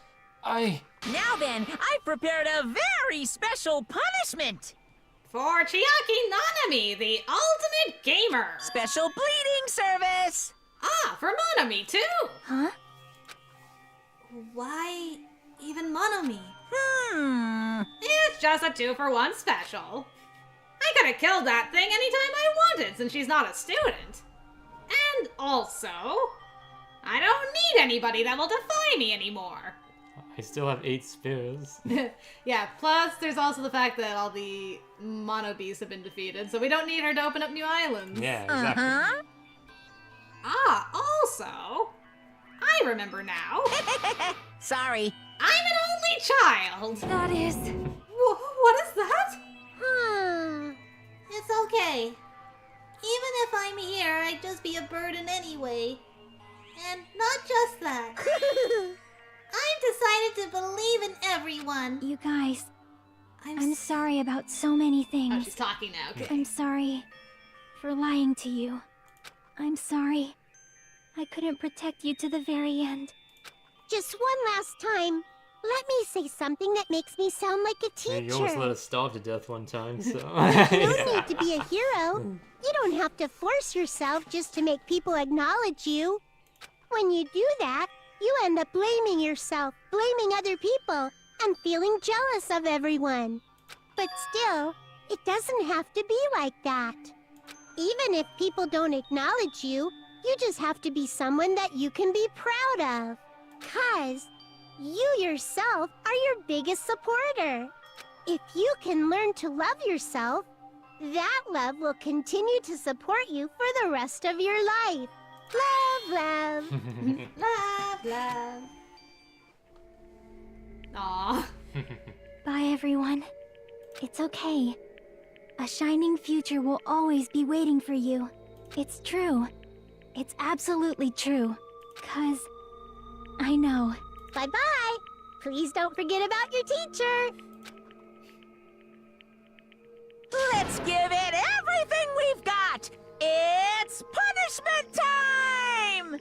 Now then, I've prepared a very special punishment! For Chiaki Nanami, the ultimate gamer. Special bleeding service! Ah, for Monami too. Huh? Why even Monomi? It's just a 2-for-1 special. I could have killed that thing anytime I wanted since she's not a student. And also, I don't need anybody that will defy me anymore. I still have 8 spears. Yeah, plus there's also the fact that all the Mono Beasts have been defeated, so we don't need her to open up new islands. Yeah, exactly. Uh-huh. Ah, also, I remember now. Sorry. I'm an only child. That is... What is that? It's okay. Even if I'm here, I'd just be a burden anyway. And not just that. I've decided to believe in everyone. You guys, I'm I'm sorry about so many Oh, things. she's talking now. Okay. I'm sorry for lying to you. I'm sorry. I couldn't protect you to the very end. Just one last time. Let me say something that makes me sound like a teacher. You almost let us starve to death one time, so... You don't need to be a hero. You don't have to force yourself just to make people acknowledge you. When you do that, you end up blaming yourself, blaming other people, and feeling jealous of everyone. But still, it doesn't have to be like that. Even if people don't acknowledge you, you just have to be someone that you can be proud of. 'Cause you yourself are your biggest supporter. If you can learn to love yourself, that love will continue to support you for the rest of your life. Love, love. Love, love. Aww. Bye, everyone. It's okay. A shining future will always be waiting for you. It's true. It's absolutely true. 'Cause I know. Bye-bye. Please don't forget about your teacher. Let's give it everything we've got! It's punishment time!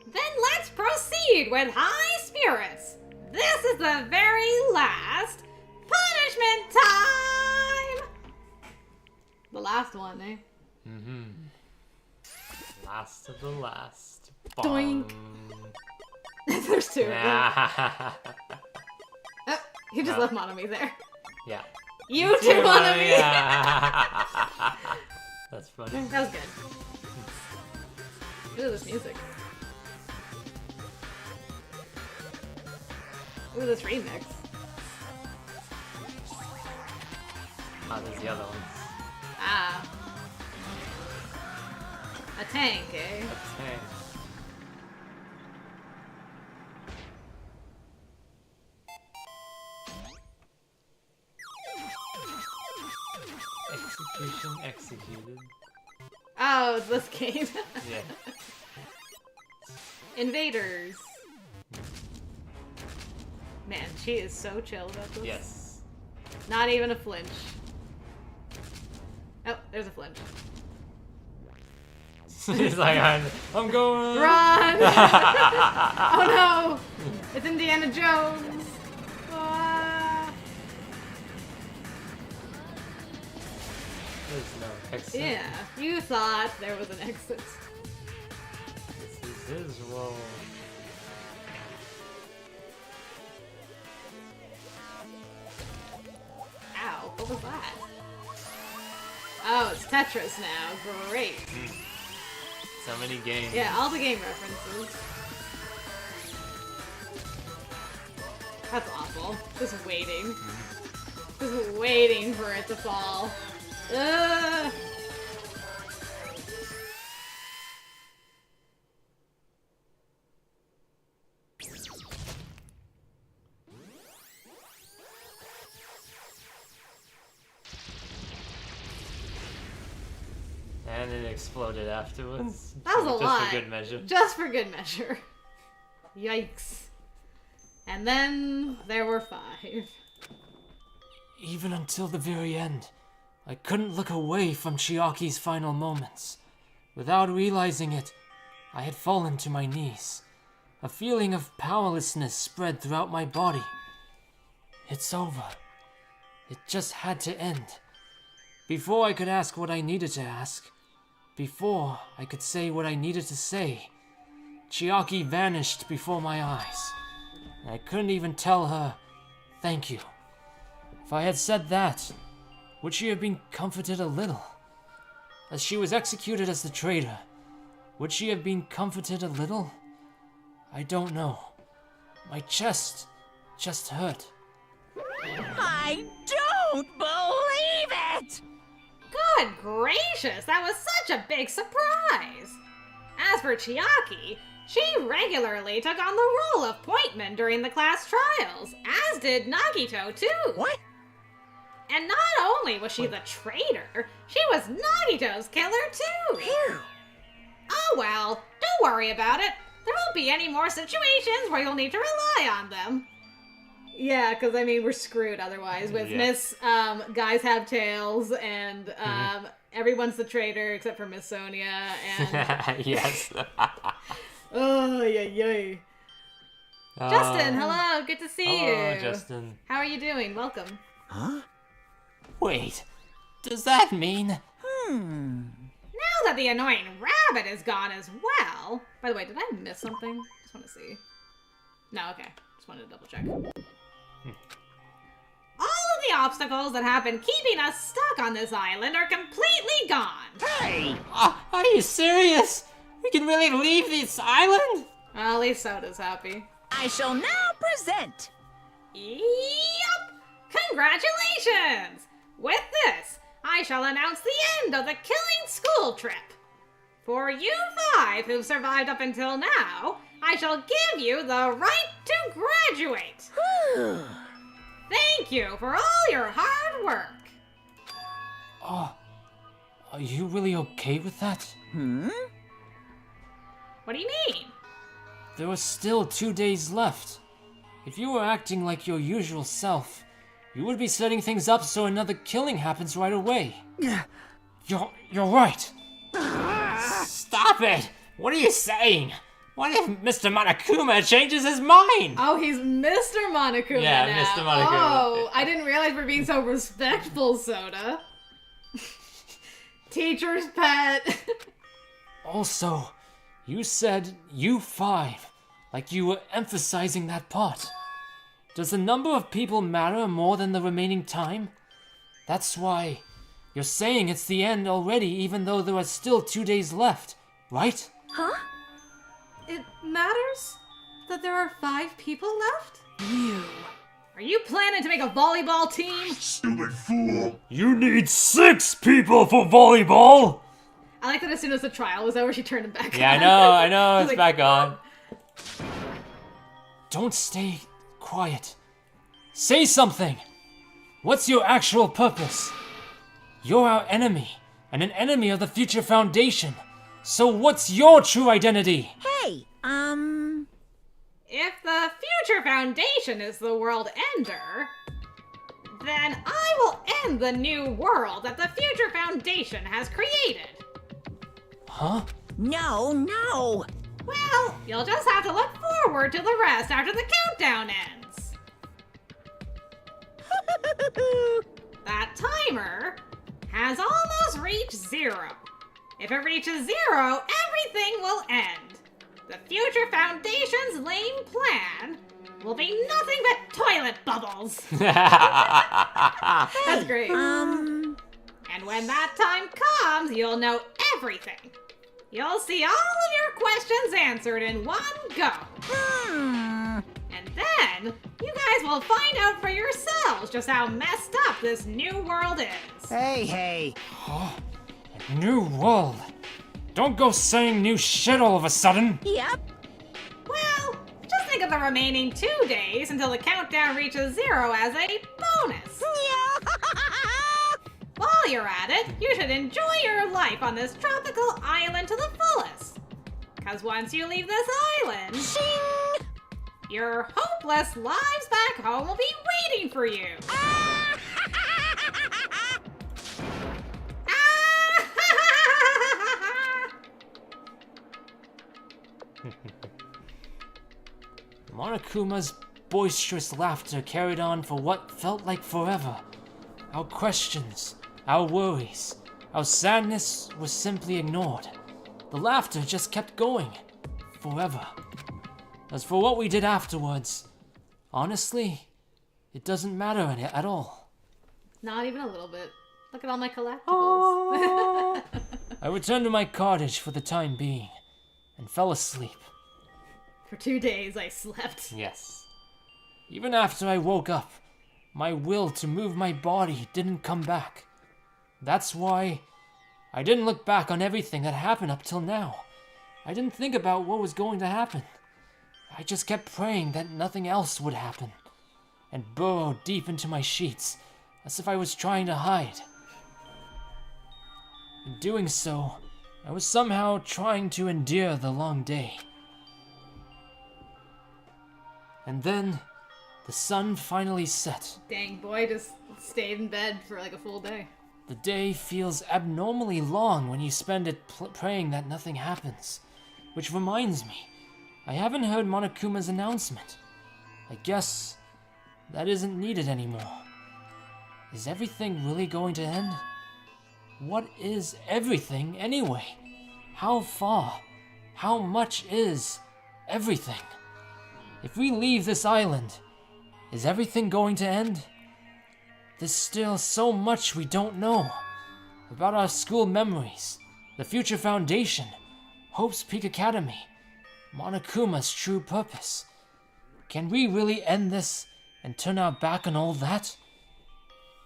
Then let's proceed with high spirits. This is the very last punishment time! The last one, eh? Mm-hmm. Last of the last. Doink. There's two of them. Oh, you just left Monomi there. Yeah. You too, Monomi! That's funny. That was good. Look at this music. Look at this remix. Oh, there's the other ones. Ah. A tank, eh? A tank. Execution executed. Oh, it's this game. Yeah. Invaders. Man, she is so chill about this. Yes. Not even a flinch. Oh, there's a flinch. He's like, I'm going. Run! Oh no! It's Indiana Jones. Ah. There's no exit. Yeah, you thought there was an exit. This is his role. Ow, what was that? Oh, it's Tetris now. Great. So many games. Yeah, all the game references. That's awful. Just waiting. Just waiting for it to fall. Ugh. And it exploded afterwards. That was a lot. Just for good measure. Just for good measure. Yikes. And then there were 5. Even until the very end, I couldn't look away from Chiaki's final moments. Without realizing it, I had fallen to my knees. A feeling of powerlessness spread throughout my body. It's over. It just had to end. Before I could ask what I needed to ask, before I could say what I needed to say, Chiaki vanished before my eyes. I couldn't even tell her, thank you. If I had said that, would she have been comforted a little? As she was executed as the traitor, would she have been comforted a little? I don't know. My chest just hurt. I don't believe it! Good gracious, that was such a big surprise! As for Chiaki, she regularly took on the role of pointman during the class trials, as did Nagito too. What? And not only was she the traitor, she was Nagito's killer too. Phew. Oh well, don't worry about it. There won't be any more situations where you'll need to rely on them. Yeah, because I mean, we're screwed otherwise with Miss Guys Have Tails and everyone's the traitor except for Miss Sonia and... Yes. Oh, yay. Justin, hello, good to see you. Hello, Justin. How are you doing? Welcome. Huh? Wait, does that mean... Now that the annoying rabbit is gone as well... By the way, did I miss something? Just want to see. No, okay. Just wanted to double check. All of the obstacles that have been keeping us stuck on this island are completely gone. Hey! Are you serious? We can really leave this island? Well, at least Soda's happy. I shall now present. Yep! Congratulations! With this, I shall announce the end of the killing school trip. For you 5 who've survived up until now, I shall give you the right to graduate. Thank you for all your hard work. Are you really okay with that? What do you mean? There are still 2 days left. If you were acting like your usual self, you would be setting things up so another killing happens right away. You're right. Stop it! What are you saying? What if Mr. Monokuma changes his mind? Oh, he's Mr. Monokuma Yeah, now. Mr. Monokuma. Oh, I didn't realize we're being so respectful, Soda. Teacher's pet. Also, you said you 5, like you were emphasizing that part. Does the number of people matter more than the remaining time? That's why you're saying it's the end already, even though there are still 2 days left, right? Huh? It matters that there are 5 people left? Are you planning to make a volleyball team? Silly fool! You need 6 people for volleyball! I like that as soon as the trial was over, she turned it back Yeah, on. I know, it's Like, back on. Don't stay quiet. Say something! What's your actual purpose? You're our enemy, and an enemy of the Future Foundation. So what's your true identity? Hey, If the Future Foundation is the world ender, then I will end the new world that the Future Foundation has created. Huh? No. Well, you'll just have to look forward to the rest after the countdown ends. That timer has almost reached 0. If it reaches 0, everything will end. The Future Foundation's lame plan will be nothing but toilet bubbles. That's great. And when that time comes, you'll know everything. You'll see all of your questions answered in one go. And then, you guys will find out for yourselves just how messed up this new world is. Hey. A new world? Don't go saying new shit all of a sudden. Yep. Well, just think of the remaining 2 days until the countdown reaches 0 as a bonus. While you're at it, you should enjoy your life on this tropical island to the fullest. Because once you leave this island, your hopeless lives back home will be waiting for you. Monokuma's boisterous laughter carried on for what felt like forever. Our questions, our worries, our sadness was simply ignored. The laughter just kept going, forever. As for what we did afterwards, honestly, it doesn't matter at all. Not even a little bit. Look at all my collectibles. I returned to my cottage for the time being, and fell asleep. For 2 days, I slept. Yes. Even after I woke up, my will to move my body didn't come back. That's why I didn't look back on everything that happened up till now. I didn't think about what was going to happen. I just kept praying that nothing else would happen, and burrowed deep into my sheets as if I was trying to hide. In doing so, I was somehow trying to endure the long day. And then, the sun finally set. Dang, boy just stayed in bed for like a full day. The day feels abnormally long when you spend it praying that nothing happens. Which reminds me, I haven't heard Monokuma's announcement. I guess that isn't needed anymore. Is everything really going to end? What is everything anyway? How far? How much is everything? If we leave this island, is everything going to end? There's still so much we don't know. About our school memories, the Future Foundation, Hope's Peak Academy, Monokuma's true purpose. Can we really end this and turn our back on all that?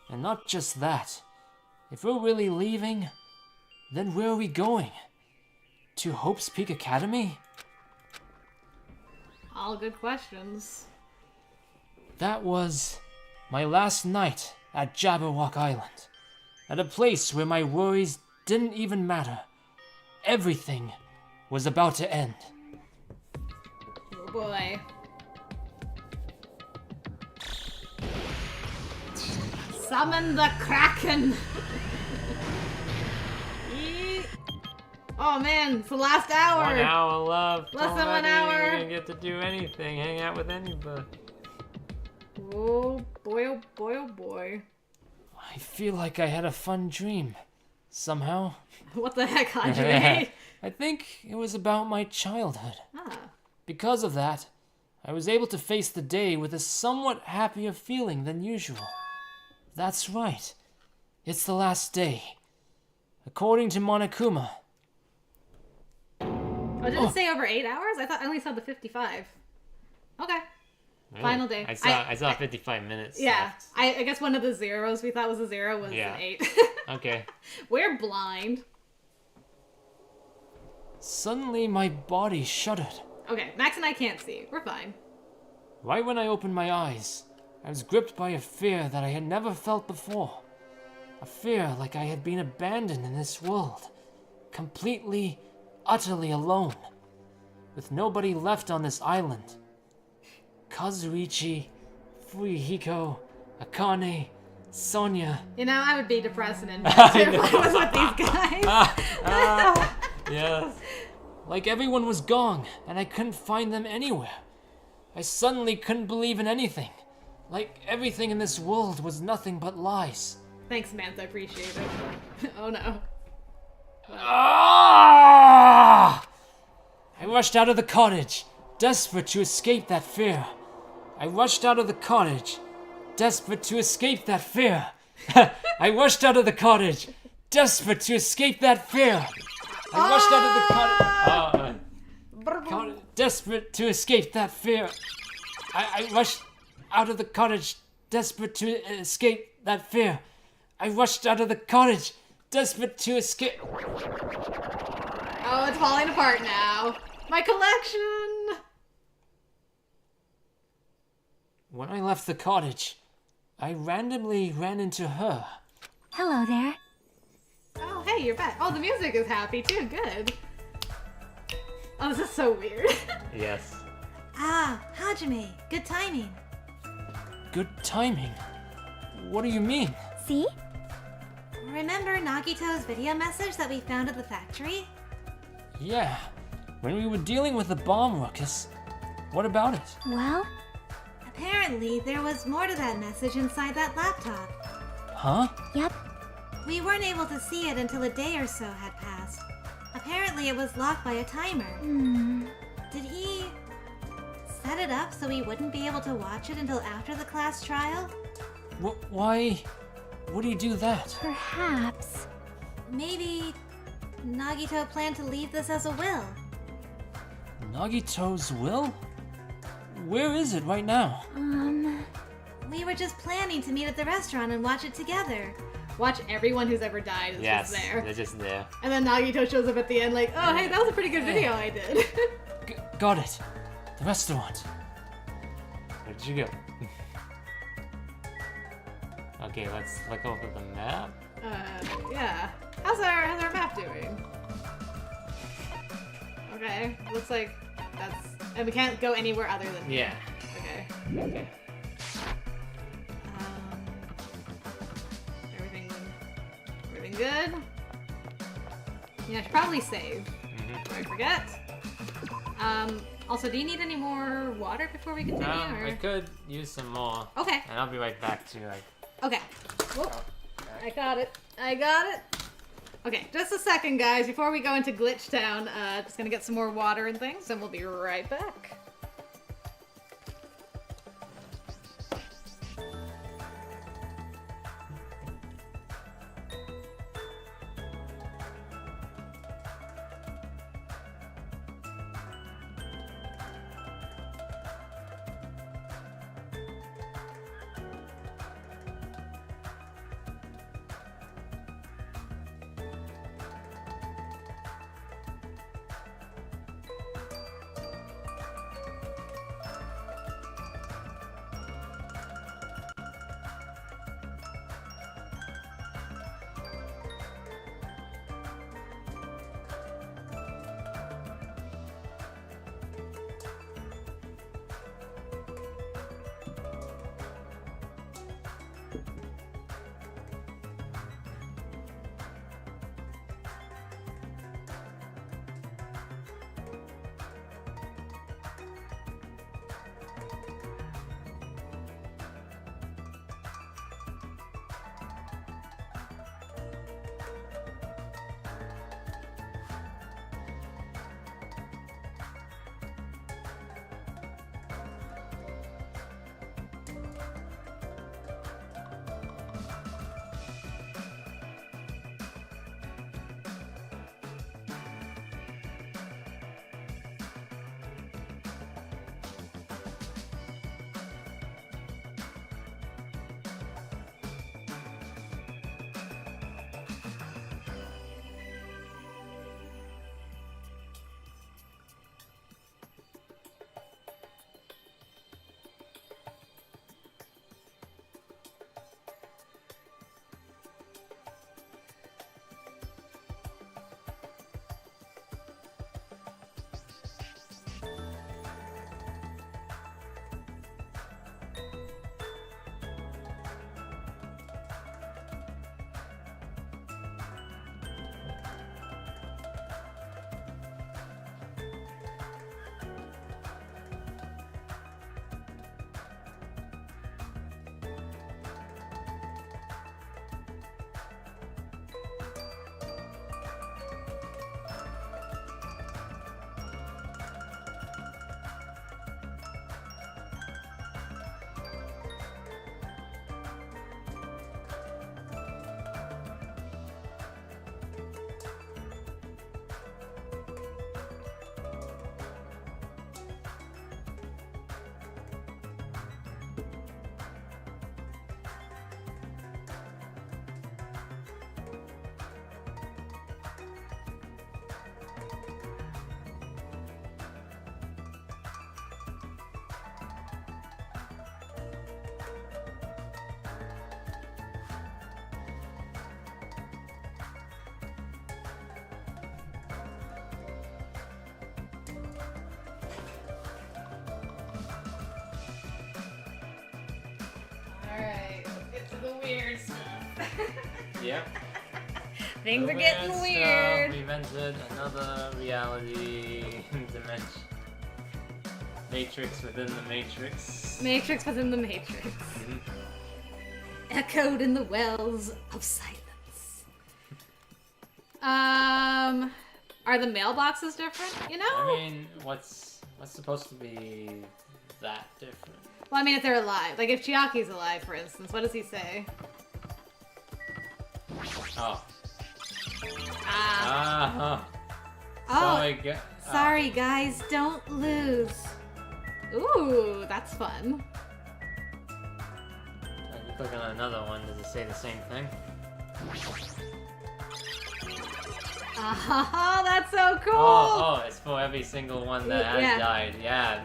And not just that. If we're really leaving, then where are we going? To Hope's Peak Academy? All good questions. That was my last night at Jabberwock Island. At a place where my worries didn't even matter. Everything was about to end. Oh boy. Summon the Kraken! Oh man, it's the last hour! 1 hour left. Less than 1 hour. We didn't get to do anything. Hang out with anybody. Oh boy, oh boy, oh boy. I feel like I had a fun dream. Somehow. What the heck, Andre? I think it was about my childhood. Ah. Because of that, I was able to face the day with a somewhat happier feeling than usual. That's right. It's the last day. According to Monokuma. Oh, did it say over 8 hours? I only saw the 55. Okay. Really? Final day. I saw 55 minutes. Yeah. Left. I guess one of the zeros we thought was a 0 was an 8. Okay. We're blind. Suddenly my body shuddered. Okay, Max and I can't see. We're fine. Right when I opened my eyes, I was gripped by a fear that I had never felt before. A fear like I had been abandoned in this world. Completely, utterly alone. With nobody left on this island. Kazuichi, Fuyuhiko, Akane, Sonia. You know, I would be depressed and in bed too if I was with these guys. Yes. Like everyone was gone, and I couldn't find them anywhere. I suddenly couldn't believe in anything. Like everything in this world was nothing but lies. Thanks, Mantha. I appreciate it. Oh no. Ah! I rushed out of the cottage, desperate to escape that fear. I rushed out of the cottage, desperate to escape that fear. I rushed out of the cottage, desperate to escape that fear. I rushed out of the cottage, desperate to escape that fear. I rushed out of the cottage, desperate to escape that fear. I rushed out of the cottage, desperate to escape. Oh, it's falling apart now. My collection! When I left the cottage, I randomly ran into her. Hello there. Oh, hey, you're back. Oh, the music is happy too. Good. Oh, this is so weird. Yes. Ah, Hajime. Good timing. Good timing? What do you mean? See? Remember Nagito's video message that we found at the factory? Yeah, when we were dealing with the bomb ruckus. What about it? Well, Apparently, there was more to that message inside that laptop. Huh? yep. We weren't able to see it until a day or so had passed. Apparently, it was locked by a timer. Did he set it up so we wouldn't be able to watch it until after the class trial? Why would he do that? Perhaps. Maybe Nagito planned to leave this as a will. Nagito's will? Where is it right now? We were just planning to meet at the restaurant and watch it together. Watch everyone who's ever died is Yes, just there. they're just there. And then Nagito shows up at the end like, oh, hey, that was a pretty good video I did. Got it. The restaurant. Where'd you go? Okay, let's look over the map. Yeah. How's our map doing? Okay, looks like that's... And we can't go anywhere other than here. Yeah. Okay. Okay. Everything good? Yeah, I should probably save. Before I forget. Also, do you need any more water before we continue? Or? I could use some more. Okay. And I'll be right back to like. Okay. Whoop. I got it. I got it. Okay, just a second, guys, before we go into Glitch Town. Just gonna get some more water and things, and we'll be right back. Yep. Things The are getting stuff. weird. We've entered another reality dimension. Matrix within the Matrix. Matrix within the Matrix. Echoed in the wells of silence. Are the mailboxes different? You know? I mean, what's supposed to be that different? Well, I mean, if they're alive. Like, if Chiaki's alive, for instance, what does he say? Oh. Oh, sorry guys, don't lose. Ooh, that's fun. If you click on another one, does it say the same thing? Oh, that's so cool! Oh, it's for every single one that has died. Yeah.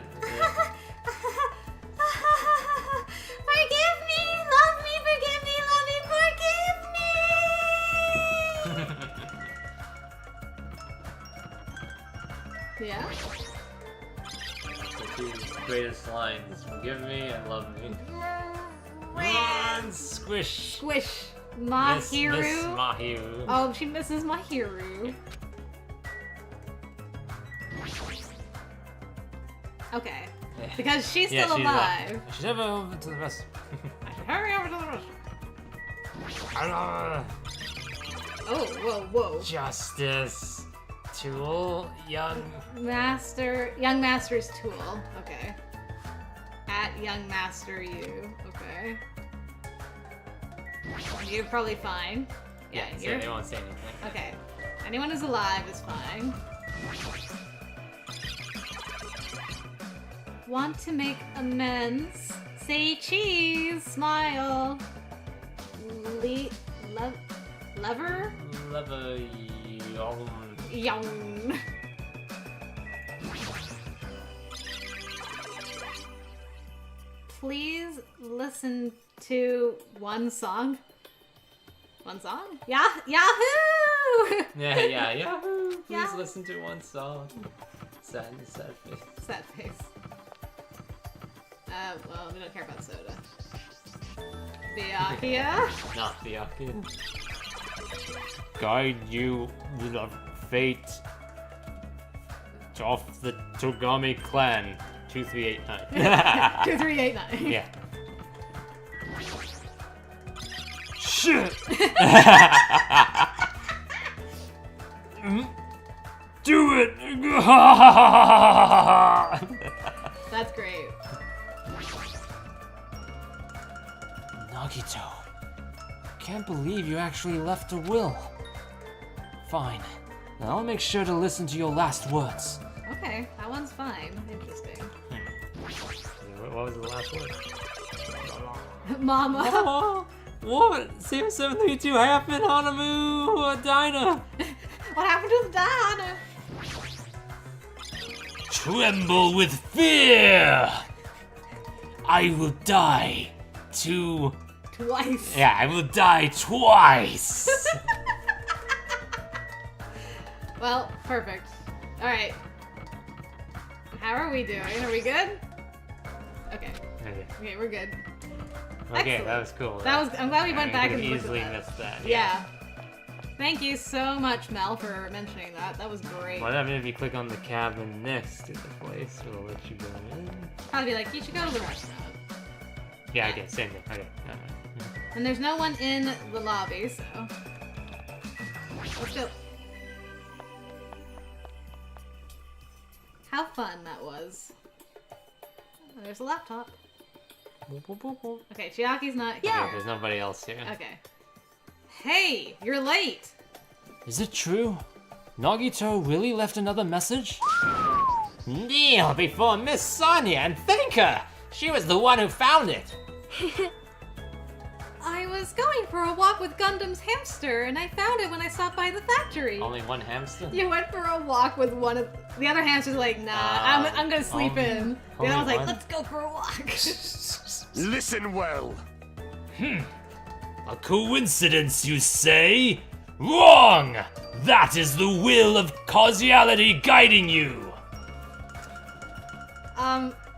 Forgive me, love me, forgive me, love me, forgive me! Yeah? The two greatest lines: forgive me and love me. Run, squish. Squish. Mahiru. Miss Mahiru. Oh, she misses Mahiru. Okay. Because she's still alive. I should head over to the rest. I should hurry over to the restaurant. Oh, whoa. Justice. Tool. Young Master's tool. Okay. At Young Master you. Okay. You're probably fine. Yeah, they won't say anything. Okay. Anyone who's alive is fine. Want to make amends? Say cheese. Smile. Lever? Lever. Young. Please listen to one song. One song? Yeah, Yahoo! Yeah, Yahoo! Please listen to one song. Sad face. Sad face. Well, we don't care about soda. Byakuya? Not Byakuya. Guide you the fate of the Togami clan. 2389. 2389. Yeah. Shit! Do it! That's great. Nagito, can't believe you actually left a will. Fine. Now I'll make sure to listen to your last words. Okay, that one's fine. Interesting. What was the last word? Mama. Oh, what? CM732 happened, Hanamu, Dinah. What happened to the Diana? Tremble with fear! I will die twice. Yeah, I will die twice! Well, perfect. Alright. How are we doing? Are we good? Okay. Okay, we're good. Okay, Excellent. that was cool. I'm glad we went back and looked at easily that. missed that. Yeah. Thank you so much, Mel, for mentioning that. That was great. What happens if you click on the cabin next to the place? It'll let you go in. I'll be like, you should go to the restaurant. Yeah, okay, same thing. Okay. And there's no one in the lobby, so let's go. How fun that was. Oh, there's a laptop. Okay, Chiaki's not here. Yeah, there's nobody else here. Okay. Hey, you're late. Is it true? Nagito really left another message? Kneel before Miss Sonia and thank her! She was the one who found it! I was going for a walk with Gundam's hamster, and I found it when I stopped by the factory. Only one hamster? You went for a walk with one of... The other hamster's like, nah, I'm gonna sleep in. The other one's like, let's go for a walk. Listen well. A coincidence, you say? Wrong! That is the will of causality guiding you!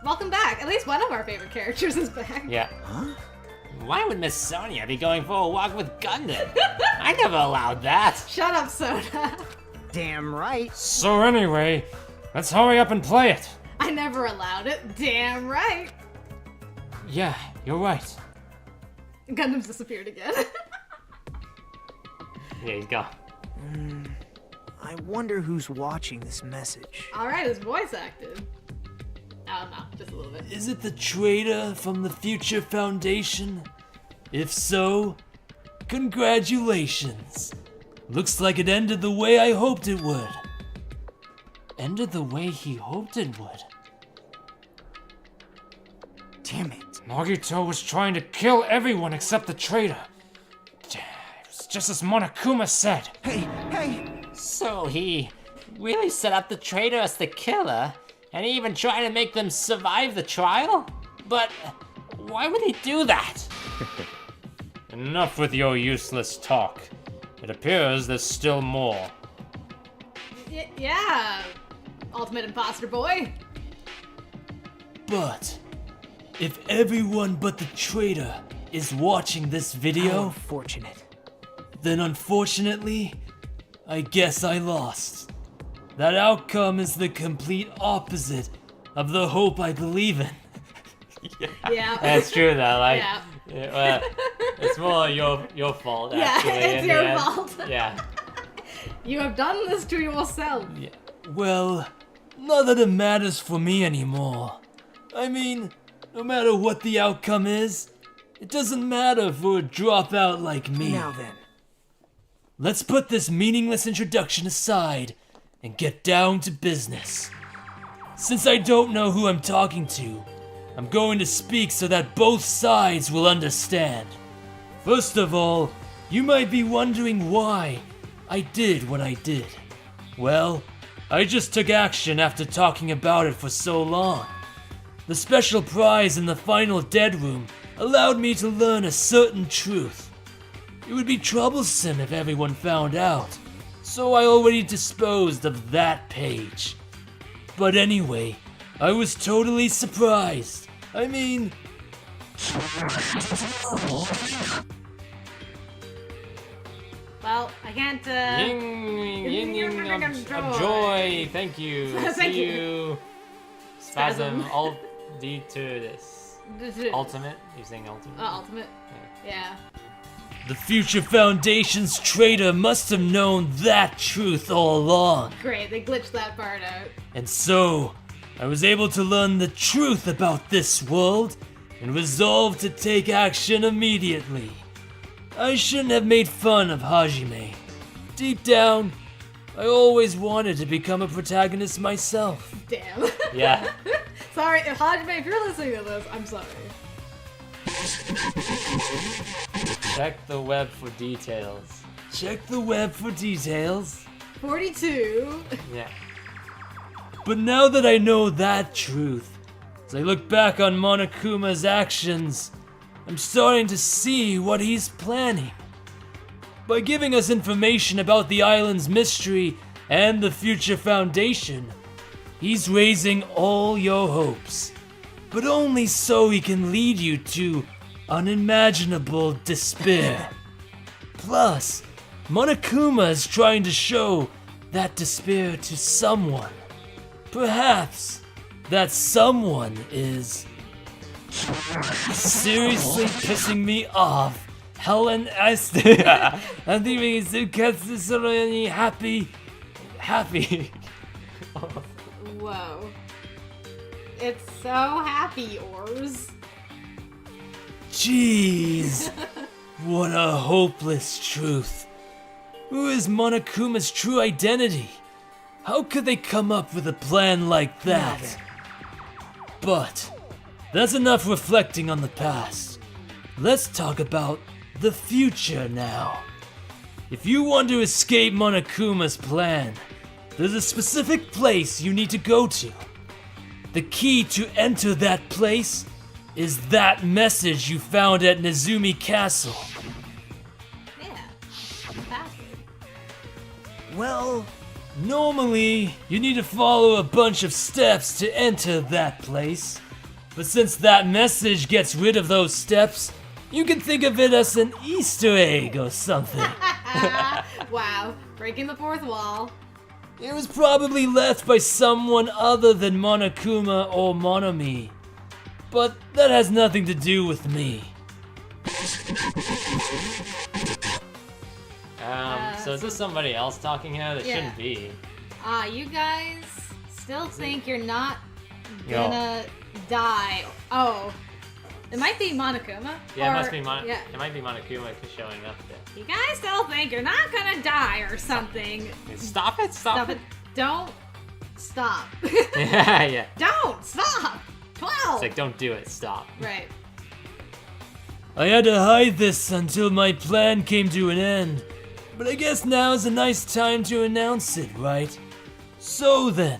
Welcome back. At least one of our favorite characters is back. Yeah. Huh? Why would Miss Sonia be going for a walk with Gundam? I never allowed that. Shut up, Soda. Damn right. So anyway, let's hurry up and play it. I never allowed it. Damn right. Yeah, you're right. Gundam's disappeared again. Yeah, he's gone. I wonder who's watching this message. Alright, his voice acted. I don't know, just a little bit. Is it the traitor from the Future Foundation? If so, congratulations. Looks like it ended the way I hoped it would. Ended the way he hoped it would? Damn it. Nagito was trying to kill everyone except the traitor. It was just as Monokuma said. Hey! So he really set up the traitor as the killer, and he even tried to make them survive the trial? But why would he do that? Enough with your useless talk. It appears there's still more. Yeah, Ultimate Imposter Boy. But if everyone but the traitor is watching this video, How unfortunate. then unfortunately, I guess I lost. That outcome is the complete opposite of the hope I believe in. Yeah. That's true though, like, Yeah. it's more your fault, Yeah, actually. it's in the your end. fault. Yeah. You have done this to yourself. Yeah. Well, not that it matters for me anymore. I mean, no matter what the outcome is, it doesn't matter for a dropout like me. Now then. Let's put this meaningless introduction aside and get down to business. Since I don't know who I'm talking to, I'm going to speak so that both sides will understand. First of all, you might be wondering why I did what I did. Well, I just took action after talking about it for so long. The special prize in the final dead room allowed me to learn a certain truth. It would be troublesome if everyone found out, so I already disposed of that page. But anyway, I was totally surprised. I mean... Well, I can't, Ying of joy. Thank you. Thank See you. you. Spasm. Alt D to this. Ultimate. You're saying ultimate? Ultimate. Yeah. The Future Foundation's traitor must have known that truth all along. Great, they glitched that part out. And so, I was able to learn the truth about this world and resolved to take action immediately. I shouldn't have made fun of Hajime. Deep down, I always wanted to become a protagonist myself. Damn. Yeah. Sorry, Hajime, if you're listening to this, I'm sorry. Check the web for details. Check the web for details. 42. Yeah. But now that I know that truth, as I look back on Monokuma's actions, I'm starting to see what he's planning. By giving us information about the island's mystery and the Future Foundation, he's raising all your hopes, but only so he can lead you to unimaginable despair. Plus, Monokuma is trying to show that despair to someone. Perhaps that someone is seriously pissing me off. Helen, I think it's happy. Whoa. It's so happy, Ors. Jeez, what a hopeless truth. Who is Monokuma's true identity? How could they come up with a plan like that? But that's enough reflecting on the past. Let's talk about the future now. If you want to escape Monokuma's plan, there's a specific place you need to go to. The key to enter that place is that message you found at Nezumi Castle. Yeah. Password. Well, normally you need to follow a bunch of steps to enter that place. But since that message gets rid of those steps, You can think of it as an Easter egg or something. Wow, breaking the fourth wall. It was probably left by someone other than Monokuma or Monomi. But that has nothing to do with me. So is this somebody else talking here? That shouldn't be. You guys still think you're not gonna die. Oh. It might be Monokuma. Yeah, or, it must be yeah. It might be Monokuma showing up there. You guys still think you're not gonna die or something. Stop it! Stop it! Don't stop. Yeah. Don't stop. 12. It's like, don't do it. Stop. Right. I had to hide this until my plan came to an end. But I guess now's a nice time to announce it, right? So then,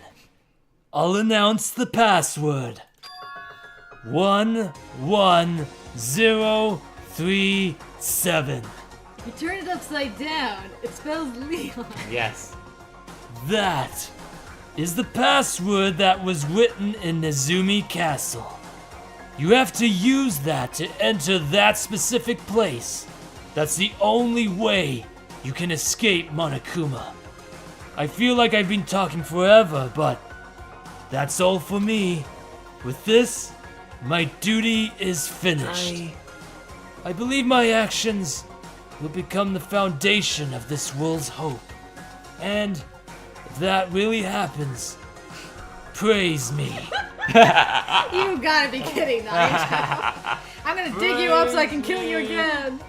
I'll announce the password. 11037. You turn it upside down. It spells Leon. Yes. That is the password that was written in Nezumi Castle. You have to use that to enter that specific place. That's the only way you can escape Monokuma. I feel like I've been talking forever, but that's all for me. With this, my duty is finished. I believe my actions will become the foundation of this world's hope. And if that really happens, praise me. You gotta be kidding, Nigel. I'm gonna dig you up so I can kill you again.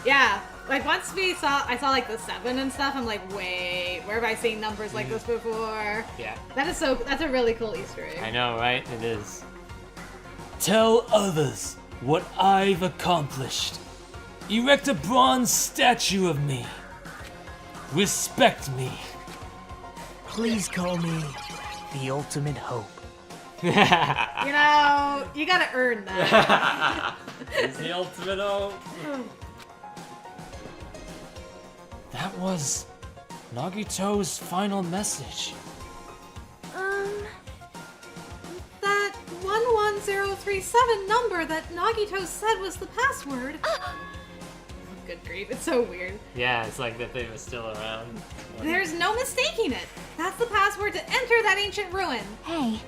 Yeah, like once I saw like the 7 and stuff, I'm like, wait, where have I seen numbers like this before? Yeah. That's a really cool Easter egg. I know, right? It is. Tell others what I've accomplished. Erect a bronze statue of me. Respect me. Please call me the ultimate hope. You know, you gotta earn that. He's the ultimate hope. That was Nagito's final message. That 11037 number that Nagito said was the password. Good grief, it's so weird. Yeah, it's like that they were still around. There's no mistaking it. That's the password to enter that ancient ruin. Hey.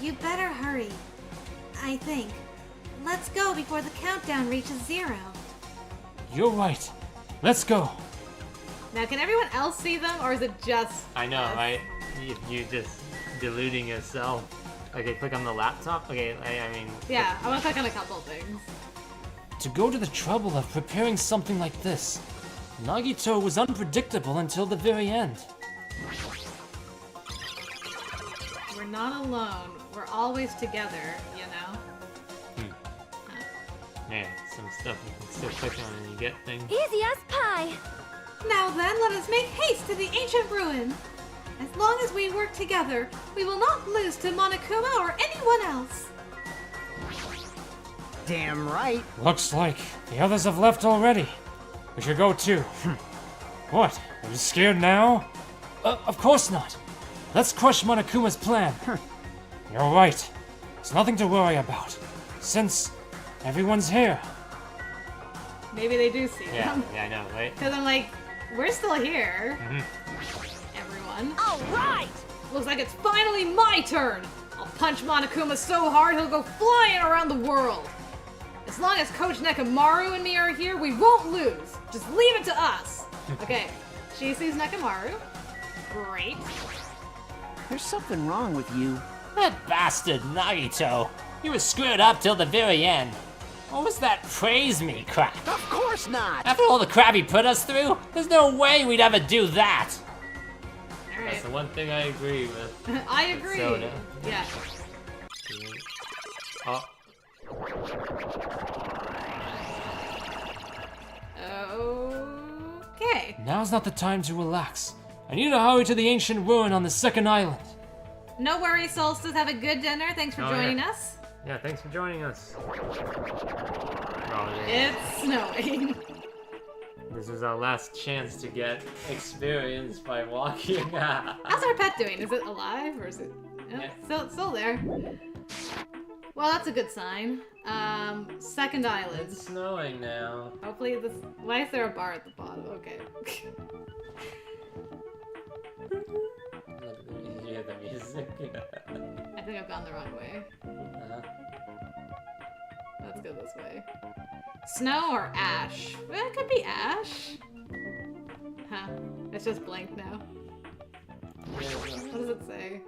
You better hurry. I think. Let's go before the countdown reaches 0. You're right. Let's go. Now, can everyone else see them, or is it just I know, us? right? You just deluding yourself. Okay, click on the laptop. Okay, I mean. Yeah, I want to click on a couple things. To go to the trouble of preparing something like this, Nagito was unpredictable until the very end. We're not alone. We're always together, you know? Man, some stuff you can still click on and you get things. Easy as pie. Now then, let us make haste to the ancient ruin. As long as we work together, we will not lose to Monokuma or anyone else. Damn right. Looks like the others have left already. We should go too. What? Are you scared now? Of course not. Let's crush Monokuma's plan. You're right. It's nothing to worry about, since everyone's here. Maybe they do see them. Yeah, I know, right? Because I'm like, we're still here. Everyone. All right! Looks like it's finally my turn. I'll punch Monokuma so hard he'll go flying around the world. As long as Coach Nekomaru and me are here, we won't lose. Just leave it to us. Okay, she sees Nekomaru. Great. There's something wrong with you. That bastard Nagito. He was screwed up till the very end. What was that praise me crap? Of course not! After all the crap he put us through, there's no way we'd ever do that. Alright. That's the one thing I agree with. I agree. Soda. Yeah. Oh. Okay. Now's not the time to relax. I need to hurry to the ancient ruin on the second island. No worries, Solstice. Have a good dinner. Thanks for joining us. Yeah, thanks for joining us. Oh, It's snowing. This is our last chance to get experience by walking. How's our pet doing? Is it alive or is it? Yeah. Still there. Well, that's a good sign. Second island. It's snowing now. Hopefully this... Why is there a bar at the bottom? Okay. You hear the music? I think I've gone the wrong way. Let's go this way. Snow or ash? Well, it could be ash. Huh. It's just blank now. What does it say?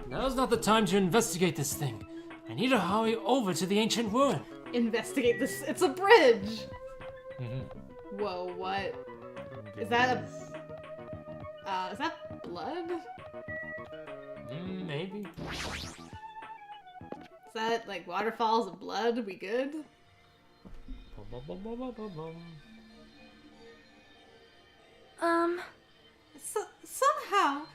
Now's not the time to investigate this thing. I need to hurry over to the ancient ruin. Investigate this. It's a bridge! Whoa, what? Is that a... is that blood? Maybe. Is that like waterfalls of blood? We good? Somehow,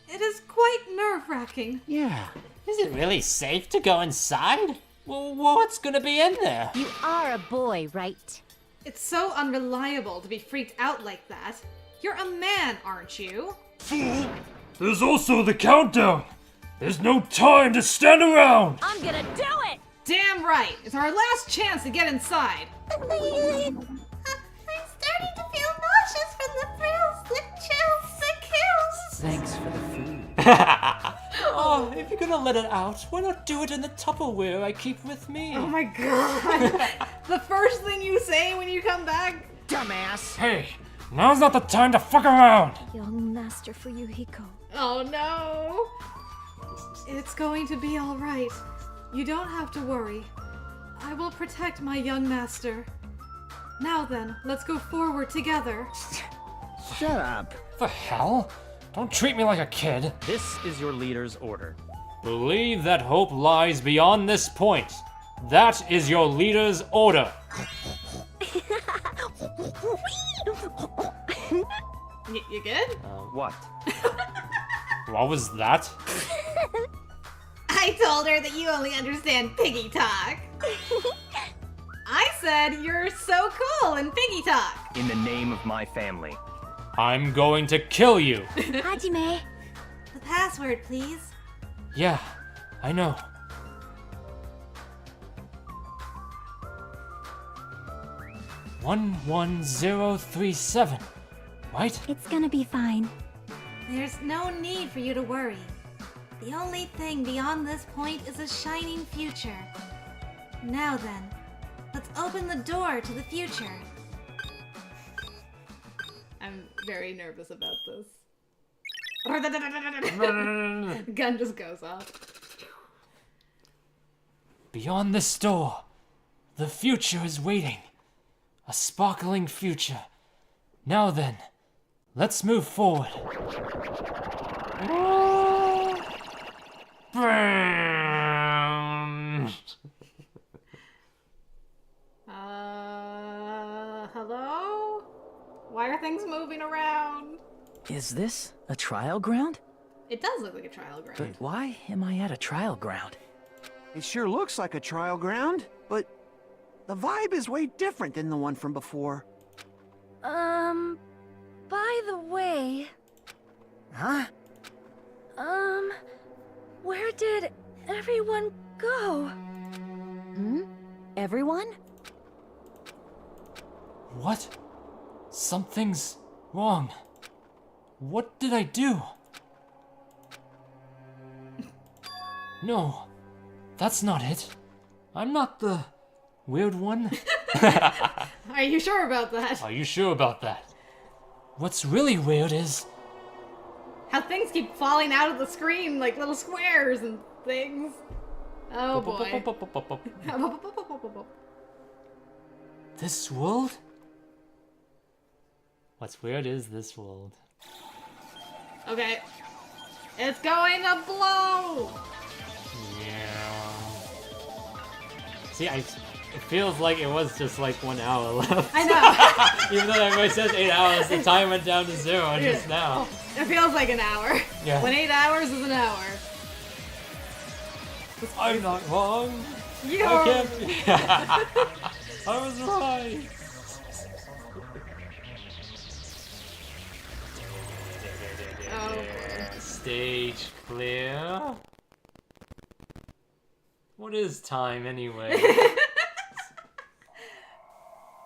it is quite nerve-wracking. Yeah. Is it really safe to go inside? Well, what's gonna be in there? You are a boy, right? It's so unreliable to be freaked out like that. You're a man, aren't you? Fool! There's also the countdown! There's no time to stand around! I'm gonna do it! Damn right! It's our last chance to get inside! I'm starting to feel nauseous from the thrills, the chills, the kills! Thanks for the food. Oh, if you're gonna let it out, why not do it in the Tupperware I keep with me? Oh my god! The first thing you say when you come back? Dumbass! Hey, now's not the time to fuck around! Young Master Fuyuhiko. Oh no! It's going to be alright. You don't have to worry. I will protect my young master. Now then, let's go forward together. Shut up. The hell? Don't treat me like a kid. This is your leader's order. Believe that hope lies beyond this point. That is your leader's order. You good? What? What was that? I told her that you only understand piggy talk. I said you're so cool in piggy talk. In the name of my family. I'm going to kill you. Hajime. The password, please. Yeah, I know. "11037, right? It's gonna be fine. There's no need for you to worry. The only thing beyond this point is a shining future. Now then, let's open the door to the future. I'm very nervous about this. Gun just goes off. Beyond this door, the future is waiting. A sparkling future. Now then, let's move forward. Hello? Why are things moving around? Is this a trial ground? It does look like a trial ground. But why am I at a trial ground? It sure looks like a trial ground, but the vibe is way different than the one from before. By the way... Huh? Where did everyone go? Everyone? What? Something's wrong. What did I do? No, that's not it. I'm not the weird one. Are you sure about that? Are you sure about that? What's really weird is... how things keep falling out of the screen like little squares and things. Oh boy. This world? What's weird is this world. Okay. It's going to blow! Yeah. See, it feels like it was just like 1 hour left. I know. Even though everybody says 8 hours, the time went down to 0 just now. It feels like an hour. Yeah. When 8 hours is an hour. I'm not wrong. You're... I was right. Oh. Stage clear. What is time anyway?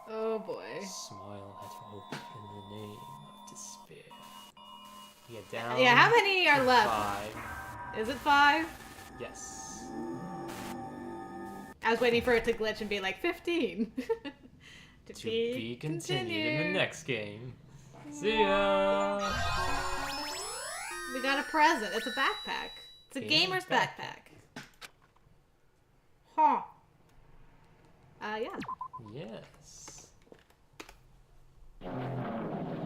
Oh boy. Smile at hope in the name of despair. Yeah, down. Yeah, how many are left? 5. Is it 5? Yes. I was waiting for it to glitch and be like 15. To be continued in the next game. See ya! We got a present. It's a backpack. It's a gamer's backpack. Huh. Yeah. Yes.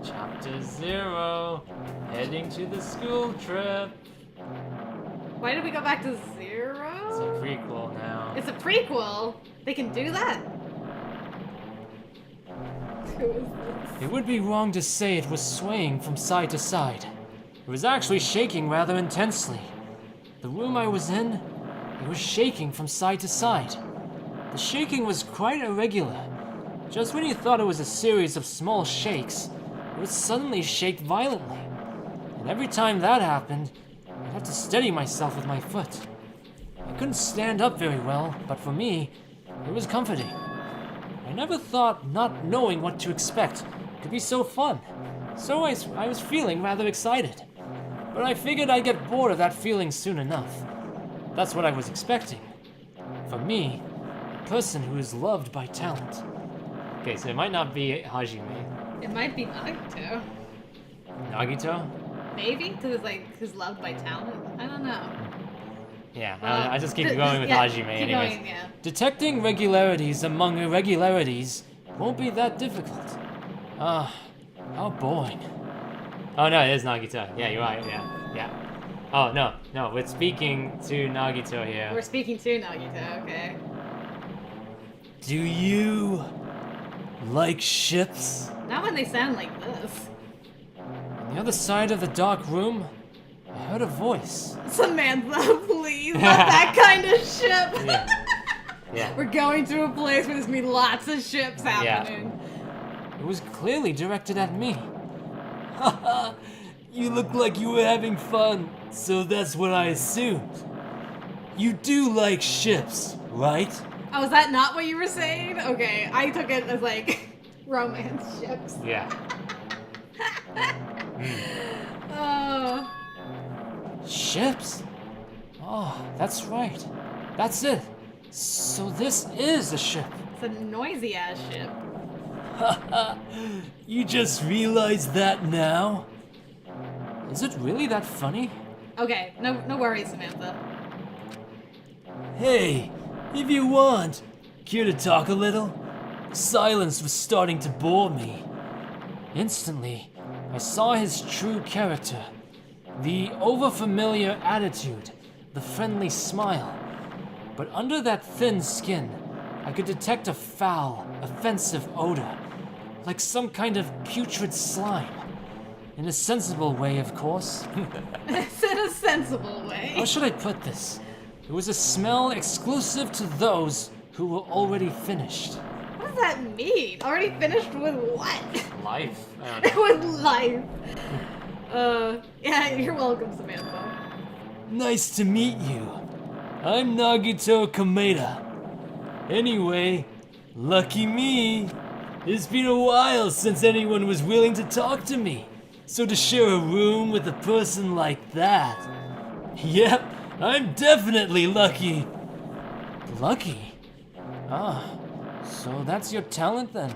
Chapter 0. Heading to the school trip. Why did we go back to 0? It's a prequel now. It's a prequel? They can do that? It would be wrong to say it was swaying from side to side. It was actually shaking rather intensely. The room I was in, it was shaking from side to side. The shaking was quite irregular. Just when you thought it was a series of small shakes, it would suddenly shake violently. And every time that happened, I'd have to steady myself with my foot. I couldn't stand up very well, but for me, it was comforting. I never thought not knowing what to expect could be so fun. So I was feeling rather excited. But I figured I'd get bored of that feeling soon enough. That's what I was expecting. For me, a person who is loved by talent. Okay, so it might not be Hajime. It might be Nagito. Nagito? Maybe? Because he's loved by talent? I don't know. Yeah, I just keep going with Hajime anyways. Going, yeah. Detecting regularities among irregularities won't be that difficult. How boring. Oh no, it is Nagito. Yeah, you're right, yeah. Oh, no, we're speaking to Nagito here. We're speaking to Nagito, okay. Do you like ships? Not when they sound like this. On the other side of the dark room, I heard a voice. Samantha, please, not that kind of ship. Yeah. We're going to a place where there's gonna be lots of ships happening. It was clearly directed at me. Haha, you look like you were having fun, so that's what I assumed. You do like ships, right? Oh, is that not what you were saying? Okay, I took it as like romance ships. Yeah. Oh. Ships? Oh, that's right. That's it. So this is a ship. It's a noisy ass ship. Haha, you just realized that now? Is it really that funny? Okay, no worries, Samantha. Hey, if you want, care to talk a little? Silence was starting to bore me. Instantly, I saw his true character. The overfamiliar attitude, the friendly smile. But under that thin skin, I could detect a foul, offensive odor, like some kind of putrid slime. In a sensible way, of course. It's in a sensible way. How should I put this? It was a smell exclusive to those who were already finished. What does that mean? Already finished with what? Life? I don't know. With life. Yeah, you're welcome, Samantha. Nice to meet you. I'm Nagito Komeda. Anyway, lucky me. It's been a while since anyone was willing to talk to me. So to share a room with a person like that. Yep, I'm definitely lucky. Lucky? Ah, so that's your talent then?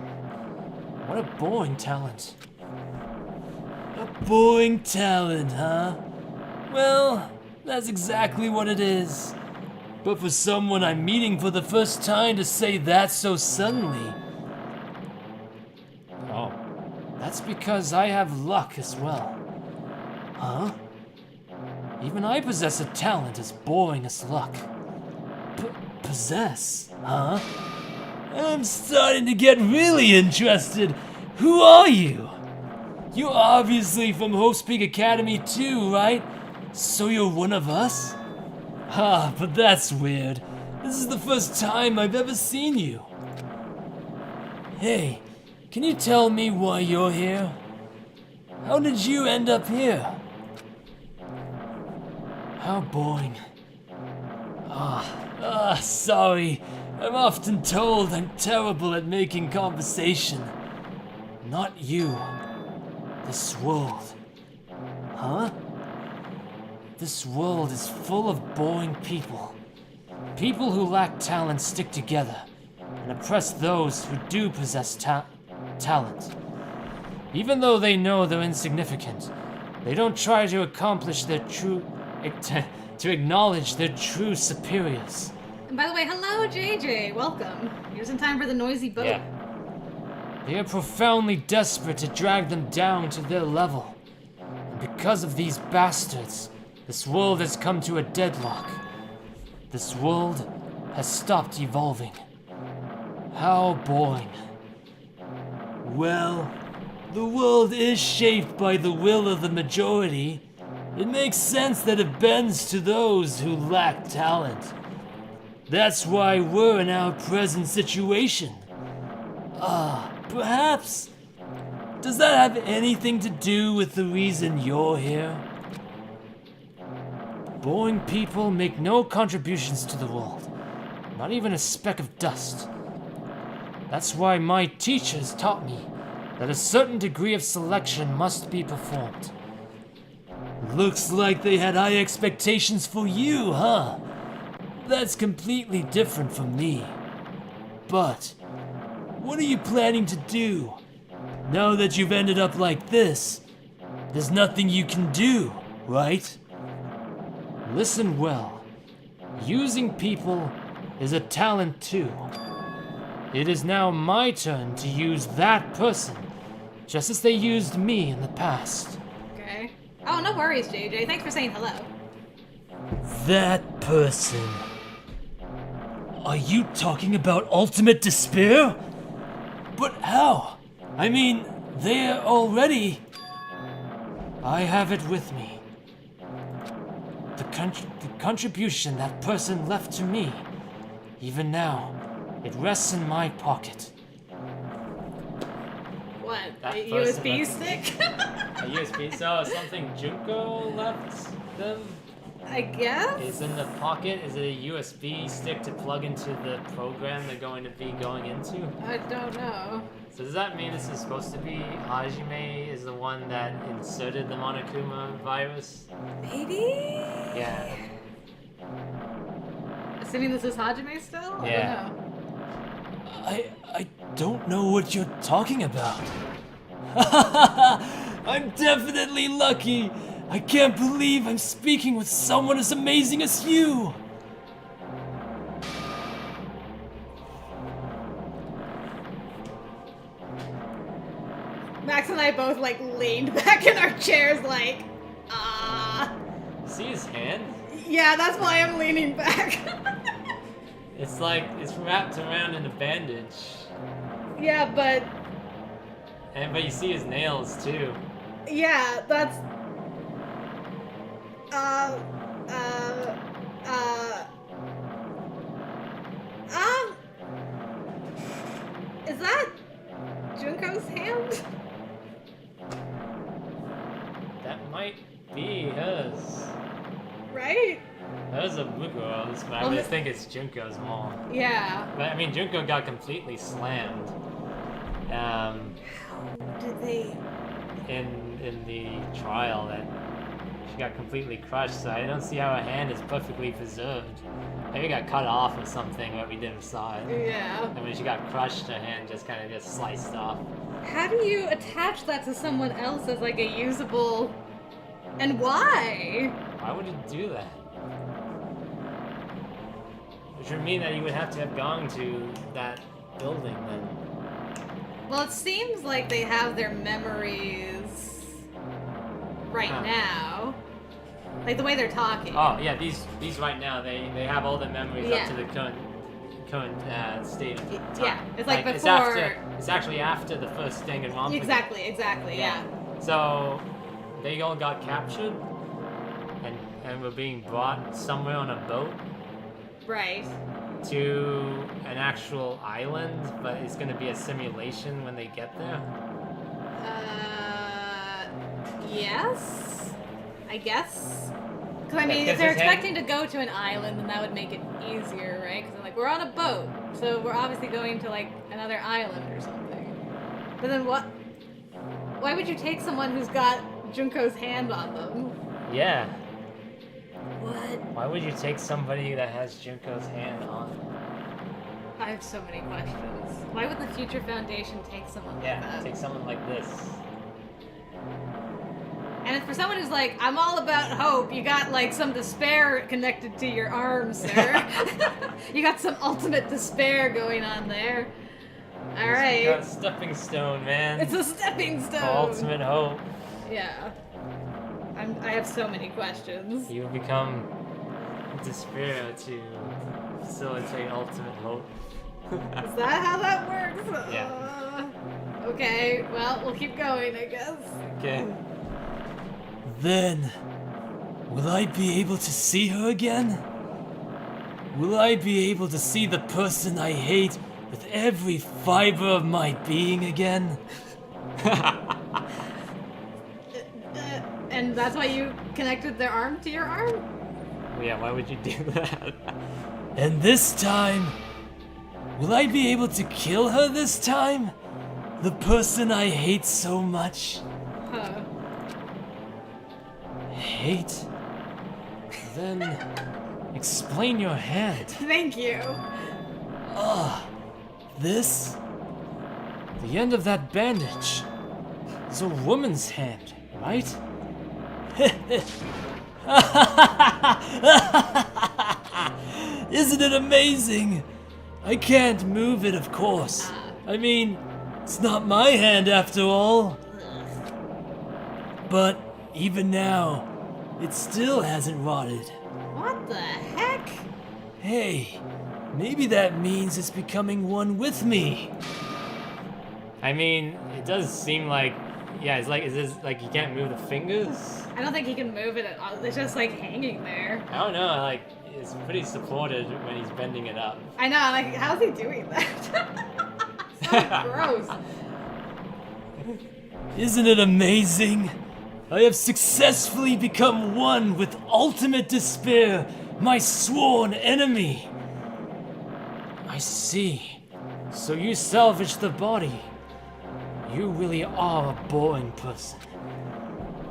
What a boring talent. A boring talent, huh? Well, that's exactly what it is. But for someone I'm meeting for the first time to say that so suddenly... Oh, that's because I have luck as well. Huh? Even I possess a talent as boring as luck. Possess, huh? I'm starting to get really interested. Who are you? You're obviously from Host Peak Academy too, right? So you're one of us? Ah, but that's weird. This is the first time I've ever seen you. Hey, can you tell me why you're here? How did you end up here? How boring. Sorry. I'm often told I'm terrible at making conversation. Not you. This world. Huh? This world is full of boring people. People who lack talent stick together and oppress those who do possess talent. Even though they know they're insignificant, they don't try to accomplish their to acknowledge their true superiors. And by the way, hello, JJ. Welcome. You're just in time for the noisy boat. Yeah. They are profoundly desperate to drag them down to their level. And because of these bastards, this world has come to a deadlock. This world has stopped evolving. How boring. Well, the world is shaped by the will of the majority. It makes sense that it bends to those who lack talent. That's why we're in our present situation. Perhaps. Does that have anything to do with the reason you're here? Boring people make no contributions to the world. Not even a speck of dust. That's why my teachers taught me that a certain degree of selection must be performed. Looks like they had high expectations for you, huh? That's completely different from me. But, what are you planning to do? Now that you've ended up like this, there's nothing you can do, right? Listen well. Using people is a talent too. It is now my turn to use that person, just as they used me in the past. Okay. Oh, no worries, JJ. Thanks for saying hello. That person. Are you talking about ultimate despair? But how? I mean, they're already... I have it with me. The contribution that person left to me. Even now, it rests in my pocket. What? That A person USB left- stick? A USB, so something Junko left them? I guess? Is in the pocket? Is it a USB stick to plug into the program they're going to be going into? I don't know. So does that mean this is supposed to be Hajime is the one that inserted the Monokuma virus? Maybe? Yeah. Assuming this is Hajime still? Yeah. I don't know what you're talking about. I'm definitely lucky. I can't believe I'm speaking with someone as amazing as you. Max and I both like leaned back in our chairs like, See his hand? Yeah, that's why I'm leaning back. It's like it's wrapped around in a bandage. Yeah, but But you see his nails too. yeah, that's is that Junko's hand? That might be hers. Right? Hers are Mukuro's, but I Well, just think it's Junko's more. Yeah. But I mean, Junko got completely slammed. Did they? In the trial, that she got completely crushed. So I don't see how her hand is perfectly preserved. Maybe it got cut off or something, but we didn't saw it. Yeah. And when she got crushed, her hand just kind of just sliced off. How do you attach that to someone else as like a usable? And why? Why would you do that? Which would mean that you would have to have gone to that building then. Well, it seems like they have their memories right now. Like the way they're talking. Oh yeah, these right now they have all the memories Yeah. up to the current state of time. Yeah, it's like It's before- it's actually after the first Danganronpa. Exactly, yeah. So they all got captured and were being brought somewhere on a boat Right. to an actual island, but it's gonna be a simulation when they get there. Yes? I guess? Because I mean, if they're expecting to go to an island, then that would make it easier, right? Because like, we're on a boat, so we're obviously going to like another island or something. But then what? Why would you take someone who's got Junko's hand on them? Yeah. What? Why would you take somebody that has Junko's hand on? I have so many questions. Why would the Future Foundation take someone like that? Take someone like this. And for someone who's like, I'm all about hope, you got like some despair connected to your arms, sir. You got some ultimate despair going on there. Alright. You got a stepping stone, man. It's a stepping stone. Ultimate hope. Yeah. I have so many questions. You become despair to facilitate ultimate hope. Is that how that works? Yeah. Okay, well, we'll keep going, I guess. Okay. Then, will I be able to see her again? Will I be able to see the person I hate with every fiber of my being again? And that's why you connected their arm to your arm? Yeah, why would you do that? And this time, will I be able to kill her this time? The person I hate so much? Huh. Hate? Then explain your hand. Thank you. This? The end of that bandage is a woman's hand, right? Isn't it amazing? I can't move it, of course. I mean, it's not my hand after all. But even now, it still hasn't rotted. What the heck? Hey, maybe that means it's becoming one with me. I mean, it does seem like, yeah, it's like, is this like you can't move the fingers? I don't think he can move it at all. It's just like hanging there. I don't know, like, it's pretty supported when he's bending it up. I know, like, how's he doing that? So gross. Isn't it amazing? I have successfully become one with ultimate despair, my sworn enemy. I see. So you salvaged the body. You really are a boring person.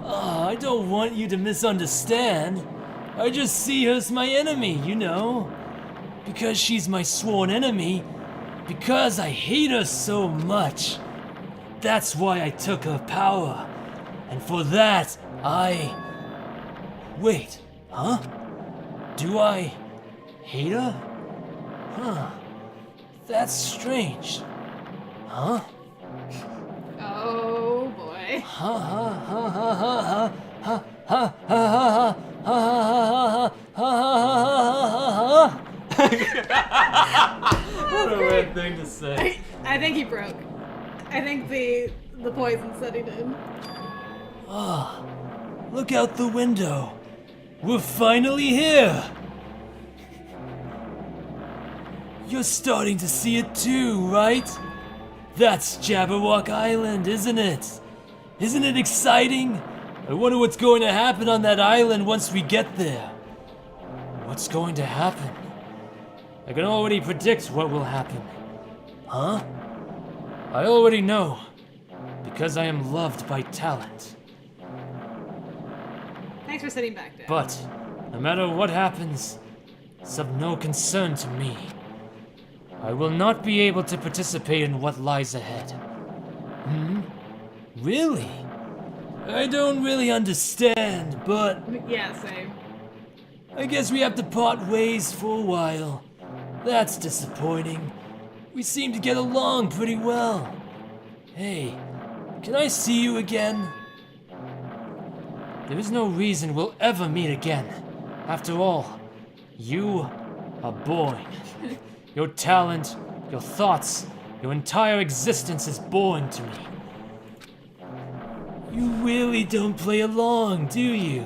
I don't want you to misunderstand. I just see her as my enemy, you know. Because she's my sworn enemy. Because I hate her so much. That's why I took her power. And for that, Wait, huh? Do I hate her? Huh. That's strange. Huh? Oh boy. What a weird thing to say. I think he broke. I think the poison setting in. Look out the window. We're finally here. You're starting to see it too, right? That's Jabberwock Island, isn't it? Isn't it exciting? I wonder what's going to happen on that island once we get there. What's going to happen? I can already predict what will happen. Huh? I already know. Because I am loved by talent. Thanks for sitting back down. But, no matter what happens, it's of no concern to me. I will not be able to participate in what lies ahead. Really? I don't really understand, but Yeah, same. I guess we have to part ways for a while. That's disappointing. We seem to get along pretty well. Hey, can I see you again? There is no reason we'll ever meet again. After all, you are boring. Your talent, your thoughts, your entire existence is boring to me. You really don't play along, do you?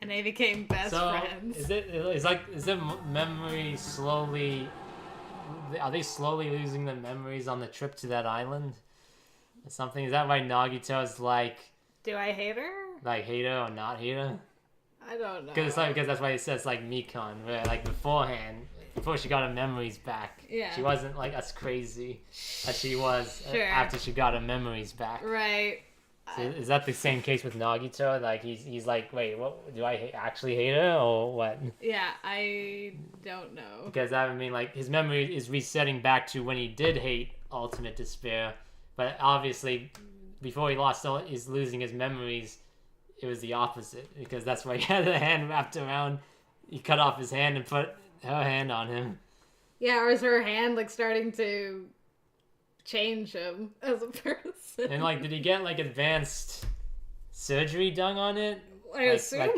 And they became best friends. Is it memory slowly? Are they slowly losing the memories on the trip to that island? Or something? Is that why Nagito's like? Do I hate her? Like, hate her or not hate her? I don't know. Because that's why it says, like, Mikon, where, like, beforehand, before she got her memories back, she wasn't, like, as crazy as she was after she got her memories back. Right. So is that the same case with Nagito? Like, he's like, wait, what? Do I actually hate her, or what? Yeah, I don't know. Because, I mean, like, his memory is resetting back to when he did hate Ultimate Despair, but obviously, before he is losing his memories, it was the opposite, because that's why he had the hand wrapped around. He cut off his hand and put her hand on him. Yeah, or is her hand, like, starting to change him as a person? And, like, did he get, like, advanced surgery done on it? I assume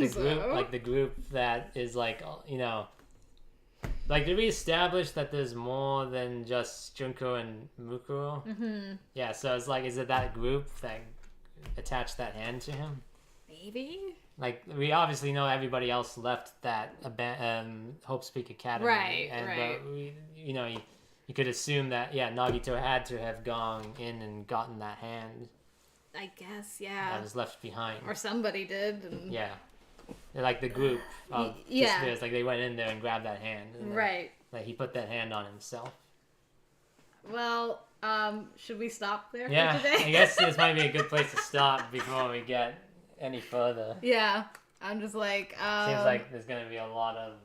like the group that is, like, you know... Like, did we establish that there's more than just Junko and Mukuro? Mm-hmm. Yeah, so it's like, is it that group that attached that hand to him? Maybe? Like, we obviously know everybody else left that Hope's Peak Academy. Right. But we, you know, you could assume that, yeah, Nagito had to have gone in and gotten that hand. I guess, yeah. That was left behind. Or somebody did. And... Yeah. Like the group of Despairs, like they went in there and grabbed that hand. And then, like, he put that hand on himself. Well, should we stop there for today? I guess this might be a good place to stop before we get any further. Yeah, I'm just like... Seems like there's going to be a lot of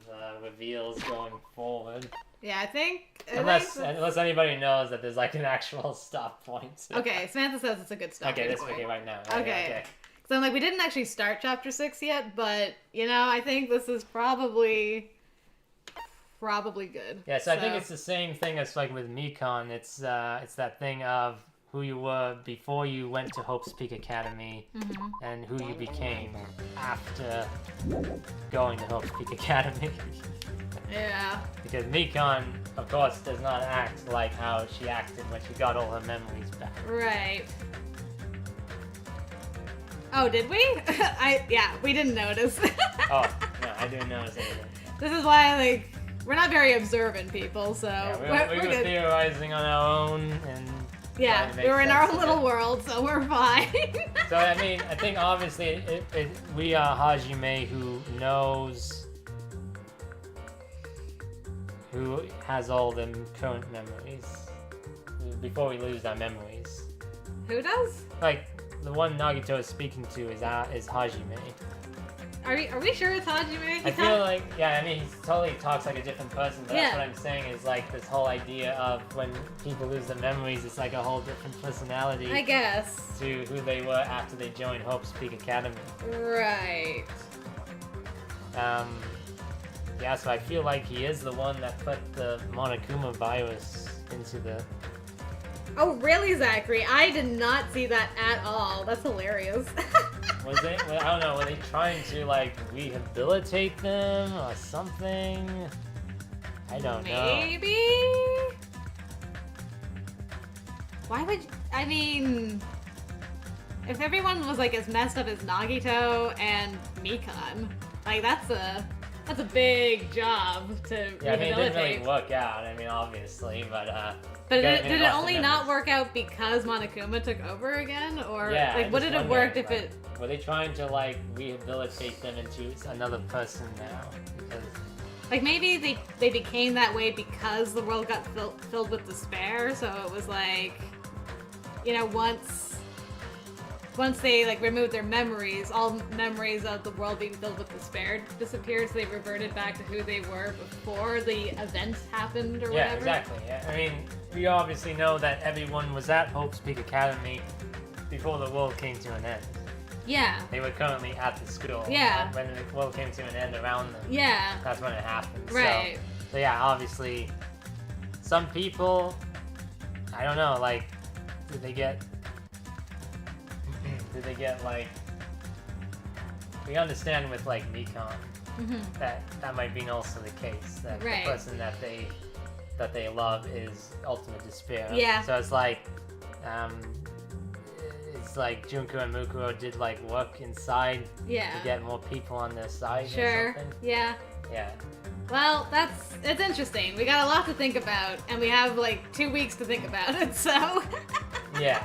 reveals going forward. Yeah, I think... Unless anybody knows that there's, like, an actual stop point. Okay, Samantha says it's a good stop point. Okay, that's okay right now. Okay. So I'm like, we didn't actually start chapter 6 yet, but, you know, I think this is probably good. Yeah, so I think it's the same thing as, like, with Mikon. It's that thing of who you were before you went to Hope's Peak Academy and who you became after going to Hope's Peak Academy. Yeah. Because Mikon, of course, does not act like how she acted when she got all her memories back. Right. Oh, did we? We didn't notice. Oh, no, I didn't notice anything. This is why, like, we're not very observant people, so yeah, we were we on our own, and we were in our own little world, so we're fine. So I mean, I think obviously we are Hajime, who knows, who has all the current memories before we lose our memories. Who does? Like, the one Nagito is speaking to is Hajime. Are we sure it's Hajime? I feel like, I mean, he totally talks like a different person, but that's what I'm saying is, like, this whole idea of when people lose their memories, it's like a whole different personality. I guess. To who they were after they joined Hope's Peak Academy. Right. Yeah, so I feel like he is the one that put the Monokuma virus into the... Oh, really, Zachary? I did not see that at all. That's hilarious. Was they? Well, I don't know. Were they trying to, like, rehabilitate them or something? I don't know. Maybe? Why would... I mean... If everyone was, like, as messed up as Nagito and Mikon, like, that's a big job to rehabilitate. Yeah, I mean, it didn't really work out. I mean, obviously, but did it only not work out because Monokuma took over again? Or, like, would it have worked if it... Were they trying to, like, rehabilitate them into another person now? Because... Like, maybe they became that way because the world got filled with despair, so it was like, you know, once they, like, removed their memories, all memories of the world being filled with despair disappeared, so they reverted back to who they were before the event happened or whatever. Yeah, exactly. Yeah. I mean, we obviously know that everyone was at Hope's Peak Academy before the world came to an end. Yeah. They were currently at the school. Yeah. When the world came to an end around them. Yeah. That's when it happened. Right. So yeah, obviously, some people, I don't know, like, did they get, like, we understand with, like, Mikon, that might be also the case, that the person that they love is Ultimate Despair. Yeah. So it's like Junko and Mukuro did, like, work inside to get more people on their side or something. Yeah. Yeah. Well, it's interesting. We got a lot to think about, and we have, like, 2 weeks to think about it, so... Yeah.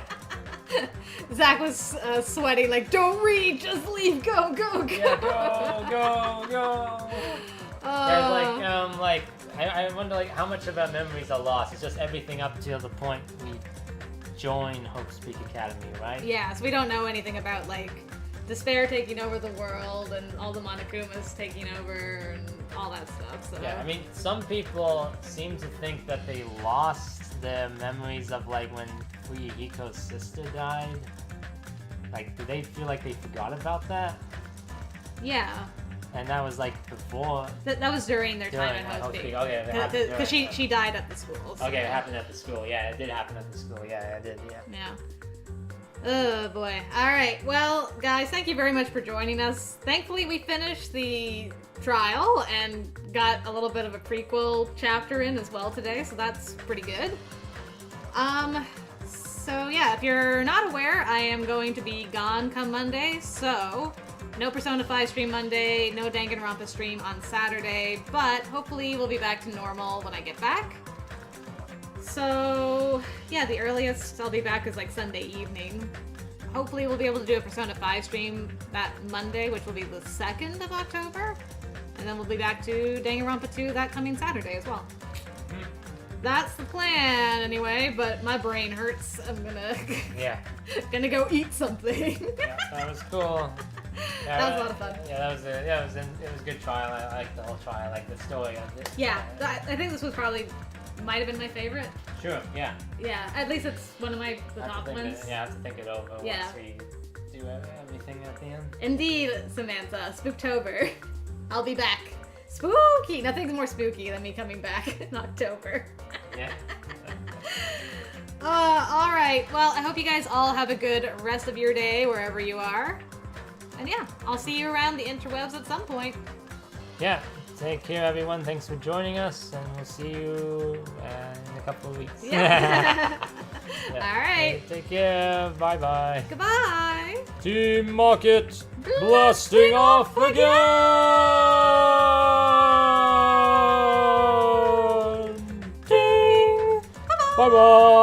Zach was sweating, like, don't read, just leave, go, go, go. Yeah, go. I wonder, like, how much of our memories are lost. It's just everything up till the point we join Hope Speak Academy, right? Yeah, so we don't know anything about, like, Despair taking over the world and all the Monokumas taking over and all that stuff, so... Yeah, I mean, some people seem to think that they lost their memories of, like, when Fuyuhiko's sister died. Like, do they feel like they forgot about that? Yeah. And that was, like, before... That was during their time at Hope Speak. Okay, because she died at the school. So. Okay, it happened at the school. Yeah, it did happen at the school. Yeah, it did, yeah. Yeah. Oh, boy. Alright, well, guys, thank you very much for joining us. Thankfully, we finished the trial and got a little bit of a prequel chapter in as well today, so that's pretty good. So yeah, if you're not aware, I am going to be gone come Monday, so no Persona 5 stream Monday, no Danganronpa stream on Saturday, but hopefully we'll be back to normal when I get back. So yeah, the earliest I'll be back is like Sunday evening. Hopefully we'll be able to do a Persona 5 stream that Monday, which will be the 2nd of October, and then we'll be back to Danganronpa 2 that coming Saturday as well. That's the plan, anyway, but my brain hurts. I'm gonna go eat something. Yeah, that was cool. Yeah, that was a lot of fun. Yeah, it was a good trial. I liked the whole trial. I liked the story of it. Yeah, I think this was might have been my favorite. Sure, yeah. Yeah, at least it's one of the top ones. I have to think it over once we do everything at the end. Indeed, Samantha. Spooktober. I'll be back. Spooky! Nothing's more spooky than me coming back in October. Yeah. Alright. Well, I hope you guys all have a good rest of your day wherever you are. And yeah, I'll see you around the interwebs at some point. Yeah. Take care, everyone. Thanks for joining us, and we'll see you in a couple of weeks. Yeah. Alright. Take care. Bye-bye. Goodbye. Team Market blasting off again! Ding! Bye-bye!